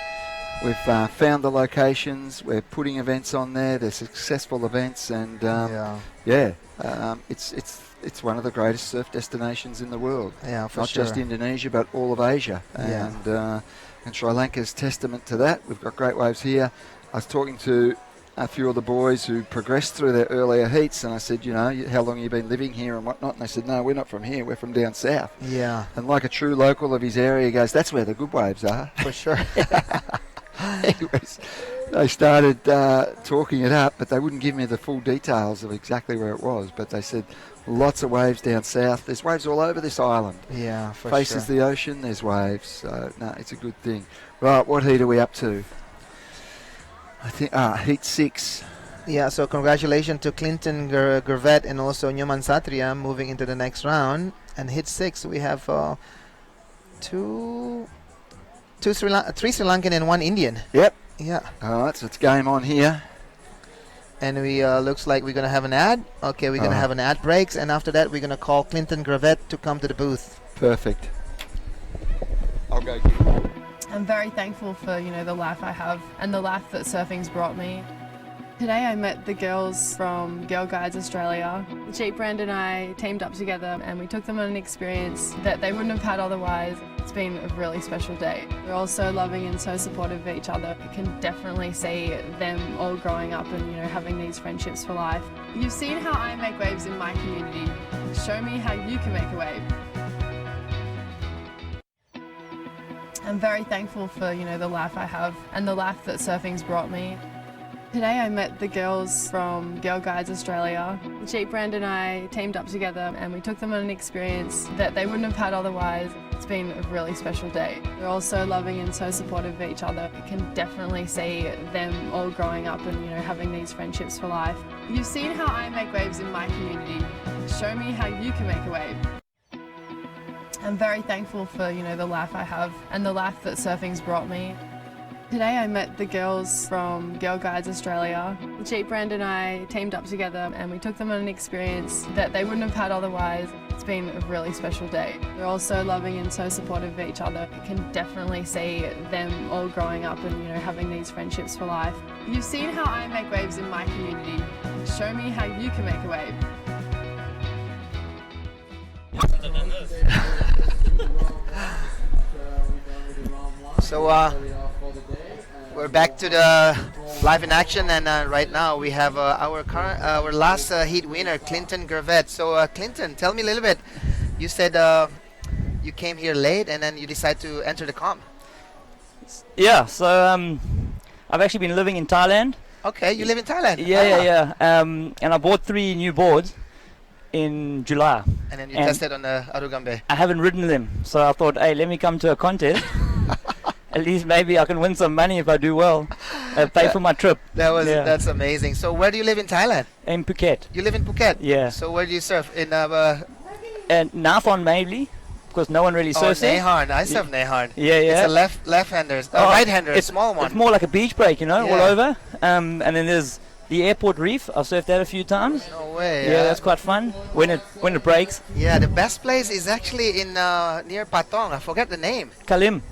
Speaker 12: We've found the locations. We're putting events on there. They're successful events, and it's one of the greatest surf destinations in the world.
Speaker 7: Yeah, for
Speaker 12: Not
Speaker 7: sure.
Speaker 12: just Indonesia, but all of Asia.
Speaker 7: Yeah.
Speaker 12: And Sri Lanka's testament to that. We've got great waves here. I was talking to a few of the boys who progressed through their earlier heats, and I said, how long have you been living here and whatnot? And they said, no, we're not from here, we're from down south.
Speaker 7: Yeah.
Speaker 12: And like a true local of his area, he goes, that's where the good waves are.
Speaker 7: For sure.
Speaker 12: Anyways, they started talking it up, but they wouldn't give me the full details of exactly where it was. But they said lots of waves down south. There's waves all over this island.
Speaker 7: Yeah, for
Speaker 12: Faces
Speaker 7: sure.
Speaker 12: the ocean, there's waves. So, no, it's a good thing. Right, what heat are we up to? I think heat 6.
Speaker 7: Yeah, so congratulations to Clinton Gervet and also Nyoman Satria moving into the next round. And hit 6, we have three Sri Lankan and 1 Indian.
Speaker 12: Yep.
Speaker 7: Yeah.
Speaker 12: All right, so it's game on here.
Speaker 7: And we looks like we're going to have an ad. Okay, we're going to have an ad breaks, and after that we're going to call Clinton Gervet to come to the booth.
Speaker 12: Perfect. I'll go.
Speaker 5: I'm very thankful for, the life I have and the life that surfing's brought me. Today I met the girls from Girl Guides Australia. Jeep Brand and I teamed up together and we took them on an experience that they wouldn't have had otherwise. It's been a really special day. We're all so loving and so supportive of each other. You can definitely see them all growing up and having these friendships for life. You've seen how I make waves in my community. Show me how you can make a wave. I'm very thankful for, the life I have and the life that surfing's brought me. Today I met the girls from Girl Guides Australia. Jeep Brand and I teamed up together and we took them on an experience that they wouldn't have had otherwise. It's been a really special day. We're all so loving and so supportive of each other. You can definitely see them all growing up and having these friendships for life. You've seen how I make waves in my community. Show me how you can make a wave. I'm very thankful for, the life I have and the life that surfing's brought me. Today I met the girls from Girl Guides Australia. The Jeep brand and I teamed up together and we took them on an experience that they wouldn't have had otherwise. It's been a really special day. They're all so loving and so supportive of each other. You can definitely see them all growing up and having these friendships for life. You've seen how I make waves in my community. Show me how you can make a wave.
Speaker 7: So we're back to the live in action, and right now we have our last heat winner, Clinton Gervette. So Clinton, tell me a little bit. You said you came here late, and then you decided to enter the comp.
Speaker 14: Yeah. So I've actually been living in Thailand.
Speaker 7: Okay, you live in Thailand.
Speaker 14: Yeah. And I bought 3 new boards in July.
Speaker 7: And then you tested on the Arugam Bay.
Speaker 14: I haven't ridden them, so I thought, hey, let me come to a contest. At least maybe I can win some money if I do well. Pay for my trip.
Speaker 7: That's amazing. So where do you live in Thailand?
Speaker 14: In Phuket.
Speaker 7: You live in Phuket?
Speaker 14: Yeah.
Speaker 7: So where do you surf? In
Speaker 14: and Nathon mainly, because no one really surfs there.
Speaker 7: Neharn. I surf Neharn.
Speaker 14: Yeah.
Speaker 7: It's a left-hander, right-hander, a small one.
Speaker 14: It's more like a beach break, all over. And then there's the airport reef. I've surfed that a few times.
Speaker 7: No way.
Speaker 14: Yeah, that's quite fun when it breaks.
Speaker 7: Yeah, the best place is actually in near Patong. I forget the name.
Speaker 14: Kalim.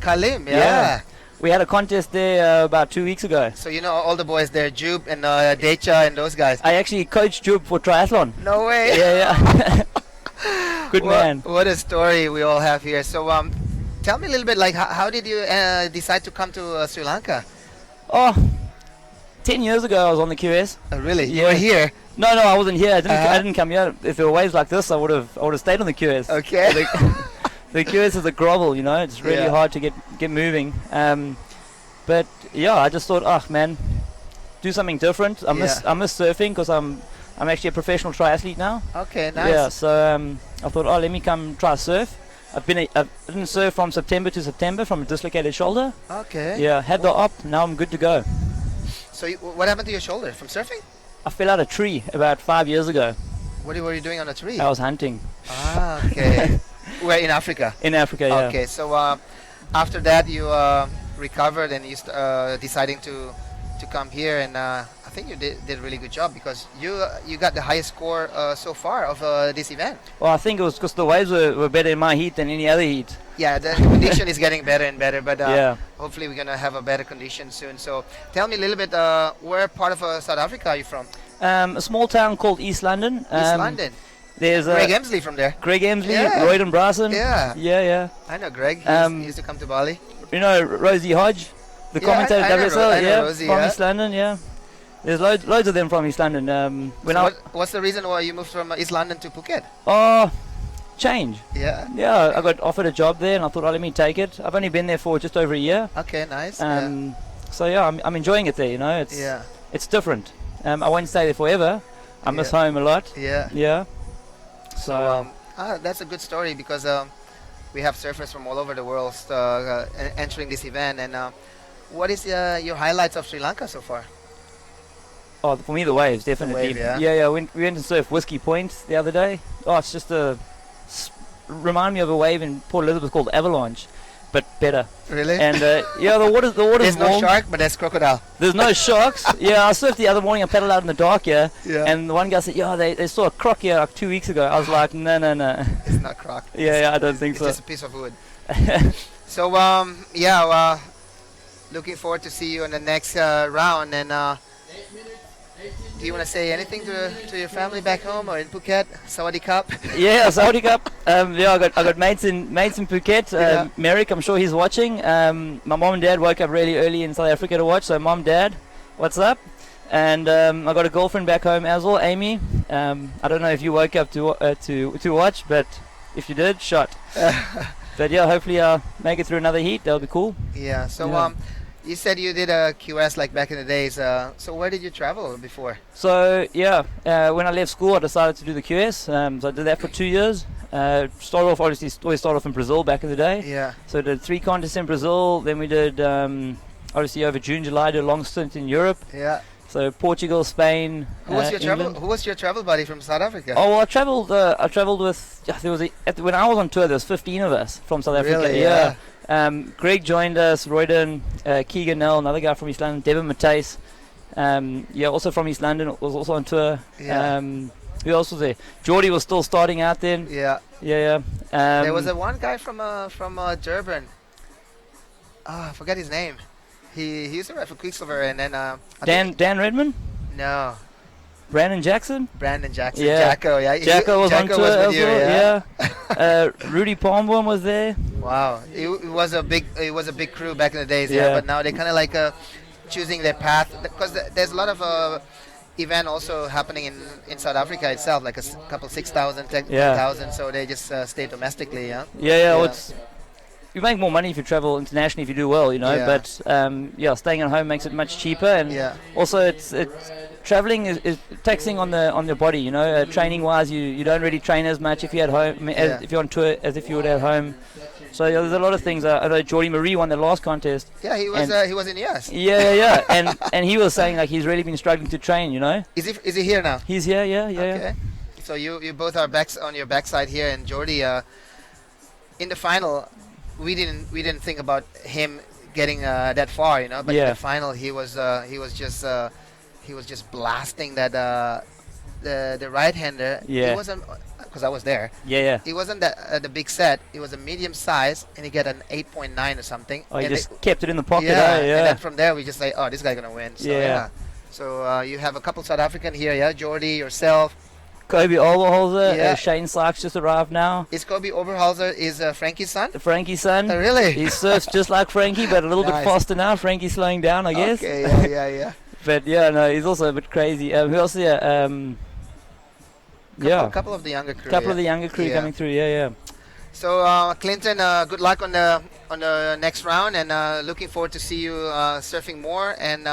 Speaker 7: Yeah.
Speaker 14: We had a contest there about 2 weeks ago.
Speaker 7: So all the boys there, Jube and Decha and those guys.
Speaker 14: I actually coached Jube for triathlon.
Speaker 7: No way.
Speaker 14: Yeah. Good man.
Speaker 7: What a story we all have here. So tell me a little bit, like how did you decide to come to Sri Lanka?
Speaker 14: 10 years ago I was on the QS.
Speaker 7: Oh, really?
Speaker 14: Yeah.
Speaker 7: You were here?
Speaker 14: No, I wasn't here. I didn't come here. If there were waves like this, I would have stayed on the QS.
Speaker 7: Okay.
Speaker 14: The QS is a grovel, It's really hard to get moving. But yeah, I just thought, man, do something different. I miss surfing because I'm actually a professional triathlete now.
Speaker 7: Okay, nice.
Speaker 14: Yeah, so I thought, let me come try surf. I didn't surf from September to September from a dislocated shoulder.
Speaker 7: Okay.
Speaker 14: Yeah, had the op. Now I'm good to go.
Speaker 7: So what happened to your shoulder from surfing?
Speaker 14: I fell out a tree about 5 years ago.
Speaker 7: What were you doing on a tree?
Speaker 14: I was hunting.
Speaker 7: Ah, okay. Where in Africa?
Speaker 14: In Africa, yeah.
Speaker 7: Okay, so after that you recovered and you deciding to come here, and I think you did a really good job because you got the highest score so far of this event.
Speaker 14: Well, I think it was because the waves were better in my heat than any other heat.
Speaker 7: Yeah, the condition is getting better and better, but
Speaker 14: yeah.
Speaker 7: Hopefully we're gonna have a better condition soon. So tell me a little bit, where part of South Africa are you from?
Speaker 14: A small town called East London.
Speaker 7: East London.
Speaker 14: There's
Speaker 7: Greg Emsley from there.
Speaker 14: Greg Emsley, Royden Bryson.
Speaker 7: Yeah. I know Greg. He used to come to Bali.
Speaker 14: Rosie Hodge, the commentator at WSL,
Speaker 7: Rosie,
Speaker 14: from East London, yeah. There's loads of them from East London.
Speaker 7: What's the reason why you moved from East London to Phuket?
Speaker 14: Change.
Speaker 7: Yeah.
Speaker 14: Yeah, I got offered a job there, and I thought, let me take it. I've only been there for just over a year.
Speaker 7: Okay, nice.
Speaker 14: So yeah, I'm enjoying it there. It's different. I won't stay there forever. I miss home a lot. Yeah.
Speaker 7: So that's a good story because we have surfers from all over the world entering this event. And what is your highlights of Sri Lanka so far?
Speaker 14: Oh, for me, the waves, definitely.
Speaker 7: The wave,
Speaker 14: yeah. We went to surf Whiskey Point the other day. Oh, it's just remind me of a wave in Port Elizabeth called Avalanche, but better.
Speaker 7: Really?
Speaker 14: And the water's
Speaker 7: There's
Speaker 14: warm.
Speaker 7: no shark, but there's crocodile.
Speaker 14: There's no sharks. Yeah, I surfed the other morning. I paddled out in the dark here.
Speaker 7: Yeah.
Speaker 14: And the one guy said, they saw a croc here like 2 weeks ago. I was like, no.
Speaker 7: It's not croc.
Speaker 14: Yeah, I don't think so.
Speaker 7: It's just a piece of wood. So looking forward to see you in the next round. And do you want to say anything to your family back home or in Phuket? Sawadee Cup.
Speaker 14: Yeah, Sawadee Cup. I got mates in Phuket. Merrick, I'm sure he's watching. My mom and dad woke up really early in South Africa to watch. So mom, dad, what's up? And I got a girlfriend back home as well, Amy. I don't know if you woke up to watch, but if you did, shot. But yeah, hopefully I'll make it through another heat. That'll be cool.
Speaker 7: Yeah. So you said you did a QS like back in the days. So where did you travel before?
Speaker 14: So when I left school, I decided to do the QS. So I did that for 2 years. Always started off in Brazil back in the day.
Speaker 7: Yeah.
Speaker 14: So I did 3 contests in Brazil. Then we did obviously over June, July, did a long stint in Europe.
Speaker 7: Yeah.
Speaker 14: So Portugal, Spain.
Speaker 7: Who was your
Speaker 14: England.
Speaker 7: Who was your travel buddy from South Africa?
Speaker 14: Oh, well, I travelled with. Yeah, there was when I was on tour, there was 15 of us from South Africa.
Speaker 7: Really?
Speaker 14: Yeah. Greg joined us. Royden, Keegan Nell, another guy from East London. Devin Matthijs. Yeah, also from East London, was also on tour.
Speaker 7: Yeah.
Speaker 14: Who else was there? Geordie was still starting out then.
Speaker 7: Yeah.
Speaker 14: Yeah.
Speaker 7: There was one guy from Durban. I forget his name. He used to ride for Quicksilver, and then
Speaker 14: Dan Redmond.
Speaker 7: No.
Speaker 14: Brandon Jackson.
Speaker 7: Yeah. Jacko. Yeah.
Speaker 14: Jacko was on tour
Speaker 7: with
Speaker 14: as
Speaker 7: you,
Speaker 14: well. Yeah. Rudy Palmborn was there.
Speaker 7: Wow. It was a big crew back in the days. Yeah.
Speaker 14: Yeah.
Speaker 7: But now they kind of like choosing their path, because there's a lot of event also happening in South Africa itself, like a couple 6,000, 10,000. So they just stay domestically. Yeah.
Speaker 14: Yeah. Well, you make more money if you travel internationally if you do well, you know.
Speaker 7: Yeah.
Speaker 14: But staying at home makes it much cheaper, and also it's traveling is taxing on your body, you know. Training wise, you don't really train as much if you're at home if you're on tour as if you would at home. So there's a lot of things. I know Geordie Marie won the last contest.
Speaker 7: Yeah, he was in US.
Speaker 14: Yeah. and he was saying like he's really been struggling to train, you know.
Speaker 7: Is he here now?
Speaker 14: He's here. Yeah.
Speaker 7: Okay. So you both are on your backside here, and Geordie in the final. We didn't think about him getting that far, you know. But in the final, he was just blasting that the right-hander.
Speaker 14: Yeah.
Speaker 7: He wasn't, because I was there.
Speaker 14: Yeah.
Speaker 7: He wasn't that the big set. It was a medium size, and he got an 8.9 or something.
Speaker 14: Oh, he
Speaker 7: and
Speaker 14: just kept it in the pocket.
Speaker 7: Yeah.
Speaker 14: Yeah.
Speaker 7: And then from there, we just say, oh, this guy's gonna win. So,
Speaker 14: Yeah.
Speaker 7: So you have a couple South African here, yeah. Geordie, yourself.
Speaker 14: Kobe Oberholzer,
Speaker 7: Yeah.
Speaker 14: Shane Slarks just arrived now.
Speaker 7: Is Kobe Oberholzer Frankie's son?
Speaker 14: Frankie's son.
Speaker 7: Oh, really?
Speaker 14: He surfs just like Frankie, but a little bit
Speaker 7: Nice.
Speaker 14: faster now. Frankie's slowing down, I guess.
Speaker 7: Okay, yeah.
Speaker 14: But yeah, no, he's also a bit crazy. Who else here?
Speaker 7: A couple of the younger crew.
Speaker 14: Couple of the younger crew coming through. Yeah.
Speaker 7: So Clinton, good luck on the next round, and looking forward to see you surfing more, and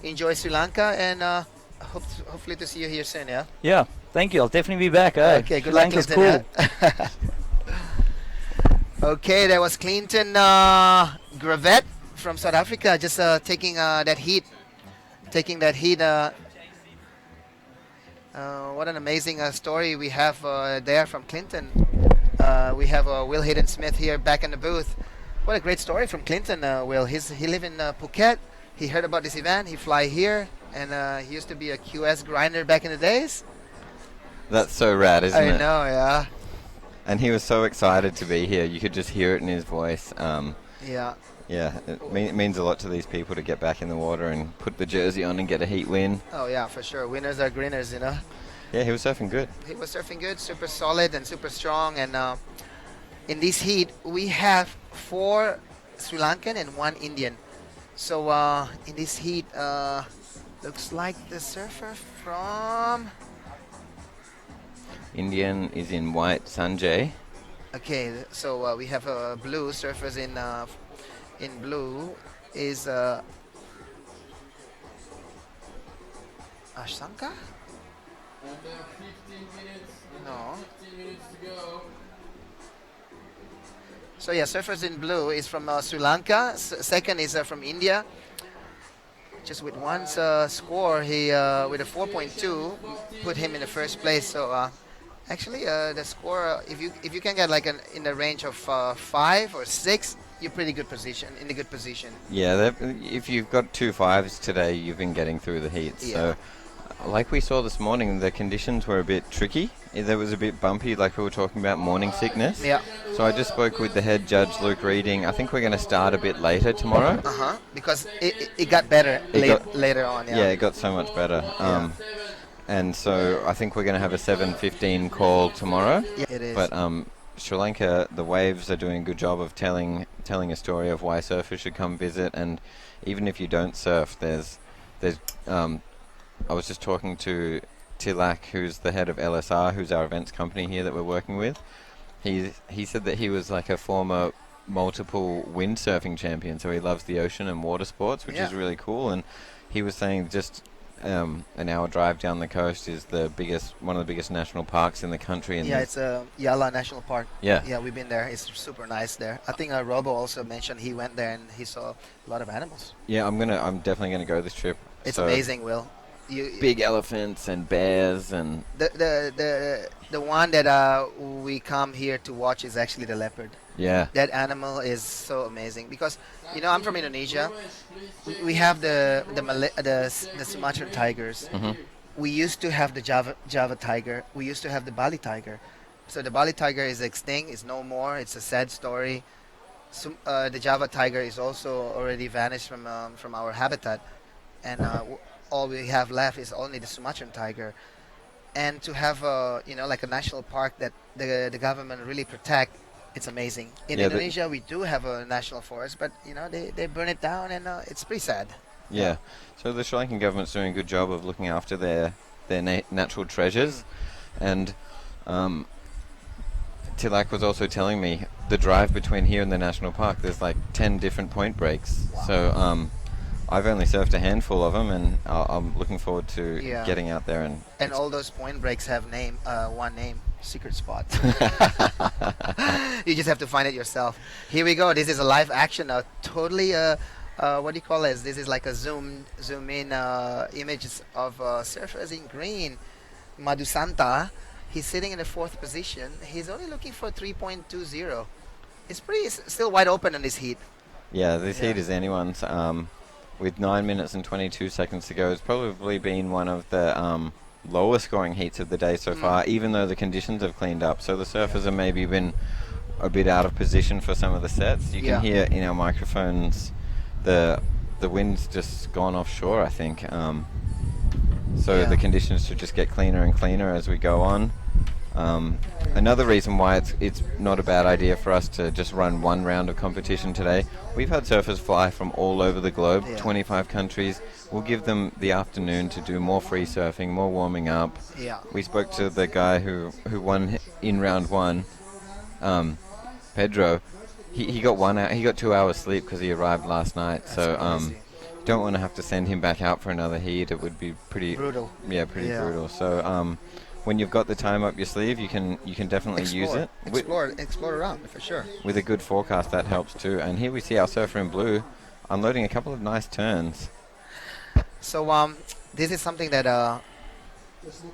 Speaker 7: enjoy Sri Lanka, and hopefully to see you here soon. Yeah.
Speaker 14: Yeah. Thank you. I'll definitely be back.
Speaker 7: Okay. Good luck,
Speaker 14: Lanka's
Speaker 7: Clinton.
Speaker 14: cool.
Speaker 7: Yeah? Okay, that was Clinton Gravett from South Africa, just taking that heat. What an amazing story we have there from Clinton. We have Will Hayden-Smith here back in the booth. What a great story from Clinton, Will. He live in Phuket. He heard about this event. He fly here, and he used to be a QS grinder back in the days.
Speaker 6: That's so rad, isn't it?
Speaker 7: I know, yeah.
Speaker 6: And he was so excited to be here. You could just hear it in his voice.
Speaker 7: Yeah.
Speaker 6: Yeah, it means a lot to these people to get back in the water and put the jersey on and get a heat win.
Speaker 7: Oh, yeah, for sure. Winners are grinners, you know.
Speaker 6: Yeah, he was surfing good.
Speaker 7: He was surfing good, super solid and super strong. And in this heat, we have 4 Sri Lankan and 1 Indian. So in this heat, looks like the surfer from...
Speaker 6: Indian is in white, Sanjay.
Speaker 7: Okay, so we have blue surfers in blue is Ashtanka?
Speaker 15: And 15 minutes.
Speaker 7: No.
Speaker 15: 15 minutes to go.
Speaker 7: So yeah, surfers in blue is from Sri Lanka. Second is from India. Just with one score, he with a 4.2 put him in the first place. So actually, the score, if you can get like in the range of 5 or 6, you're in a good position.
Speaker 6: Yeah, if you've got 2 5s today, you've been getting through the heat.
Speaker 7: Yeah.
Speaker 6: So, like we saw this morning, the conditions were a bit tricky. There was a bit bumpy, like we were talking about morning sickness.
Speaker 7: Yeah.
Speaker 6: So I just spoke with the head judge, Luke Reading. I think we're going to start a bit later tomorrow.
Speaker 7: Because it got better later on. Yeah.
Speaker 6: Yeah, it got so much better. And so I think we're going to have a 7:15 call tomorrow.
Speaker 7: Yeah, it is.
Speaker 6: But Sri Lanka, the Waves are doing a good job of telling a story of why surfers should come visit. And even if you don't surf, there's I was just talking to Tilak, who's the head of LSR, who's our events company here that we're working with. He said that he was like a former multiple windsurfing champion, so he loves the ocean and water sports, which is really cool. And he was saying just an hour drive down the coast is one of the biggest national parks in the country. And
Speaker 7: it's Yala National Park.
Speaker 6: Yeah,
Speaker 7: we've been there. It's super nice there. I think Robo also mentioned he went there and he saw a lot of animals.
Speaker 6: Yeah, I'm definitely gonna go this trip.
Speaker 7: It's amazing, Will.
Speaker 6: big elephants and bears and
Speaker 7: The one that we come here to watch is actually the leopard.
Speaker 6: yeah.
Speaker 7: That animal is so amazing because I'm from Indonesia. We have the Sumatran tigers.
Speaker 6: Mhm.
Speaker 7: We used to have the Java tiger. We used to have the Bali tiger. So the Bali tiger is extinct. It's no more. It's a sad story. The Java tiger is also already vanished from our habitat, and all we have left is only the Sumatran tiger. And to have like a national park that the government really protect, it's amazing. In
Speaker 6: Yeah,
Speaker 7: Indonesia, we do have a national forest, but they burn it down, and it's pretty sad.
Speaker 6: Yeah. So the Sri Lankan government's doing a good job of looking after their natural treasures, and Tilak was also telling me the drive between here and the national park. There's like 10 different point breaks. So I've only surfed a handful of them, and I'm looking forward to getting out there
Speaker 7: And all those point breaks have one name, secret spot. You just have to find it yourself. Here we go. This is a live action. Totally. What do you call this? This is like a zoom in images of surfers in green. Madhusanta. He's sitting in the 4th position. He's only looking for 3.20. It's still wide open in this heat.
Speaker 6: Yeah, this heat is anyone's. With 9 minutes and 22 seconds to go, it's probably been one of the lower scoring heats of the day so far, even though the conditions have cleaned up. So the surfers have maybe been a bit out of position for some of the sets. You can hear in our microphones the wind's just gone offshore, I think. So the conditions should just get cleaner and cleaner as we go on. Another reason why it's not a bad idea for us to just run one round of competition today. We've had surfers fly from all over the globe, 25 countries. We'll give them the afternoon to do more free surfing, more warming up.
Speaker 7: Yeah.
Speaker 6: We spoke to the guy who won in round 1, Pedro. He got 2 hours sleep because he arrived last night.
Speaker 7: That's
Speaker 6: don't want to have to send him back out for another heat. It would be pretty
Speaker 7: brutal.
Speaker 6: Yeah, pretty brutal. So when you've got the time up your sleeve, you can definitely use it.
Speaker 7: Explore around for sure.
Speaker 6: With a good forecast, that helps too. And here we see our surfer in blue unloading a couple of nice turns.
Speaker 7: So this is something that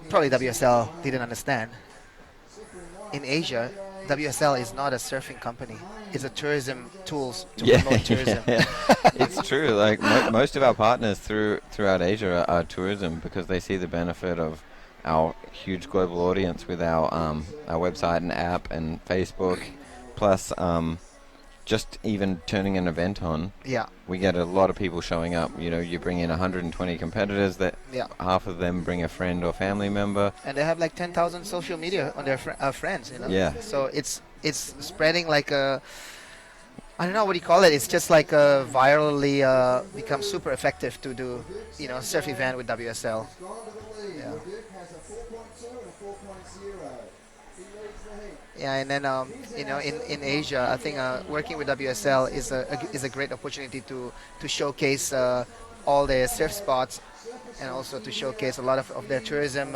Speaker 7: probably WSL didn't understand. In Asia, WSL is not a surfing company. It's a tourism tools to promote tourism.
Speaker 6: It's true. Like most of our partners throughout Asia are tourism because they see the benefit of our huge global audience with our website and app and Facebook, plus just even turning an event on.
Speaker 7: Yeah.
Speaker 6: We get a lot of people showing up. You bring in 120 competitors, that half of them bring a friend or family member.
Speaker 7: And they have like 10,000 social media on their friends,
Speaker 6: Yeah.
Speaker 7: So it's spreading like a, I don't know what you call it. It's just like virally become super effective to do, surf event with WSL. Yeah. Yeah, and then in Asia, I think working with WSL is a great opportunity to showcase all the surf spots, and also to showcase a lot of their tourism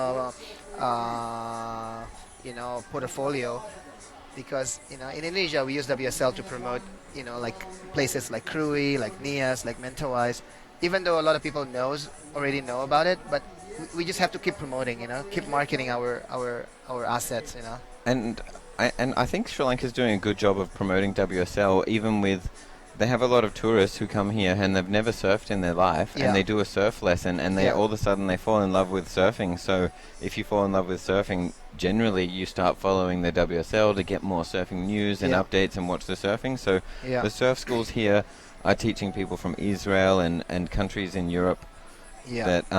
Speaker 7: portfolio. Because in Indonesia we use WSL to promote like places like Krui, like Nias, like Mentawais. Even though a lot of people already know about it, but we just have to keep promoting, keep marketing our assets,
Speaker 6: And I think Sri Lanka is doing a good job of promoting WSL, even with, they have a lot of tourists who come here and they've never surfed in their life, and they do a surf lesson, and they all of a sudden they fall in love with surfing. So if you fall in love with surfing, generally you start following the WSL to get more surfing news and updates and watch the surfing. So the surf schools here are teaching people from Israel and countries in Europe that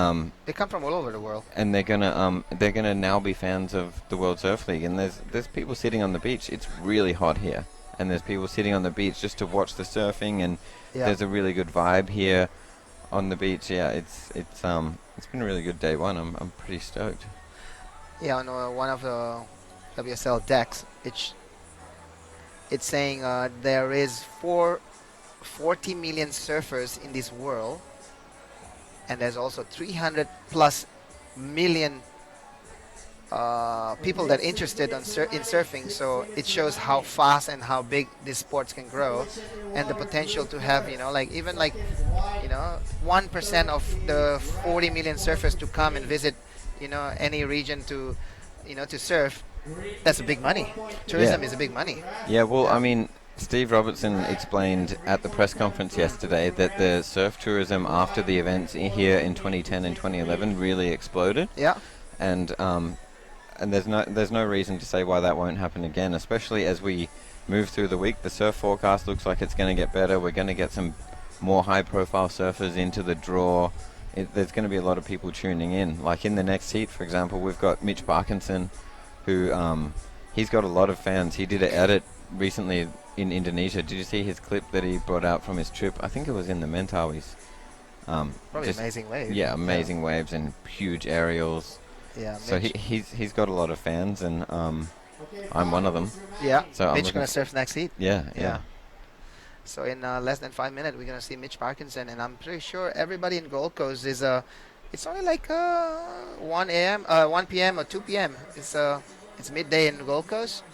Speaker 7: they come from all over the world,
Speaker 6: and they're gonna now be fans of the World Surf League. And there's people sitting on the beach. It's really hot here, and there's people sitting on the beach just to watch the surfing, and there's a really good vibe here on the beach. Yeah, it's been a really good day one. I'm pretty stoked.
Speaker 7: Yeah, on one of the WSL decks, it's saying there is 40 million surfers in this world, and there's also 300 plus million people that interested in surfing. So it shows how fast and how big these sports can grow, and the potential to have, like even like 1% of the 40 million surfers to come and visit, any region to, to surf. That's a big money. Tourism is a big money.
Speaker 6: Yeah, well, I mean, Steve Robertson explained at the press conference yesterday that the surf tourism after the events here in 2010 and 2011 really exploded.
Speaker 7: Yeah.
Speaker 6: And there's no reason to say why that won't happen again, especially as we move through the week. The surf forecast looks like it's going to get better. We're going to get some more high-profile surfers into the draw. There's going to be a lot of people tuning in. Like in the next heat, for example, we've got Mitch Parkinson, who he's got a lot of fans. He did an edit recently in Indonesia. Did you see his clip that he brought out from his trip? I think it was in the Mentawais.
Speaker 7: Probably amazing waves.
Speaker 6: Yeah, amazing waves and huge aerials.
Speaker 7: Yeah.
Speaker 6: So he's got a lot of fans, and I'm one of them.
Speaker 7: Yeah.
Speaker 6: So
Speaker 7: Mitch gonna surf next heat.
Speaker 6: Yeah.
Speaker 7: So in less than 5 minutes, we're gonna see Mitch Parkinson, and I'm pretty sure everybody in Gold Coast is it's only like 1 p.m. or 2 p.m. It's midday in Gold Coast.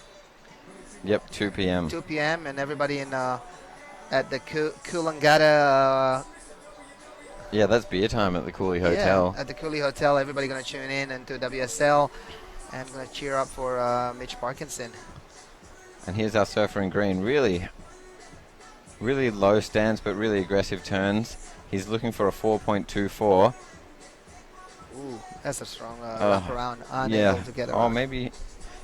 Speaker 6: Yep, 2 p.m.
Speaker 7: 2 p.m. and everybody in at the Coolangatta.
Speaker 6: Yeah, that's beer time at the Cooley Hotel.
Speaker 7: Yeah, at the Cooley Hotel, everybody gonna tune in into WSL and gonna cheer up for Mitch Parkinson.
Speaker 6: And here's our surfer in green. Really low stance, but really aggressive turns. He's looking for a 4.24.
Speaker 7: Ooh, that's a strong wrap around. Unable to get around.
Speaker 6: Oh, maybe.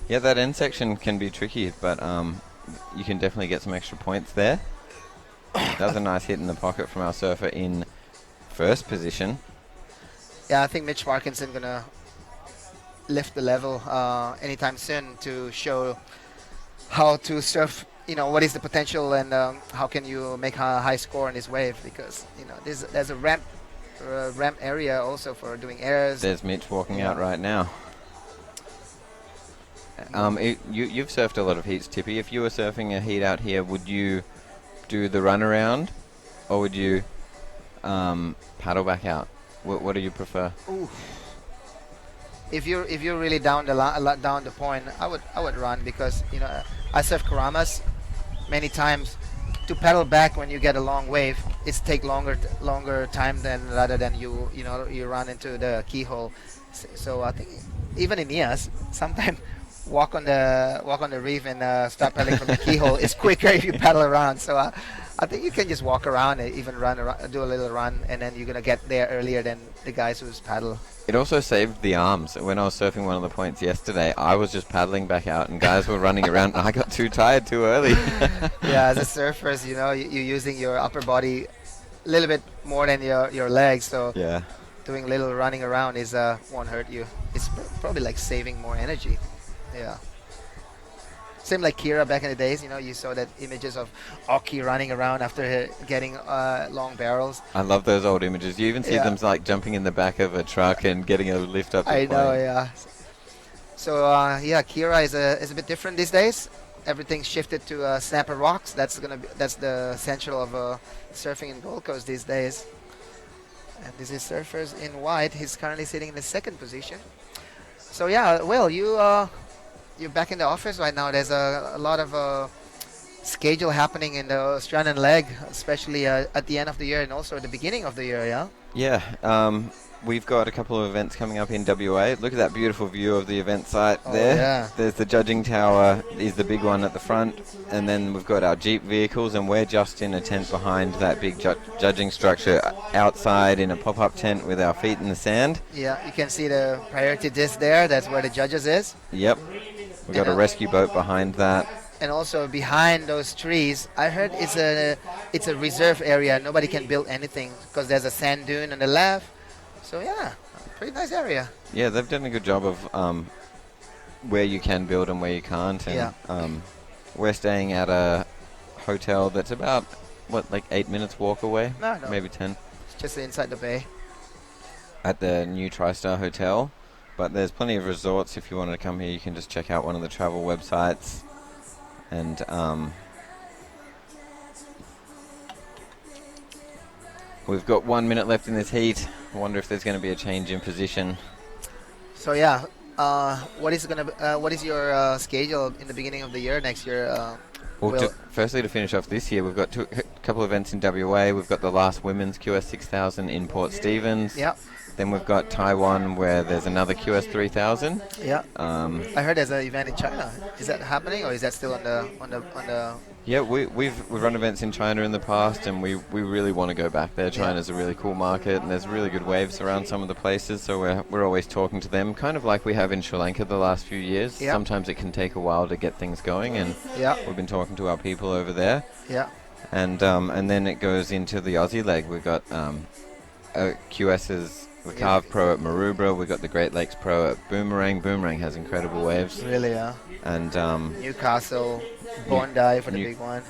Speaker 6: Yeah, that end section can be tricky, but you can definitely get some extra points there. That was a nice hit in the pocket from our surfer in first position.
Speaker 7: Yeah, I think Mitch Parkinson gonna lift the level anytime soon to show how to surf. What is the potential, and how can you make a high score on this wave? Because there's a ramp area also for doing airs.
Speaker 6: There's Mitch walking out right now. You've surfed a lot of heats, Tippy. If you were surfing a heat out here, would you do the run around, or would you paddle back out? What do you prefer?
Speaker 7: Ooh. If you're really down the point, I would run, because I surf Karamas many times. To paddle back when you get a long wave, it's take longer time rather than you run into the keyhole. So I think even in Nias, sometimes walk on the reef and start paddling from the keyhole is quicker if you paddle around. So I think you can just walk around and even run around, do a little run, and then you're gonna get there earlier than the guys who's paddle.
Speaker 6: It also saved the arms. When I was surfing one of the points yesterday, I was just paddling back out, and guys were running around, and I got too tired too early.
Speaker 7: Yeah, as a surfer, you're using your upper body a little bit more than your legs, so
Speaker 6: yeah,
Speaker 7: doing a little running around won't hurt you. It's probably like saving more energy. Yeah. Same like Kira back in the days, you saw that images of Aki running around after getting long barrels.
Speaker 6: I love those old images. You even see them like jumping in the back of a truck and getting a lift up.
Speaker 7: I know, yeah. So Kira is a bit different these days. Everything's shifted to snapper rocks. That's the central of surfing in Gold Coast these days. And this is surfers in white. He's currently sitting in the second position. So yeah, Will, you're back in the office right now. There's a lot of schedule happening in the Australian leg, especially at the end of the year and also at the beginning of the year, yeah?
Speaker 6: Yeah, we've got a couple of events coming up in WA. Look at that beautiful view of the event site there.
Speaker 7: Yeah.
Speaker 6: There's the judging tower, is the big one at the front, and then we've got our Jeep vehicles, and we're just in a tent behind that big judging structure outside in a pop-up tent with our feet in the sand.
Speaker 7: Yeah, you can see the priority disc there. That's where the judges is.
Speaker 6: Yep. We've got a rescue boat behind that.
Speaker 7: And also behind those trees, I heard it's a reserve area. Nobody can build anything because there's a sand dune on the left. So yeah, pretty nice area.
Speaker 6: Yeah, they've done a good job of where you can build and where you can't. And, we're staying at a hotel that's about, like 8 minutes walk away?
Speaker 7: No.
Speaker 6: Maybe 10.
Speaker 7: It's just inside the bay.
Speaker 6: At the new TriStar Hotel. But there's plenty of resorts. If you wanted to come here, you can just check out one of the travel websites. And we've got 1 minute left in this heat. I wonder if there's going to be a change in position.
Speaker 7: So yeah, What is your schedule in the beginning of the year next year?
Speaker 6: Well, firstly, to finish off this year, we've got a couple of events in WA. We've got the last women's QS 6000 in Port Stephens.
Speaker 7: Yeah.
Speaker 6: Then we've got Taiwan, where there's another QS 3000.
Speaker 7: Yeah. I heard there's an event in China. Is that happening, or is that still on the?
Speaker 6: Yeah, we've run events in China in the past, and we really want to go back there. China's a really cool market, and there's really good waves around some of the places, so we're always talking to them, kind of like we have in Sri Lanka the last few years.
Speaker 7: Yeah.
Speaker 6: Sometimes it can take a while to get things going, and we've been talking to our people over there.
Speaker 7: Yeah.
Speaker 6: And then it goes into the Aussie leg. We've got QS's the Carve Pro at Maroubra. We've got the Great Lakes Pro at Boomerang. Boomerang has incredible waves.
Speaker 7: Really, yeah.
Speaker 6: And
Speaker 7: Newcastle, Bondi for the big one.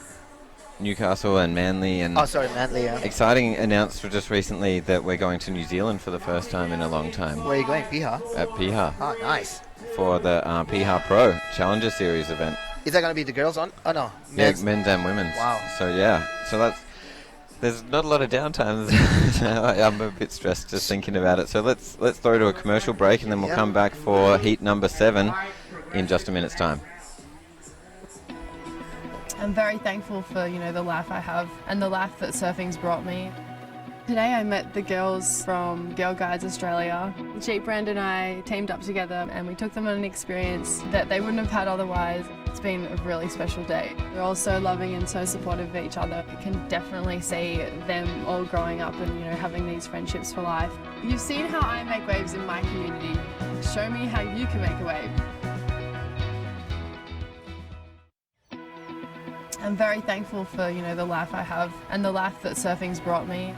Speaker 6: Newcastle and Manly. And
Speaker 7: Manly, yeah.
Speaker 6: Exciting announced just recently that we're going to New Zealand for the first time in a long time.
Speaker 7: Where are you going, Piha?
Speaker 6: At Piha.
Speaker 7: Oh, nice.
Speaker 6: For the Piha Pro Challenger Series event.
Speaker 7: Is that going to be the girls on? Oh, no.
Speaker 6: Men's and women's.
Speaker 7: Wow.
Speaker 6: So there's not a lot of downtime. I'm a bit stressed just thinking about it. So let's throw to a commercial break, and then we'll come back for heat number 7 in just a minute's time.
Speaker 5: I'm very thankful for, the life I have and the life that surfing's brought me. Today I met the girls from Girl Guides Australia. Jeep Brand and I teamed up together, and we took them on an experience that they wouldn't have had otherwise. It's been a really special day. We're all so loving and so supportive of each other. You can definitely see them all growing up and having these friendships for life. You've seen how I make waves in my community. Show me how you can make a wave. I'm very thankful for, the life I have and the life that surfing's brought me.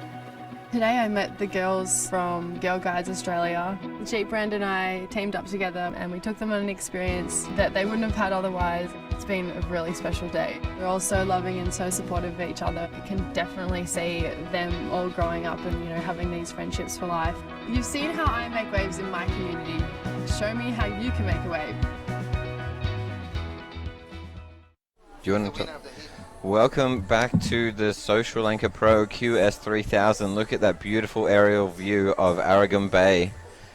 Speaker 5: Today I met the girls from Girl Guides Australia. Jeep Brand and I teamed up together, and we took them on an experience that they wouldn't have had otherwise. It's been a really special day. We're all so loving and so supportive of each other. You can definitely see them all growing up and having these friendships for life. You've seen how I make waves in my community. Show me how you can make a wave.
Speaker 6: Do you want to Welcome back to the Sri Lanka Pro QS 3000. Look at that beautiful aerial view of Arugam Bay.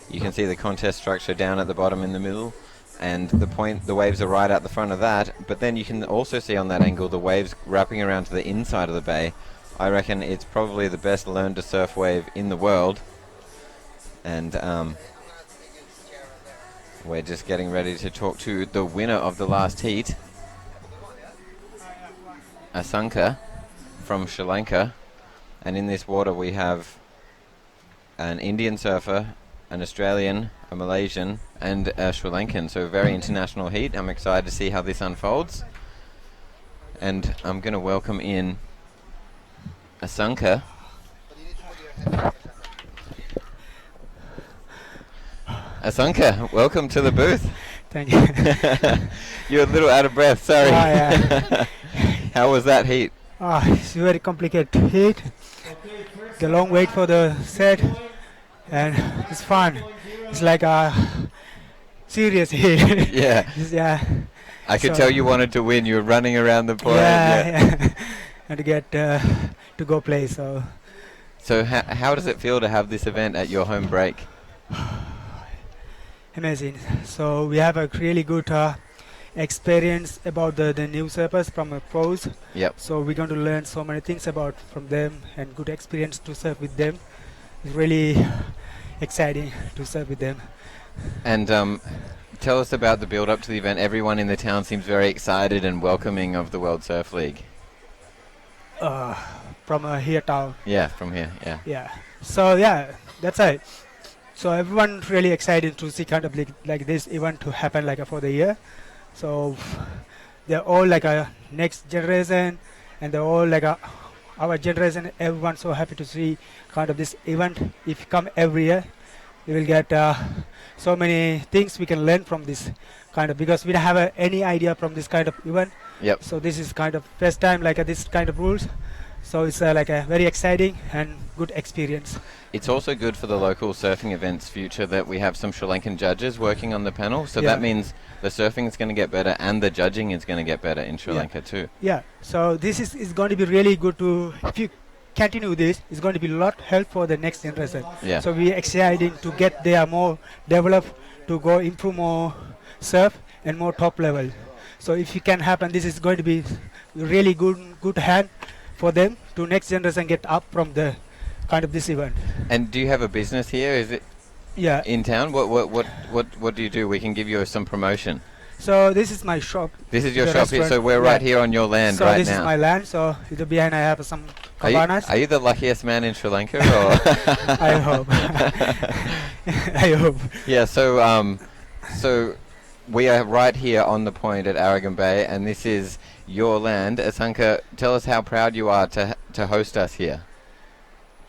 Speaker 6: You can see the contest structure down at the bottom in the middle, and the waves are right out the front of that. But then you can also see on that angle the waves wrapping around to the inside of the bay. I reckon it's probably the best learn to surf wave in the world. And we're just getting ready to talk to the winner of the last heat, Asanka from Sri Lanka. And in this water we have an Indian surfer, an Australian, a Malaysian, and a Sri Lankan. So a very international heat. I'm excited to see how this unfolds. And I'm going to welcome in Asanka. Asanka, welcome to the booth.
Speaker 16: Thank you.
Speaker 6: You're a little out of breath, sorry.
Speaker 16: Yeah.
Speaker 6: How was that heat?
Speaker 16: It's very complicated heat. The long wait for the set, and it's fun. It's like a serious heat.
Speaker 6: Yeah.
Speaker 16: Yeah.
Speaker 6: I could tell you wanted to win. You were running around the point.
Speaker 16: Yeah. And to get to go play. So
Speaker 6: how does it feel to have this event at your home break?
Speaker 16: Amazing. So we have a really good experience about the new surfers from the pros.
Speaker 6: Yep.
Speaker 16: So we're going to learn so many things from them, and good experience to surf with them. It's really exciting to surf with them.
Speaker 6: And tell us about the build up to the event. Everyone in the town seems very excited and welcoming of the World Surf League.
Speaker 16: From here town.
Speaker 6: Yeah, from here. Yeah.
Speaker 16: Yeah. So yeah, that's it. So everyone really excited to see kind of like this event to happen for the year. So they're all like a next generation, and they're all like our generation. Everyone's so happy to see kind of this event. If you come every year, you will get so many things we can learn from this kind of, because we don't have any idea from this kind of event.
Speaker 6: Yep.
Speaker 16: So this is kind of first time this kind of rules. So it's a very exciting and good experience.
Speaker 6: It's also good for the local surfing events future that we have some Sri Lankan judges working on the panel. So that means the surfing is going to get better and the judging is going to get better in Sri Lanka too.
Speaker 16: Yeah. So this is going to be really good to, if you continue this, it's going to be a lot help for the next generation.
Speaker 6: Yeah.
Speaker 16: So we're excited to get there more developed to go improve more surf and more top level. So if it can happen, this is going to be really good hand for them to next generation get up from the kind of this event.
Speaker 6: And do you have a business here? Is it
Speaker 16: Yeah.
Speaker 6: in town? What do you do? We can give you some promotion.
Speaker 16: So this is my shop.
Speaker 6: This is your
Speaker 16: the
Speaker 6: shop here, so
Speaker 16: restaurant.
Speaker 6: we're right here on your land
Speaker 16: so
Speaker 6: right
Speaker 16: this
Speaker 6: now.
Speaker 16: is my land. So behind I have some
Speaker 6: Are
Speaker 16: cabanas.
Speaker 6: you the luckiest man in Sri Lanka? Or
Speaker 16: I hope. I hope.
Speaker 6: Yeah. So we are right here on the point at Arugam Bay, and this is your land. Asanka, tell us how proud you are to host us here.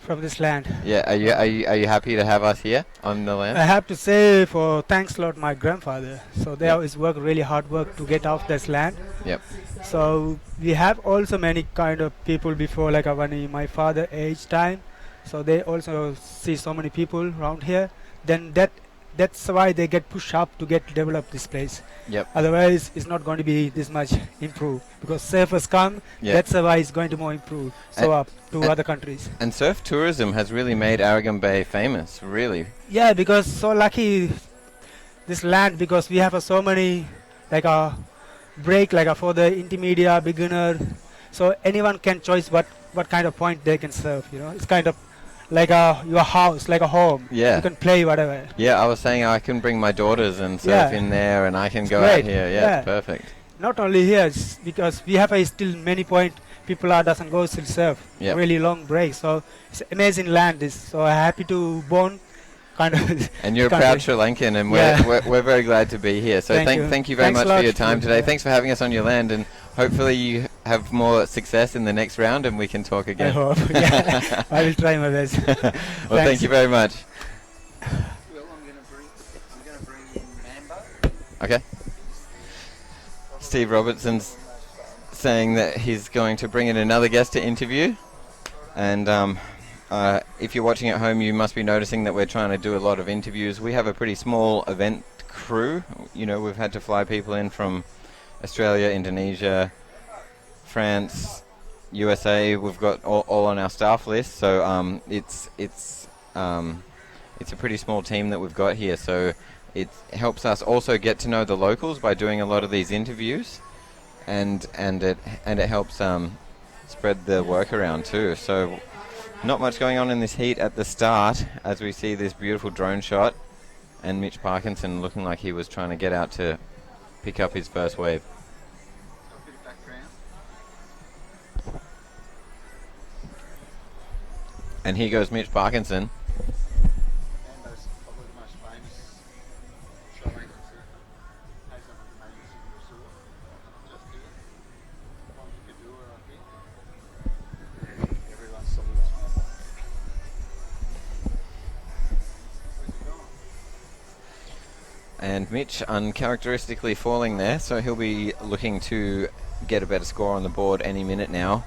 Speaker 16: From this land.
Speaker 6: Yeah. Are you happy to have us here on the land?
Speaker 16: I have to say for thanks Lord my grandfather. So they always work really hard work to get off this land.
Speaker 6: Yep.
Speaker 16: So we have also many kind of people before, like when my father age time. So they also see so many people around here. Then that's why they get pushed up to get develop this place.
Speaker 6: Yep.
Speaker 16: Otherwise, it's not going to be this much improved because surfers come.
Speaker 6: Yep.
Speaker 16: That's why it's going to more improve. So up to other countries.
Speaker 6: And surf tourism has really made Arugam Bay famous. Really.
Speaker 16: Yeah, because so lucky this land because we have so many like a break like for the intermediate beginner. So anyone can choose what kind of point they can surf. You know, it's kind of like your house, like a home.
Speaker 6: Yeah.
Speaker 16: You can play whatever.
Speaker 6: Yeah, I was saying I can bring my daughters and surf in there, and I can go out
Speaker 16: great.
Speaker 6: here. Yeah, it's perfect.
Speaker 16: Not only here, it's because we have still many point people doesn't go still surf.
Speaker 6: Yep.
Speaker 16: Really long break. So it's amazing land. So happy to born kind of.
Speaker 6: And you're a proud Sri Lankan, and we're very glad to be here. So thank you very
Speaker 16: Thanks
Speaker 6: much
Speaker 16: a lot
Speaker 6: for your time today. Thanks for having us on your land, and hopefully you have more success in the next round, and we can talk again.
Speaker 16: I hope. Yeah. I will try my best.
Speaker 6: Well, thank you very much. Okay. Steve Robertson's saying that he's going to bring in another guest to interview, and if you're watching at home, you must be noticing that we're trying to do a lot of interviews. We have a pretty small event crew. You know, we've had to fly people in from Australia, Indonesia, France, USA. We've got all on our staff list, so it's a pretty small team that we've got here. So it helps us also get to know the locals by doing a lot of these interviews, and it helps spread the work around too. So not much going on in this heat at the start, as we see this beautiful drone shot, and Mitch Parkinson looking like he was trying to get out to pick up his first wave. And here goes Mitch Parkinson. And Mitch uncharacteristically falling there, so he'll be looking to get a better score on the board any minute now.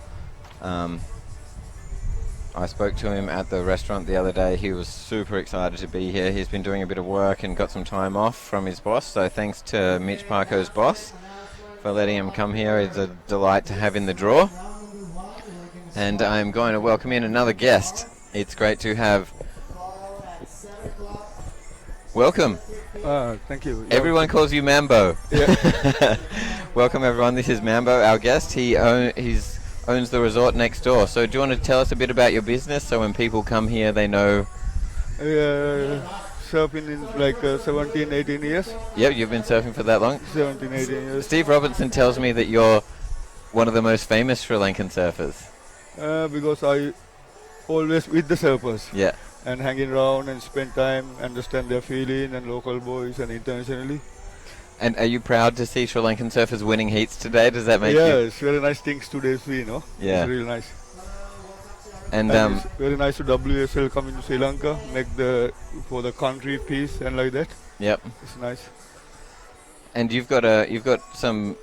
Speaker 6: I spoke to him at the restaurant the other day. He was super excited to be here. He's been doing a bit of work and got some time off from his boss, so thanks to Mitch Parko's boss for letting him come here. It's a delight to have in the draw. And I'm going to welcome in another guest. It's great to have... Welcome.
Speaker 17: Thank you.
Speaker 6: Everyone calls you Mambo.
Speaker 17: Yeah.
Speaker 6: Welcome everyone. This is Mambo, our guest. He owns the resort next door. So do you want to tell us a bit about your business so when people come here they know?
Speaker 17: Surfing in like 17, 18 years.
Speaker 6: Yep, you've been surfing for that long?
Speaker 17: 17, 18 years.
Speaker 6: Steve Robertson tells me that you're one of the most famous Sri Lankan surfers.
Speaker 17: Because I always with the surfers.
Speaker 6: Yeah.
Speaker 17: And hanging around and spend time, understand their feeling, and local boys and internationally.
Speaker 6: And are you proud to see Sri Lankan surfers winning heats today? Does that make you?
Speaker 17: Yeah, it's very nice things today, you know.
Speaker 6: Yeah.
Speaker 17: It's really nice.
Speaker 6: And
Speaker 17: it's very nice to WSL come into Sri Lanka, make for the country peace and like that.
Speaker 6: Yep.
Speaker 17: It's nice.
Speaker 6: And you've got some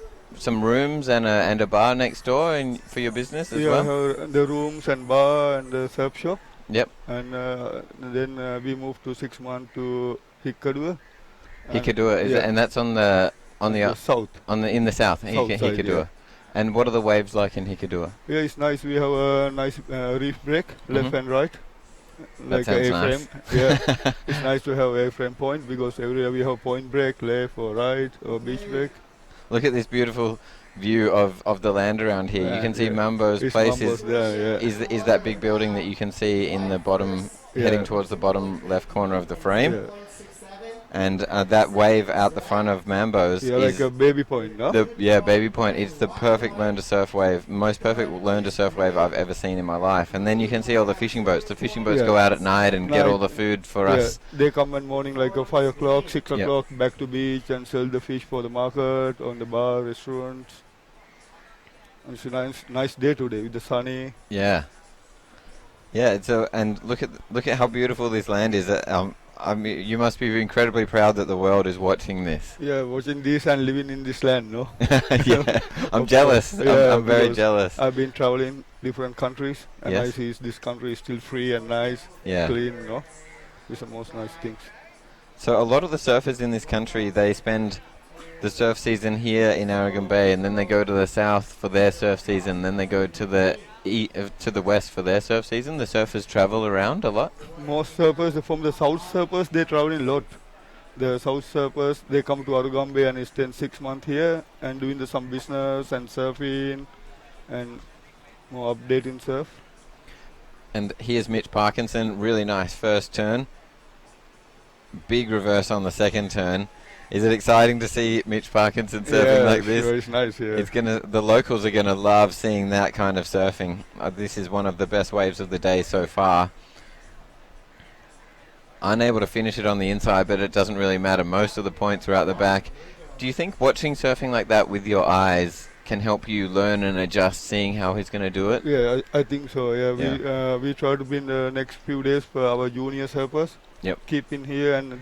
Speaker 6: rooms and a bar next door for your business as well?
Speaker 17: Yeah, the rooms and bar and the surf shop.
Speaker 6: Yep.
Speaker 17: And then we moved to 6 months to Hikkaduwa.
Speaker 6: Hikkaduwa, and that's on the
Speaker 17: south.
Speaker 6: In the south,
Speaker 17: South side,
Speaker 6: Hikkaduwa.
Speaker 17: yeah.
Speaker 6: And what are the waves like in Hikkaduwa?
Speaker 17: Yeah, it's nice. We have a nice reef break, left and right. like
Speaker 6: sounds
Speaker 17: a
Speaker 6: nice.
Speaker 17: A-frame. Yeah, it's nice to have A-frame point because everywhere we have point break, left or right or beach break.
Speaker 6: Look at this beautiful view of the land around here. You can see Mambo's
Speaker 17: It's
Speaker 6: place
Speaker 17: Mambo's there, yeah.
Speaker 6: is that big building that you can see in the bottom, heading
Speaker 17: Yeah.
Speaker 6: towards the bottom left corner of the frame.
Speaker 17: Yeah.
Speaker 6: And that wave out the front of Mambo's
Speaker 17: Yeah,
Speaker 6: is
Speaker 17: like a baby point, no?
Speaker 6: Baby Point. It's the perfect learn to surf wave, most perfect learn to surf wave I've ever seen in my life. And then you can see all the fishing boats. The fishing boats
Speaker 17: Yeah.
Speaker 6: go out at night and get all the food for us.
Speaker 17: They come in morning like 5 o'clock, 6
Speaker 6: Yep.
Speaker 17: o'clock, back to beach and sell the fish for the market, on the bar, restaurants. And it's a nice day today with the sunny.
Speaker 6: Yeah. Yeah, and look at how beautiful this land is. I mean, you must be incredibly proud that the world is watching this.
Speaker 17: Yeah, watching this and living in this land, no?
Speaker 6: Yeah, I'm jealous. I'm very
Speaker 17: because
Speaker 6: jealous.
Speaker 17: I've been traveling different countries and I
Speaker 6: Yes.
Speaker 17: see this country is still free and nice,
Speaker 6: Yeah.
Speaker 17: clean, no? It's the most nice things.
Speaker 6: So a lot of the surfers in this country, they spend the surf season here in Arugam Bay, and then they go to the south for their surf season. Then they go to the west for their surf season. The surfers travel around a lot.
Speaker 17: Most surfers from the south surfers, they travel a lot. The south surfers, they come to Arugam Bay and spend 6 months here and doing some business and surfing and more updating surf.
Speaker 6: And here's Mitch Parkinson, really nice first turn. Big reverse on the second turn. Is it exciting to see Mitch Parkinson surfing like this?
Speaker 17: Sure, it's nice, yeah.
Speaker 6: The locals are gonna love seeing that kind of surfing. This is one of the best waves of the day so far. Unable to finish it on the inside, but it doesn't really matter. Most of the points are out the back. Do you think watching surfing like that with your eyes can help you learn and adjust, seeing how he's going to do it?
Speaker 17: Yeah, I think so. Yeah, we try to be in the next few days for our junior surfers.
Speaker 6: Yep.
Speaker 17: Keep in here and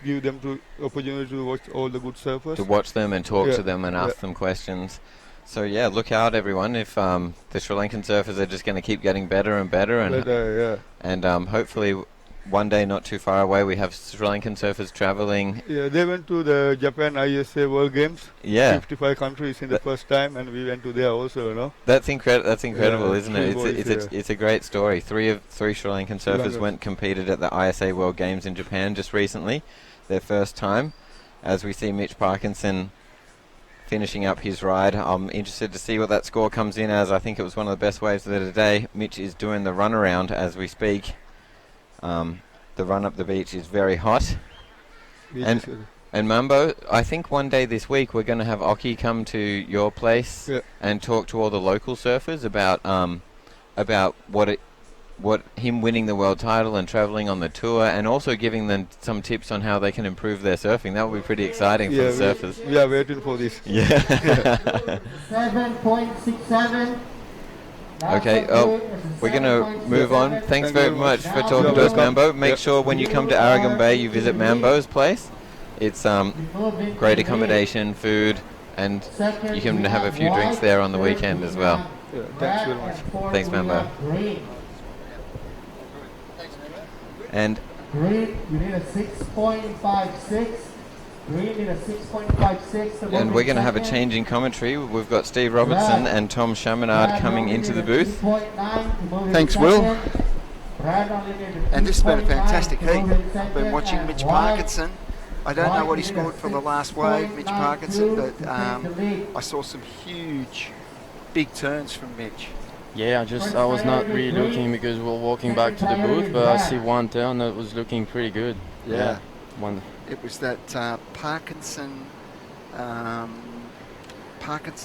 Speaker 17: give them to opportunity to watch all the good surfers.
Speaker 6: To watch them and talk to them and ask them questions. So yeah, look out everyone. If the Sri Lankan surfers are just going to keep getting better and better, and hopefully one day not too far away we have Sri Lankan surfers traveling.
Speaker 17: Yeah, they went to the Japan ISA World Games.
Speaker 6: Yeah.
Speaker 17: 55 countries in the first time, and we went to there also, you know.
Speaker 6: That's incredible, isn't it?
Speaker 17: three boys,
Speaker 6: It's a great story. Three Sri Lankan surfers
Speaker 17: Lankans.
Speaker 6: went competed at the ISA World Games in Japan just recently, their first time. As we see Mitch Parkinson finishing up his ride, I'm interested to see what that score comes in as. I think it was one of the best waves of the day. Mitch is doing the runaround as we speak. The run up the beach is very hot. And Mambo, I think one day this week we're going to have Oki come to your place and talk to all the local surfers about what him winning the world title and traveling on the tour, and also giving them some tips on how they can improve their surfing. That will be pretty exciting for the surfers.
Speaker 17: We are waiting for this.
Speaker 6: Yeah.
Speaker 1: 7.67.
Speaker 6: Okay, we're going to move on. Thanks very much for talking to us, Mambo. Make sure when you come to Arugam Bay you visit Mambo's place. It's great accommodation, food, and you can have a few drinks there on the weekend as well.
Speaker 17: Yeah, thanks very much.
Speaker 6: Thanks, Mambo. And
Speaker 1: Green, you need a 6.56. Green need a 6.56.
Speaker 6: And we're going to have a change in commentary. We've got Steve Robertson and Tom Chaminade coming into the booth.
Speaker 12: Thanks, Will. And this has been a fantastic heat. I've been watching Mitch Parkinson. I don't know what he scored for the last wave, Mitch Parkinson, but I saw some huge, big turns from Mitch.
Speaker 18: Yeah, I was not really looking because we were walking back to the booth, but I see one turn that was looking pretty good.
Speaker 12: Yeah.
Speaker 18: One.
Speaker 12: It was that Parkinson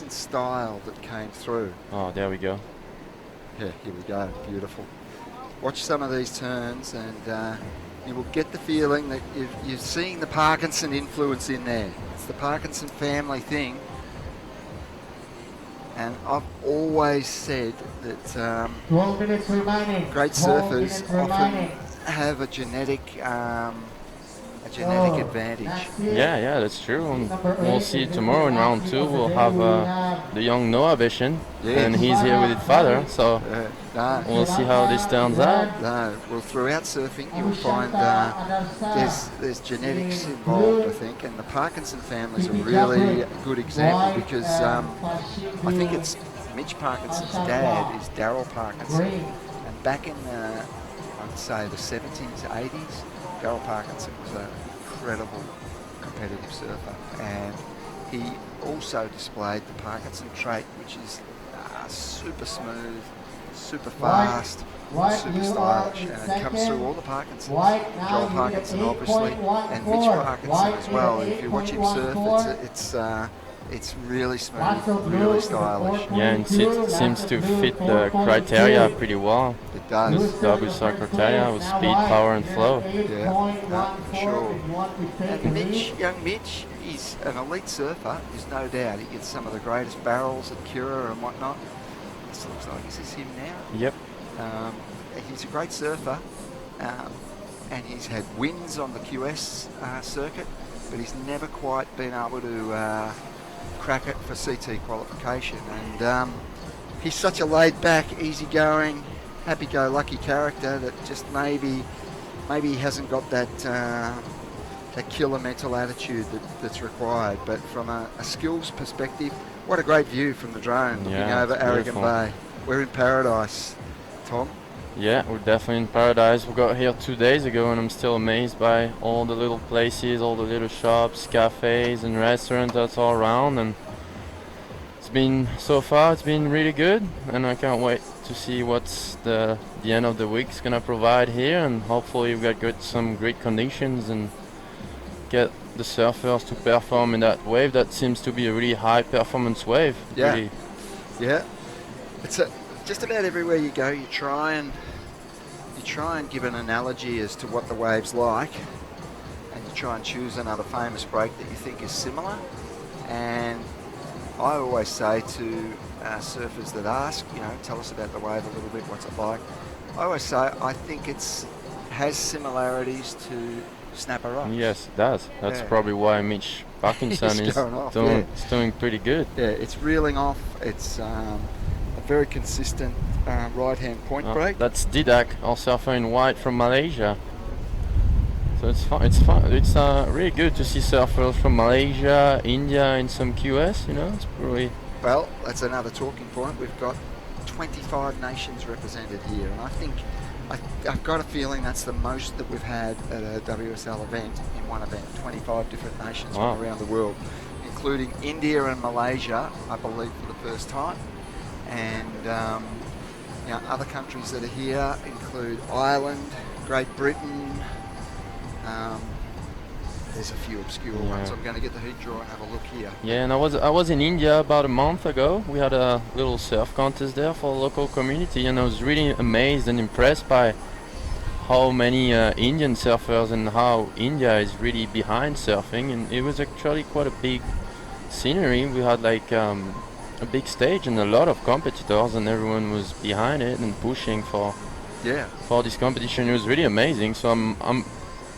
Speaker 12: style that came through.
Speaker 18: Oh, there we go.
Speaker 12: Yeah, here we go. Beautiful. Watch some of these turns and you will get the feeling that you're seeing the Parkinson influence in there. It's the Parkinson family thing. And I've always said that
Speaker 1: 12 minutes remaining.
Speaker 12: great surfers often have a genetic advantage.
Speaker 18: Yeah, that's true. We'll see tomorrow in round 2. We'll have the young Noah Bishan, and he's here with his father. So we'll see how this turns out.
Speaker 12: No, well, throughout surfing, you'll find there's genetics involved, I think, and the Parkinson family is a really good example because I think it's Mitch Parkinson's dad is Daryl Parkinson, and back in I'd say the 70s, 80s, Darryl Parkinson was an incredible competitive surfer, and he also displayed the Parkinson trait, which is super smooth, super fast, super stylish, and it comes through all the Parkinsons. Joel Parkinson, obviously, and Mitch Parkinson as well. If you watch him surf, it's really smooth, really stylish.
Speaker 18: Yeah, and it seems to fit the criteria pretty well.
Speaker 12: It does.
Speaker 18: The WSR criteria with speed, power, and flow.
Speaker 12: Yeah, for sure. And Mitch, young Mitch, he's an elite surfer, there's no doubt. He gets some of the greatest barrels at Cura and whatnot. This looks like, is this him now?
Speaker 18: Yep.
Speaker 12: He's a great surfer, and he's had wins on the QS circuit, but he's never quite been able to crack it for CT qualification. And he's such a laid-back, easygoing, happy-go-lucky character that just maybe he hasn't got that killer mental attitude that's required. But from a skills perspective, what a great view from the drone looking over Arugam Bay. We're in paradise, Tom.
Speaker 18: Yeah, we're definitely in paradise. We got here 2 days ago, and I'm still amazed by all the little places, all the little shops, cafes and restaurants that's all around. And so far it's been really good, and I can't wait to see what's the end of the week's gonna provide here, and hopefully we got some great conditions and get the surfers to perform in that wave. That seems to be a really high performance wave.
Speaker 12: Yeah,
Speaker 18: really.
Speaker 12: Yeah. It's just about everywhere you go, you try and give an analogy as to what the wave's like, and you try and choose another famous break that you think is similar. And I always say to surfers that ask, tell us about the wave a little bit, what's it like? I always say I think has similarities to Snapper Rocks.
Speaker 18: Yes, it does. That's probably why Mitch Parkinson is doing pretty good.
Speaker 12: Yeah, it's reeling off. It's a very consistent right-hand point break.
Speaker 18: That's Didak, our surfer in white from Malaysia. So it's fun. It's really good to see surfers from Malaysia, India, and some QS. It's really.
Speaker 12: Well, that's another talking point. We've got 25 nations represented here, and I think I've got a feeling that's the most that we've had at a WSL event in one event. 25 different nations from around the world, including India and Malaysia, I believe, for the first time. And other countries that are here include Ireland, Great Britain. There's a few obscure ones. I'm going to get the heat drawer and have a look here.
Speaker 18: Yeah, and I was in India about a month ago. We had a little surf contest there for the local community, and I was really amazed and impressed by how many Indian surfers and how India is really behind surfing. And it was actually quite a big scenery. We had like a big stage and a lot of competitors, and everyone was behind it and pushing for this competition. It was really amazing. So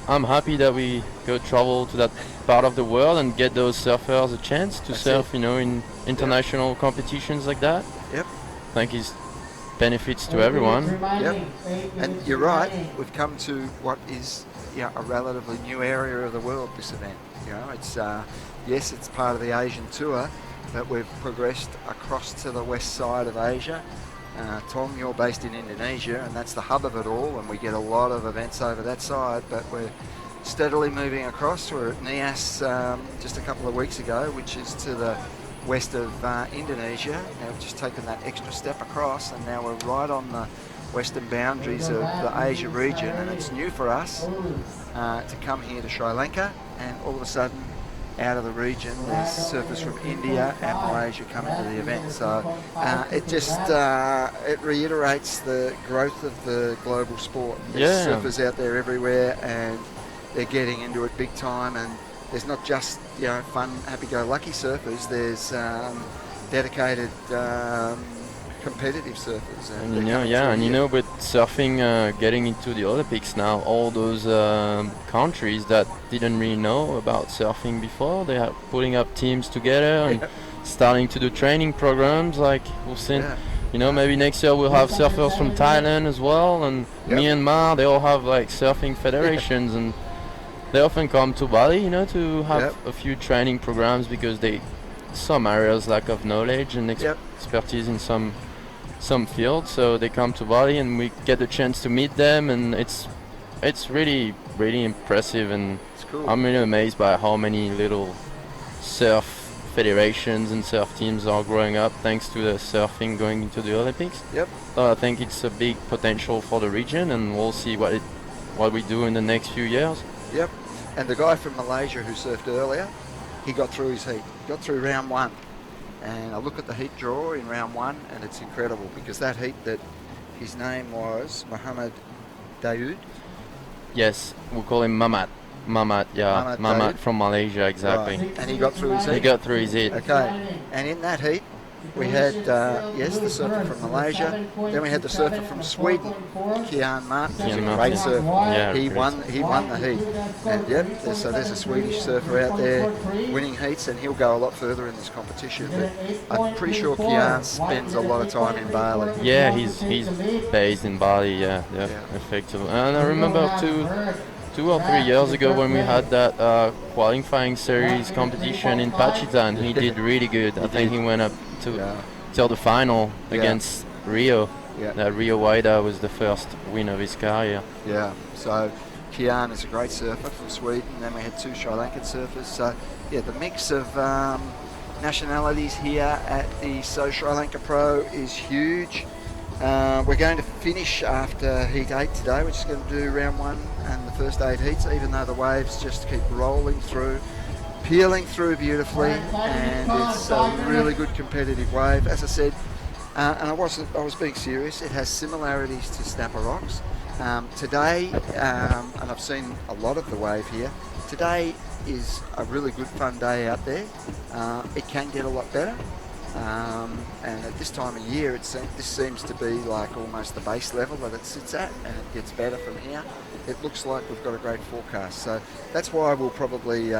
Speaker 18: I'm happy that we go travel to that part of the world and get those surfers a chance to surf, in international competitions like that.
Speaker 12: Yep.
Speaker 18: I think it's benefits to everyone.
Speaker 12: Yep. And you're right. We've come to what is a relatively new area of the world. This event, it's yes, it's part of the Asian tour, but we've progressed across to the west side of Asia. Tom, you're based in Indonesia, and that's the hub of it all, and we get a lot of events over that side, but we're steadily moving across. We're at Nias just a couple of weeks ago, which is to the west of Indonesia. Now we've just taken that extra step across, and now we're right on the western boundaries of the Asia region, and it's new for us to come here to Sri Lanka, and all of a sudden out of the region there's surfers from India and Malaysia coming to the event. So it just it reiterates the growth of the global sport. There's surfers out there everywhere, and they're getting into it big time, and there's not just fun happy-go-lucky surfers. There's dedicated competitive surfers.
Speaker 18: And with surfing getting into the Olympics now, all those countries that didn't really know about surfing before, they are putting up teams together and starting to do training programs. Like we've seen, maybe next year we'll have surfers from Thailand as well, and Myanmar. They all have like surfing federations, and they often come to Bali, to have a few training programs because some areas lack of knowledge and expertise in some some fields, so they come to Bali and we get the chance to meet them, and it's really impressive, and
Speaker 12: cool.
Speaker 18: I'm really amazed by how many little surf federations and surf teams are growing up thanks to the surfing going into the Olympics.
Speaker 12: Yep.
Speaker 18: So I think it's a big potential for the region, and we'll see what we do in the next few years.
Speaker 12: Yep. And the guy from Malaysia who surfed earlier, he got through his heat, got through round one. And I look at the heat draw in round one, and it's incredible because that heat, that his name was Muhammad Daoud.
Speaker 18: Yes, we'll call him Mamat. Yeah, Mamat from Malaysia, exactly.
Speaker 12: Right. And he got through his heat?
Speaker 18: He got through his heat.
Speaker 12: Okay. And in that heat, we had, yes, the surfer from Malaysia. Then we had the surfer from Sweden, Kian Martin. He's a great surfer.
Speaker 18: Yeah,
Speaker 12: he won the heat. And yep, so there's a Swedish surfer out there winning heats, and he'll go a lot further in this competition. But I'm pretty sure Kian spends a lot of time in Bali.
Speaker 18: Yeah, he's based in Bali. Yeah, effectively. And I remember 2 or 3 years ago when we had that qualifying series competition in Pachitan, he did really good. I think he went up till the final against Rio.
Speaker 12: Yeah.
Speaker 18: Rio Waida was the first win of his career.
Speaker 12: Yeah, so Kian is a great surfer from Sweden. Then we had 2 Sri Lankan surfers. So yeah, the mix of nationalities here at the Sri Lanka Pro is huge. We're going to finish after Heat 8 today. We're just going to do round 1 and the first 8 heats, even though the waves just keep rolling through, peeling through beautifully, and it's a really good competitive wave. As I said, and I was being serious, it has similarities to Snapper Rocks. Today, and I've seen a lot of the wave here, today is a really good fun day out there. It can get a lot better. And at this time of year, this seems to be like almost the base level that it sits at, and it gets better from here. It looks like we've got a great forecast, so that's why we'll probably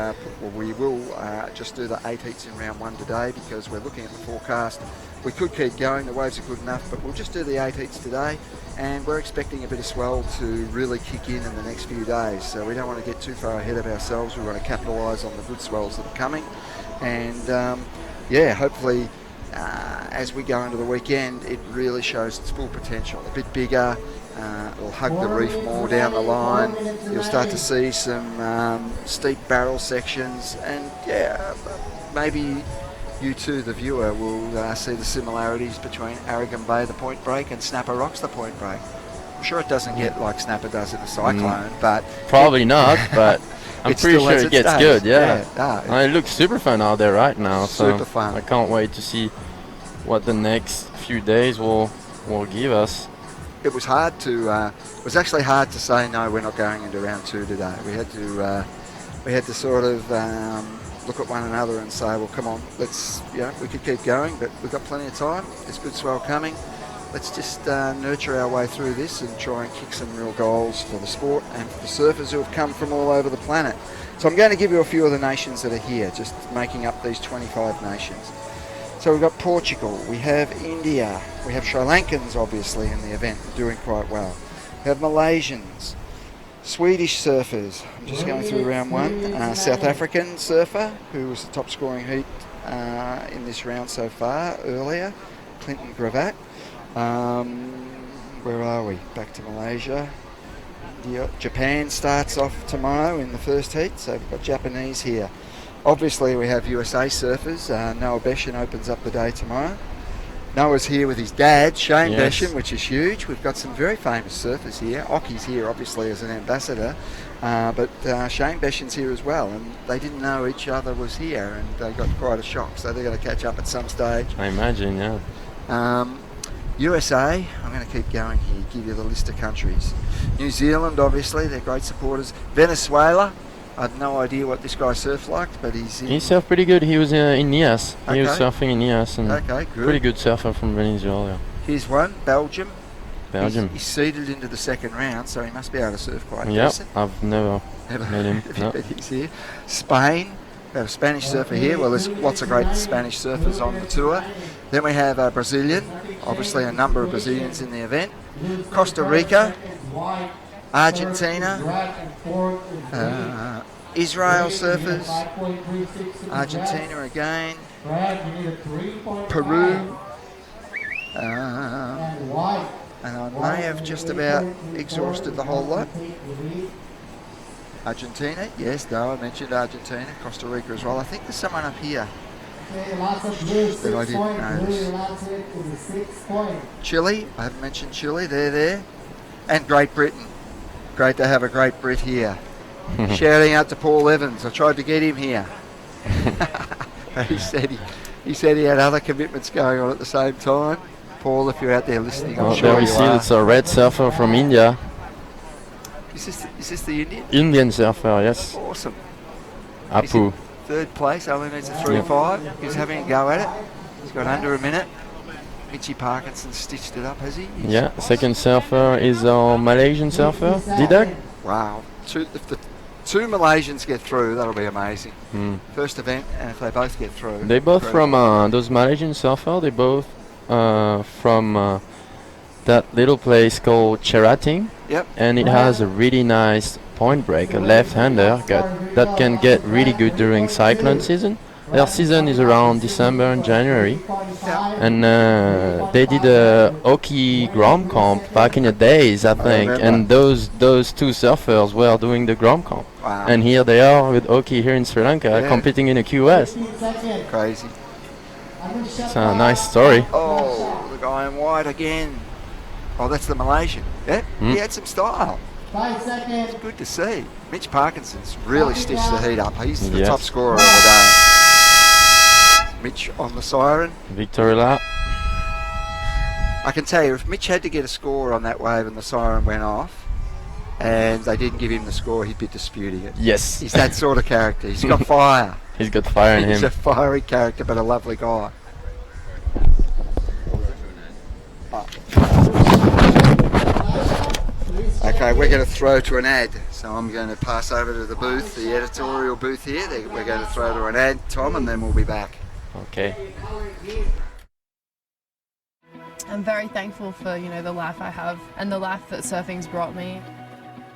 Speaker 12: just do the 8 heats in round 1 today, because we're looking at the forecast. We could keep going, the waves are good enough, but we'll just do the 8 heats today, and we're expecting a bit of swell to really kick in the next few days, so we don't want to get too far ahead of ourselves. We want to capitalise on the good swells that are coming, and yeah, hopefully as we go into the weekend, it really shows its full potential. A bit bigger, it'll hug the reef more down the line. You'll start to see some steep barrel sections, and yeah, maybe you too, the viewer, will see the similarities between Arugam Bay, the Point Break, and Snapper Rocks, the Point Break. I'm sure it doesn't get like Snapper does in a cyclone, but
Speaker 18: probably not, but I'm pretty sure it gets good,
Speaker 12: yeah.
Speaker 18: It looks super fun out there right now, so
Speaker 12: super fun.
Speaker 18: I can't wait to see what the next few days will give us.
Speaker 12: It was hard to, it was actually hard to say no, we're not going into round 2 today. We had to sort of look at one another and say, well, come on, let's, we could keep going, but we've got plenty of time. There's good swell coming. Let's just nurture our way through this and try and kick some real goals for the sport and for the surfers who have come from all over the planet. So I'm going to give you a few of the nations that are here, just making up these 25 nations. So we've got Portugal, we have India, we have Sri Lankans obviously in the event, doing quite well. We have Malaysians, Swedish surfers, I'm just going through round 1, South African surfer, who was the top scoring heat in this round so far earlier, Clinton Gravatt. Where are we? Back to Malaysia. Japan starts off tomorrow in the first heat, so we've got Japanese here. Obviously we have USA surfers. Noah Beshan opens up the day tomorrow. Noah's here with his dad, Shane Beshan, which is huge. We've got some very famous surfers here. Oki's here obviously as an ambassador, but Shane Beshan's here as well, and they didn't know each other was here, and they got quite a shock, so they're going to catch up at some stage.
Speaker 18: I imagine, yeah.
Speaker 12: USA, I'm going to keep going here, give you the list of countries. New Zealand, obviously, they're great supporters. Venezuela, I have no idea what this guy surfed like, but he's in...
Speaker 18: He surfed pretty good. He was in Nias.
Speaker 12: Okay.
Speaker 18: He was surfing in Nias, and
Speaker 12: okay, good.
Speaker 18: Pretty good surfer from Venezuela.
Speaker 12: Here's one, Belgium.
Speaker 18: He's
Speaker 12: seeded into the second round, so he must be able to surf quite
Speaker 18: decent. Yep, I've never met him.
Speaker 12: No. He's here. Spain, we have a Spanish surfer here. Well, there's lots of great Spanish surfers on the tour. Then we have a Brazilian, obviously a number of Brazilians in the event. Costa Rica, Argentina, Israel surfers, Argentina again, Peru, have just about exhausted the whole lot. Argentina, yes, no, I mentioned Argentina, Costa Rica as well. I think there's someone up here that I didn't notice. Chile, I haven't mentioned Chile, they're there. And Great Britain. Great to have a Great Brit here. Shouting out to Paul Evans. I tried to get him here. he said he had other commitments going on at the same time. Paul, if you're out there listening, I'm sure
Speaker 18: there we
Speaker 12: you
Speaker 18: see
Speaker 12: are.
Speaker 18: it's a red surfer from India.
Speaker 12: Is this the Indian?
Speaker 18: Indian surfer, yes.
Speaker 12: Awesome.
Speaker 18: Apu.
Speaker 12: He's in third place, only needs a 3.5. He's having a go at it. He's got under a minute. Mitchy Parkinson stitched it up, has he?
Speaker 18: Yeah, second surfer is our Malaysian surfer, Didak.
Speaker 12: Wow. If the two Malaysians get through, that'll be amazing. First event, and if they both get through.
Speaker 18: They both from those Malaysian surfer. They both from that little place called Cherating.
Speaker 12: Yep.
Speaker 18: And it has a really nice point break, a left-hander that can get really good during cyclone season. Their season is around December and January. And they did a hockey Grom comp back in the days, I think. And those two surfers were doing the Grom comp.
Speaker 12: Wow.
Speaker 18: And here they are with hockey here in Sri Lanka, competing in a QS.
Speaker 12: Crazy.
Speaker 18: It's a nice story.
Speaker 12: Oh, the guy in white again. Oh, that's the Malaysian. Yeah, he had some style.
Speaker 15: 5 seconds.
Speaker 12: It's good to see. Mitch Parkinson's really stitched the heat up. He's the
Speaker 18: Yes.
Speaker 12: top scorer of the day. Mitch on the siren.
Speaker 18: Victory lap.
Speaker 12: I can tell you, if Mitch had to get a score on that wave and the siren went off, and they didn't give him the score, he'd be disputing it.
Speaker 18: Yes.
Speaker 12: He's that sort of character. He's got fire.
Speaker 18: He's got fire in
Speaker 12: He's
Speaker 18: him.
Speaker 12: a fiery character, but a lovely guy. Okay, we're going to throw to an ad. So I'm going to pass over to the booth, the editorial booth here. We're going to throw to an ad, Tom, and then we'll be back.
Speaker 18: Okay.
Speaker 5: I'm very thankful for, the life I have and the life that surfing's brought me.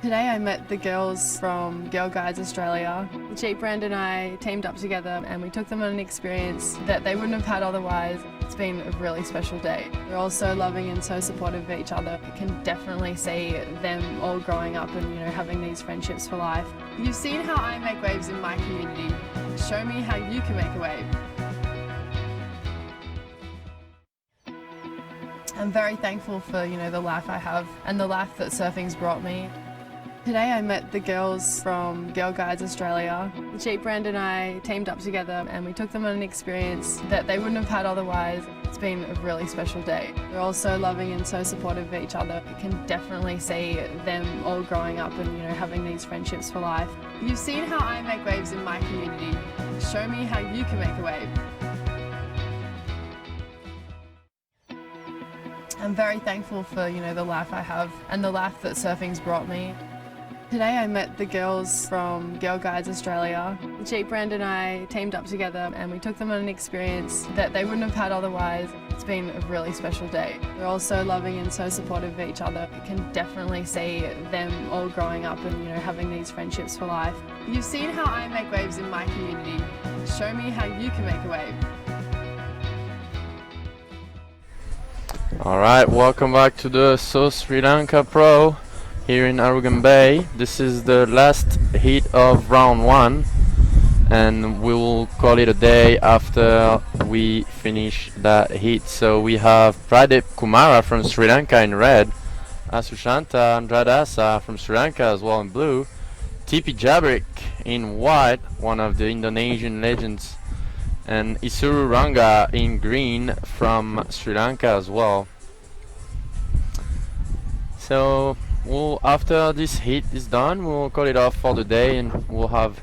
Speaker 5: Today I met the girls from Girl Guides Australia. The Jeep brand and I teamed up together and we took them on an experience that they wouldn't have had otherwise. It's been a really special day. They're all so loving and so supportive of each other. You can definitely see them all growing up and having these friendships for life. You've seen how I make waves in my community. Show me how you can make a wave. I'm very thankful for, the life I have and the life that surfing's brought me. Today I met the girls from Girl Guides Australia. The Jeep brand and I teamed up together and we took them on an experience that they wouldn't have had otherwise. It's been a really special day. They're all so loving and so supportive of each other. You can definitely see them all growing up and having these friendships for life. You've seen how I make waves in my community. Show me how you can make a wave. I'm very thankful for, the life I have and the life that surfing's brought me. Today I met the girls from Girl Guides Australia. The Jeep brand and I teamed up together and we took them on an experience that they wouldn't have had otherwise. It's been a really special day. They're all so loving and so supportive of each other. You can definitely see them all growing up and having these friendships for life. You've seen how I make waves in my community. Show me how you can make a wave.
Speaker 18: Alright, welcome back to the Sri Lanka Pro here in Arugam Bay. This is the last heat of round 1 and we will call it a day after we finish that heat. So we have Pradip Kumara from Sri Lanka in red, Asushanta Andradasa from Sri Lanka as well in blue, Tipi Jabrik in white, one of the Indonesian legends, and Isuru Ranga in green from Sri Lanka as well. So after this heat is done, we'll call it off for the day and we'll have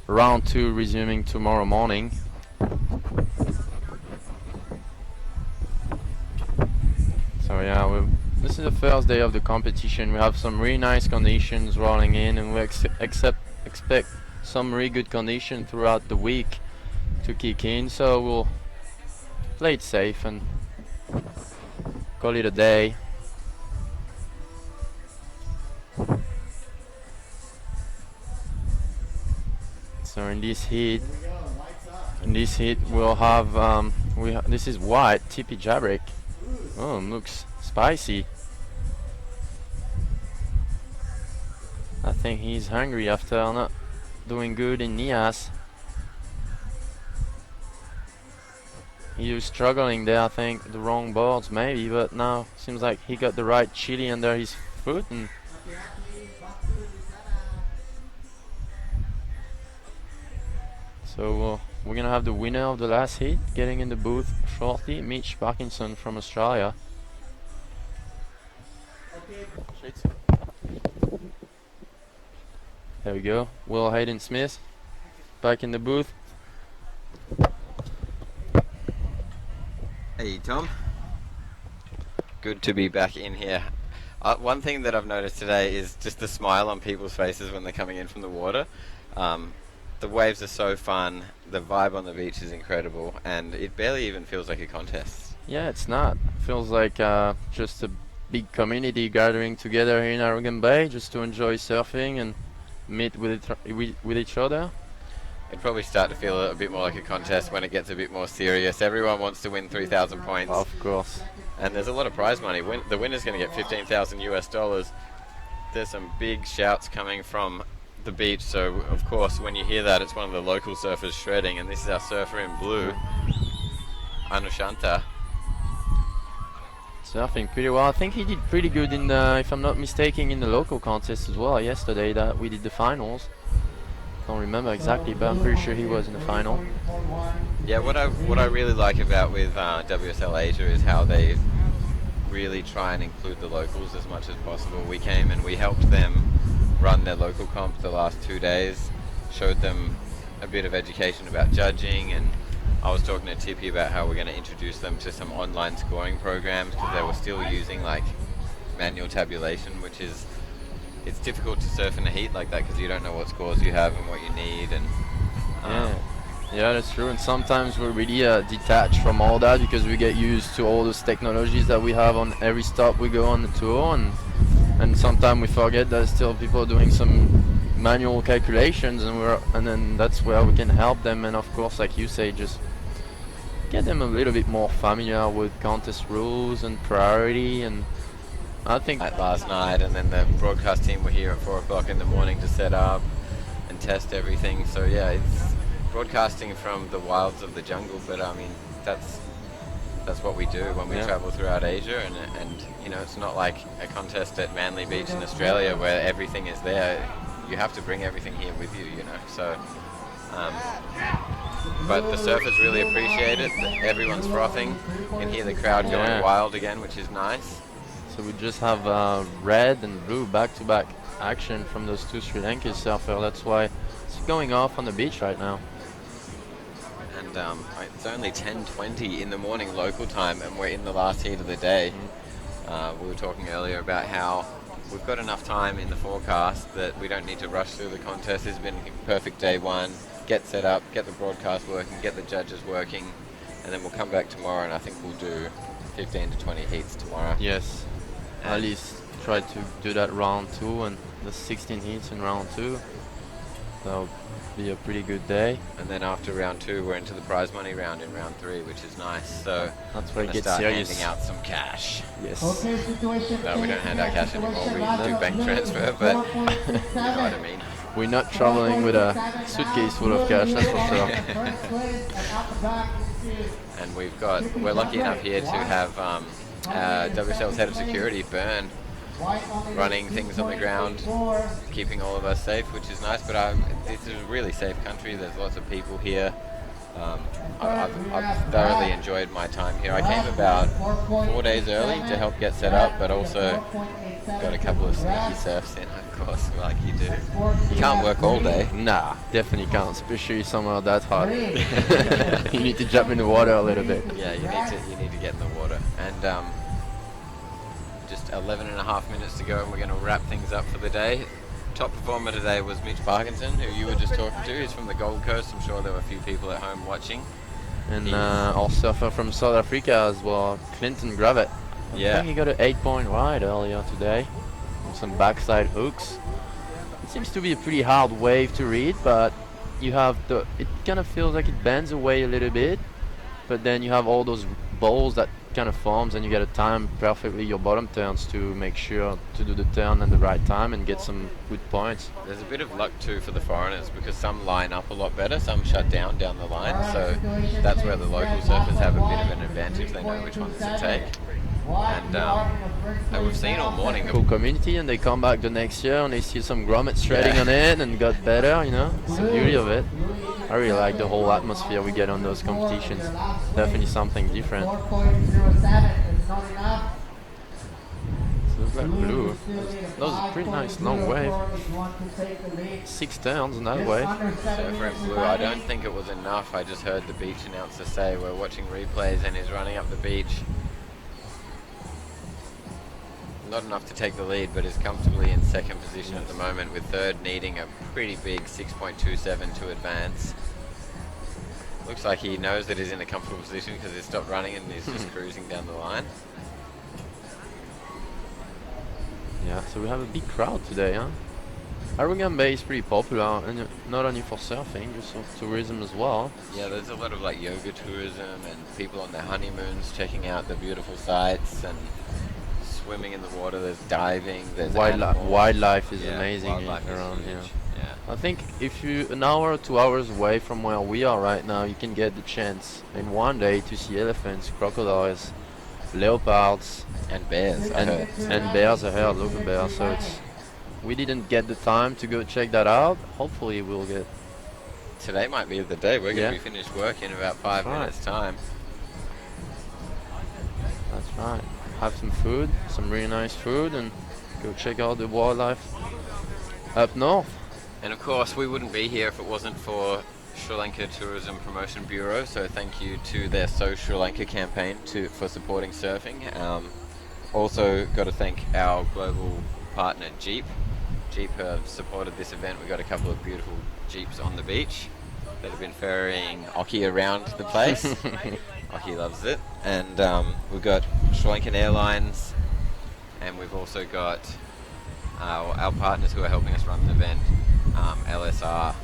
Speaker 18: round 2 resuming tomorrow morning. So yeah, this is the first day of the competition. We have some really nice conditions rolling in and we expect some really good condition throughout the week to kick in, so we'll play it safe and call it a day. So in this heat we'll have this is white Tipi Jabrik. Oh, looks spicy. I think he's hungry after not doing good in Nias. He was struggling there, I think, the wrong boards maybe, but now seems like he got the right chili under his foot. And so we're gonna have the winner of the last heat getting in the booth shortly, Mitch Parkinson from Australia. There we go. Will Hayden Smith back in the booth.
Speaker 6: Hey Tom, good to be back in here. One thing that I've noticed today is just the smile on people's faces when they're coming in from the water. The waves are so fun, the vibe on the beach is incredible, and it barely even feels like a contest.
Speaker 18: Yeah, it's not. Feels like just a big community gathering together here in Arugam Bay just to enjoy surfing and meet with each other.
Speaker 6: It'd probably start to feel a bit more like a contest when it gets a bit more serious. Everyone wants to win 3,000 points.
Speaker 18: Of course.
Speaker 6: And there's a lot of prize money. The winner's going to get $15,000. There's some big shouts coming from the beach, so of course when you hear that, it's one of the local surfers shredding, and this is our surfer in blue, Anushanta.
Speaker 18: Surfing pretty well. I think he did pretty good in the, if I'm not mistaken, in the local contest as well yesterday that we did the finals. Can't remember exactly, but I'm pretty sure he was in the final.
Speaker 6: Yeah, what I really like about with WSL Asia is how they really try and include the locals as much as possible. We came and we helped them run their local comp the last 2 days, showed them a bit of education about judging, and I was talking to Tippy about how we're going to introduce them to some online scoring programs because they were still using like manual tabulation, which is, it's difficult to surf in a heat like that because you don't know what scores you have and what you need. And
Speaker 18: yeah, that's true. And sometimes we're really detached from all that because we get used to all those technologies that we have on every stop we go on the tour, and sometimes we forget that still people doing some manual calculations, and then that's where we can help them. And of course, like you say, just get them a little bit more familiar with contest rules and priority. And I think
Speaker 6: last night, and then the broadcast team were here at 4 o'clock in the morning to set up and test everything. So yeah, it's broadcasting from the wilds of the jungle, but I mean that's what we do when we travel throughout Asia, and you know, it's not like a contest at Manly Beach in Australia where everything is there. You have to bring everything here with you, you know. So but the surfers really appreciate it. Everyone's frothing. You can hear the crowd going wild again, which is nice.
Speaker 18: So we just have red and blue back-to-back action from those two Sri Lankan surfers. That's why it's going off on the beach right now.
Speaker 6: And it's only 10:20 in the morning local time, and we're in the last heat of the day. We were talking earlier about how we've got enough time in the forecast that we don't need to rush through the contest. It's been a perfect day one. Get set up, get the broadcast working, get the judges working, and then we'll come back tomorrow, and I think we'll do 15 to 20 heats tomorrow.
Speaker 18: Yes, at least try to do that round 2 and the 16 heats in round 2. That'll be a pretty good day.
Speaker 6: And then after round 2, we're into the prize money round in round 3, which is nice. So
Speaker 18: that's where it gets
Speaker 6: start
Speaker 18: serious.
Speaker 6: Handing out some cash.
Speaker 18: Yes.
Speaker 6: No, we don't hand out cash anymore. We do bank transfer, but you know what I mean.
Speaker 18: We're not traveling with a suitcase full of cash, that's for sure.
Speaker 6: And we're lucky enough here to have WSL's head of security, Bern, running things on the ground, keeping all of us safe, which is nice. But this is a really safe country. There's lots of people here. I've thoroughly enjoyed my time here. I came about 4 days early to help get set up, but also got a couple of sneaky surfs in, of course, like you do. You can't work all day.
Speaker 18: Nah, definitely can't, especially somewhere that hot. You need to jump in the water a little bit.
Speaker 6: Yeah, you need to get in the water. And just 11 and a half minutes to go, and we're going to wrap things up for the day. Top performer today was Mitch Parkinson, who you were just talking to. He's from the Gold Coast. I'm sure there were a few people at home watching.
Speaker 18: And our surfer from South Africa as well, Clinton Gravett. I think he got an 8-point ride earlier today. With some backside hooks. It seems to be a pretty hard wave to read, but you have it kind of feels like it bends away a little bit, but then you have all those balls that kind of forms, and you got to time perfectly your bottom turns to make sure to do the turn at the right time and get some good points.
Speaker 6: There's a bit of luck too for the foreigners because some line up a lot better, some shut down the line, so that's where the local surfers have a bit of an advantage. They know which ones to take. And we've seen all morning.
Speaker 18: Cool community, and they come back the next year and they see some grommets shredding on it and got better, you know. It's the beauty of it. I really like the whole atmosphere we get on those competitions. Definitely something different. So looks like blue. That was a pretty nice long wave. 6 turns on that wave.
Speaker 6: Surfer in blue, I don't think it was enough. I just heard the beach announcer say we're watching replays and he's running up the beach. Not enough to take the lead, but is comfortably in second position at the moment, with third needing a pretty big 6.27 to advance. Looks like he knows that he's in a comfortable position because he's stopped running and he's just cruising down the line.
Speaker 18: Yeah, so we have a big crowd today, huh? Arugam Bay is pretty popular, and not only for surfing, just for tourism as well.
Speaker 6: Yeah, there's a lot of like yoga tourism and people on their honeymoons checking out the beautiful sights and swimming in the water. There's diving, there's
Speaker 18: wildlife is amazing
Speaker 6: wildlife
Speaker 18: around
Speaker 6: is
Speaker 18: here.
Speaker 6: huge. Yeah.
Speaker 18: I think if you an hour or 2 hours away from where we are right now, you can get the chance in one day to see elephants, crocodiles, leopards,
Speaker 6: and bears.
Speaker 18: And bears. I heard local bears. So we didn't get the time to go check that out. Hopefully we'll get.
Speaker 6: Today might be the day. We're going to be finished work in about 5 minutes time.
Speaker 18: That's right. Have some food, some really nice food, and go check out the wildlife up north.
Speaker 6: And of course, we wouldn't be here if it wasn't for Sri Lanka Tourism Promotion Bureau. So thank you to their So Sri Lanka campaign for supporting surfing. Also, got to thank our global partner Jeep. Jeep have supported this event. We've got a couple of beautiful Jeeps on the beach that have been ferrying Oki around the place. Oki loves it. And we've got Sri Lankan Airlines, and we've also got our partners who are helping us run the event, LSR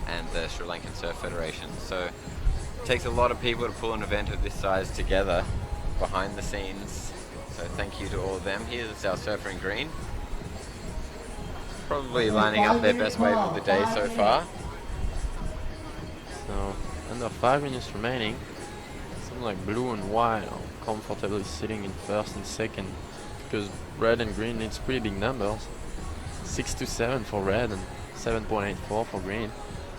Speaker 6: and the Sri Lankan Surf Federation. So it takes a lot of people to pull an event of this size together behind the scenes. So thank you to all of them. Here's our surfer in green. Probably lining up their best wave of the day so far.
Speaker 18: So under 5 minutes remaining. Something like blue and white are comfortably sitting in first and second, because red and green needs pretty big numbers. 6.27 for red and 7.84 for green.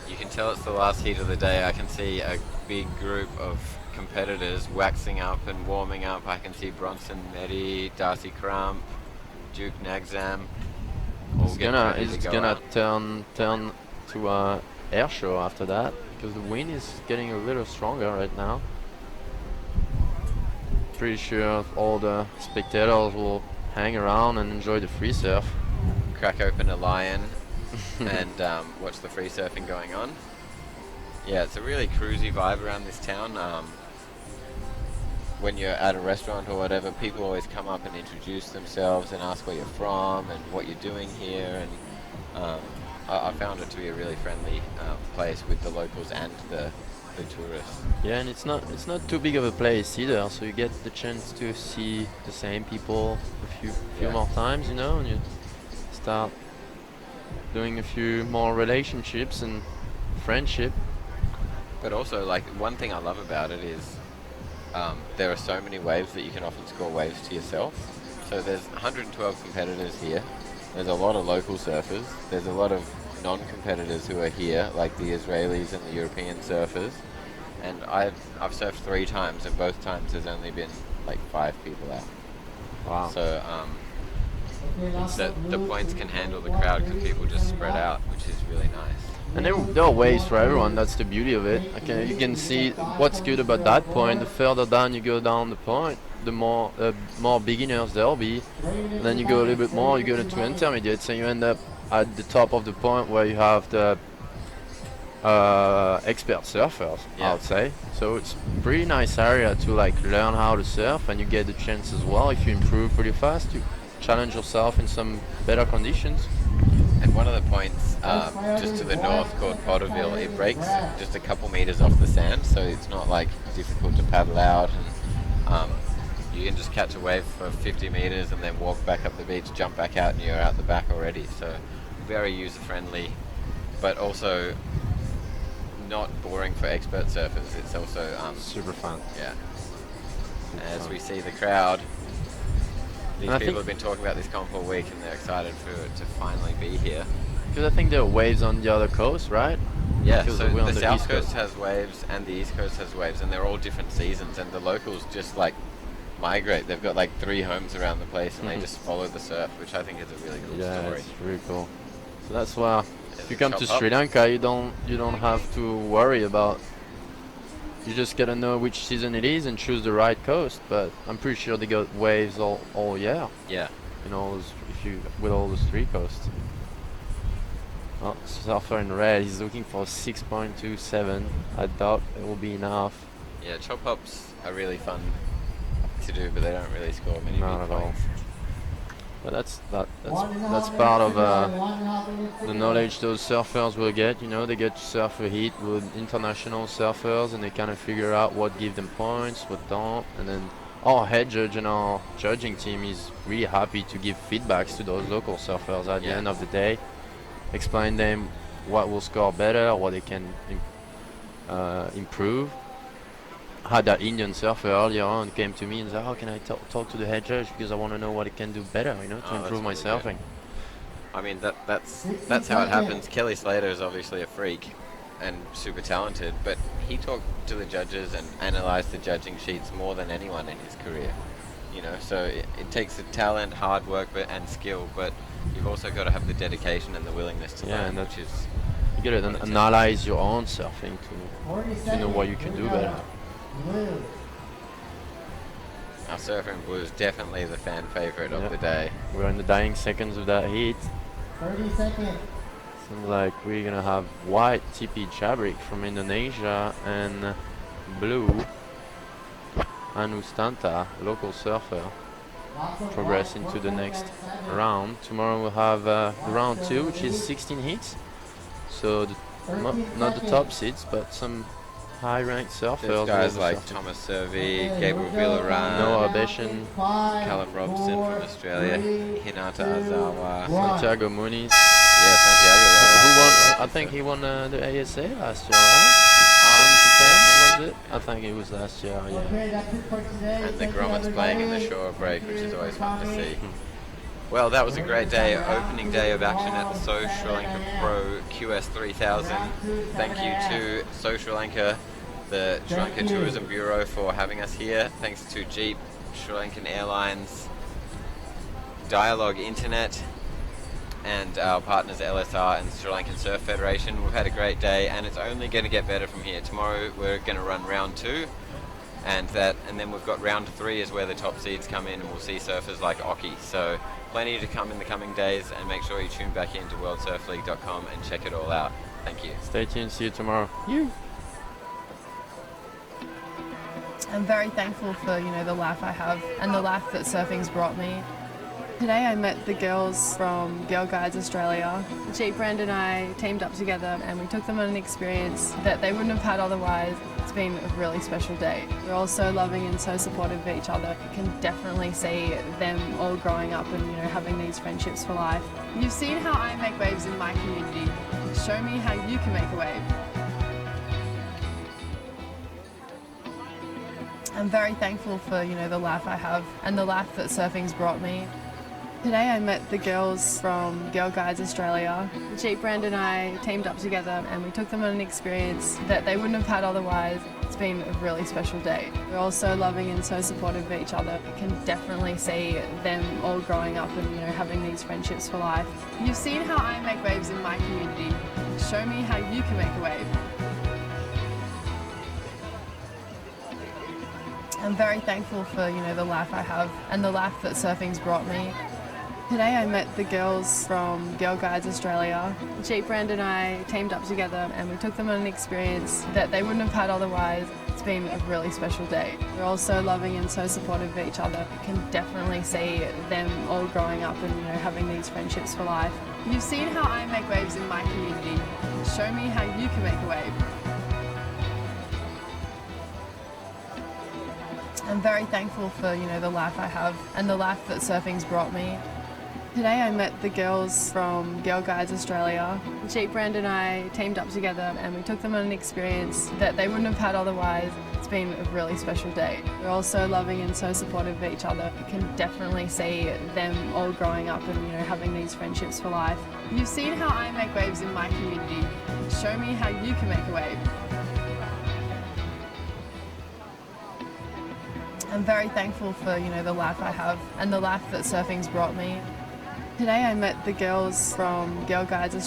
Speaker 6: You can tell it's the last heat of the day. I can see a big group of competitors waxing up and warming up. I can see Bronson Meddy, Darcy Crump, Duke Nagzam.
Speaker 18: It's gonna turn to air show after that, because the wind is getting a little stronger right now. Pretty sure all the spectators will hang around and enjoy the free surf.
Speaker 6: Crack open a lion and watch the free surfing going on. Yeah, it's a really cruisy vibe around this town. When you're at a restaurant or whatever, people always come up and introduce themselves and ask where you're from and what you're doing here. And I found it to be a really friendly place with the locals and the tourists.
Speaker 18: Yeah, and it's not too big of a place either, so you get the chance to see the same people a few more times, you know, and you start doing a few more relationships and friendship.
Speaker 6: But also, like, one thing I love about it is there are so many waves that you can often score waves to yourself. So there's 112 competitors here. There's a lot of local surfers. There's a lot of non-competitors who are here, like the Israelis and the European surfers. And I've surfed 3 times, and both times there's only been like 5 people out.
Speaker 18: Wow.
Speaker 6: So the points can handle the crowd because people just spread out, which is really nice.
Speaker 18: And there are ways for everyone. That's the beauty of it. Okay, you can see what's good about that point. The further down you go down the point, the more beginners there'll be. And then you go a little bit more, you go to intermediates, and you end up at the top of the point where you have the expert surfers, I would say. So it's a pretty nice area to like learn how to surf, and you get the chance as well, if you improve pretty fast, to challenge yourself in some better conditions.
Speaker 6: And one of the points just to the north called Perceval, it breaks just a couple meters off the sand, so it's not like difficult to paddle out. And You can just catch a wave for 50 meters and then walk back up the beach, jump back out, and you're out the back already. So very user-friendly, but also not boring for expert surfers. It's also
Speaker 18: super fun.
Speaker 6: Yeah. As we see the crowd, these
Speaker 18: And
Speaker 6: people have been talking about this comp all week, and they're excited for it to finally be here.
Speaker 18: Because I think there are waves on the other coast, right?
Speaker 6: Yeah,
Speaker 18: Because
Speaker 6: so
Speaker 18: we're on
Speaker 6: the South
Speaker 18: East
Speaker 6: Coast has waves and the East Coast has waves, and they're all different seasons, and the locals just like migrate. They've got like 3 homes around the place, and they just follow the surf, which I think is a really cool
Speaker 18: Yeah,
Speaker 6: story.
Speaker 18: it's really cool. So that's why if you come to
Speaker 6: chop
Speaker 18: Sri
Speaker 6: up?
Speaker 18: Lanka, you don't have to worry about. You just gotta know which season it is and choose the right coast. But I'm pretty sure they got waves all year.
Speaker 6: Yeah.
Speaker 18: You know, if you with all those 3 coasts. Oh, surfer in red. He's looking for 6.27. I doubt it will be enough.
Speaker 6: Yeah, chop ups are really fun to do, but they don't really score many
Speaker 18: Not
Speaker 6: big
Speaker 18: at all.
Speaker 6: points.
Speaker 18: But that's part of the knowledge those surfers will get. You know, they get to surf a heat with international surfers, and they kind of figure out what give them points, what don't. And then our head judge and our judging team is really happy to give feedbacks to those local surfers at the end of the day, explain them what will score better, what they can improve. Had that Indian surfer earlier on came to me and said, "How can I talk to the head judge because I want to know what it can do better, you know, to improve my surfing."
Speaker 6: I mean, that's how it happens. Kelly Slater is obviously a freak and super talented, but he talked to the judges and analysed the judging sheets more than anyone in his career. You know, so it takes the talent, hard work, and skill, but you've also got to have the dedication and the willingness to learn,
Speaker 18: and
Speaker 6: which is
Speaker 18: you got to analyze your own surfing to know what you can do better.
Speaker 6: Our surfer in blue is definitely the fan favourite of the day.
Speaker 18: We're in the dying seconds of that heat.
Speaker 1: 30 seconds.
Speaker 18: Seems like we're gonna have white TP Jabrik from Indonesia and blue Anustanta, local surfer, progress into the next round. Tomorrow we'll have round 2, which is 16 hits. So not the top seeds, but some high-ranked surfers.
Speaker 6: There's guys like Thomas Servi, Gabriel Villaran,
Speaker 18: Noah Beshan,
Speaker 6: Callum Robson from Australia, Hinata Azawa,
Speaker 18: Santiago Muniz.
Speaker 6: Yeah, Santiago.
Speaker 18: Who won? I think he won the ASA last year, right? Was it? I think it was last year, yeah.
Speaker 6: And the Grommets playing in the shore break, which is always fun to see. Well, that was a great day, opening day of action at the Sri Lanka Pro QS 3000. Thank you to Sri Lanka, the Sri Lanka Tourism Bureau, for having us here. Thanks to Jeep, Sri Lankan Airlines, Dialogue Internet, and our partners LSR and Sri Lankan Surf Federation. We've had a great day, and it's only going to get better from here. Tomorrow we're going to run round 2. And then we've got round 3 is where the top seeds come in, and we'll see surfers like Oki. So plenty to come in the coming days, and make sure you tune back into worldsurfleague.com and check it all out. Thank you.
Speaker 18: Stay tuned. See you tomorrow.
Speaker 5: I'm very thankful for, you know, the life I have and the life that surfing's brought me. Today I met the girls from Girl Guides Australia. Jeep Brand and I teamed up together, and we took them on an experience that they wouldn't have had otherwise. It's been a really special day. We're all so loving and so supportive of each other. You can definitely see them all growing up and, you know, having these friendships for life. You've seen how I make waves in my community. Show me how you can make a wave. I'm very thankful for, you know, the life I have and the life that surfing's brought me. Today I met the girls from Girl Guides Australia. Jeep Brand and I teamed up together, and we took them on an experience that they wouldn't have had otherwise. It's been a really special day. We're all so loving and so supportive of each other. You can definitely see them all growing up and, you know, having these friendships for life. You've seen how I make waves in my community. Show me how you can make a wave. I'm very thankful for, you know, the life I have and the life that surfing's brought me. Today I met the girls from Girl Guides Australia. Jeep Brand and I teamed up together, and we took them on an experience that they wouldn't have had otherwise. It's been a really special day. We're all so loving and so supportive of each other. You can definitely see them all growing up and, you know, having these friendships for life. You've seen how I make waves in my community. Show me how you can make a wave. I'm very thankful for, the life I have and the life that surfing's brought me. Today I met the girls from Girl Guides Australia. The Jeep brand and I teamed up together and we took them on an experience that they wouldn't have had otherwise. It's been a really special day. We're all so loving and so supportive of each other. You can definitely see them all growing up and having these friendships for life. You've seen how I make waves in my community. Show me how you can make a wave. I'm very thankful for, the life I have and the life that surfing's brought me. Today I met the girls from Girl Guides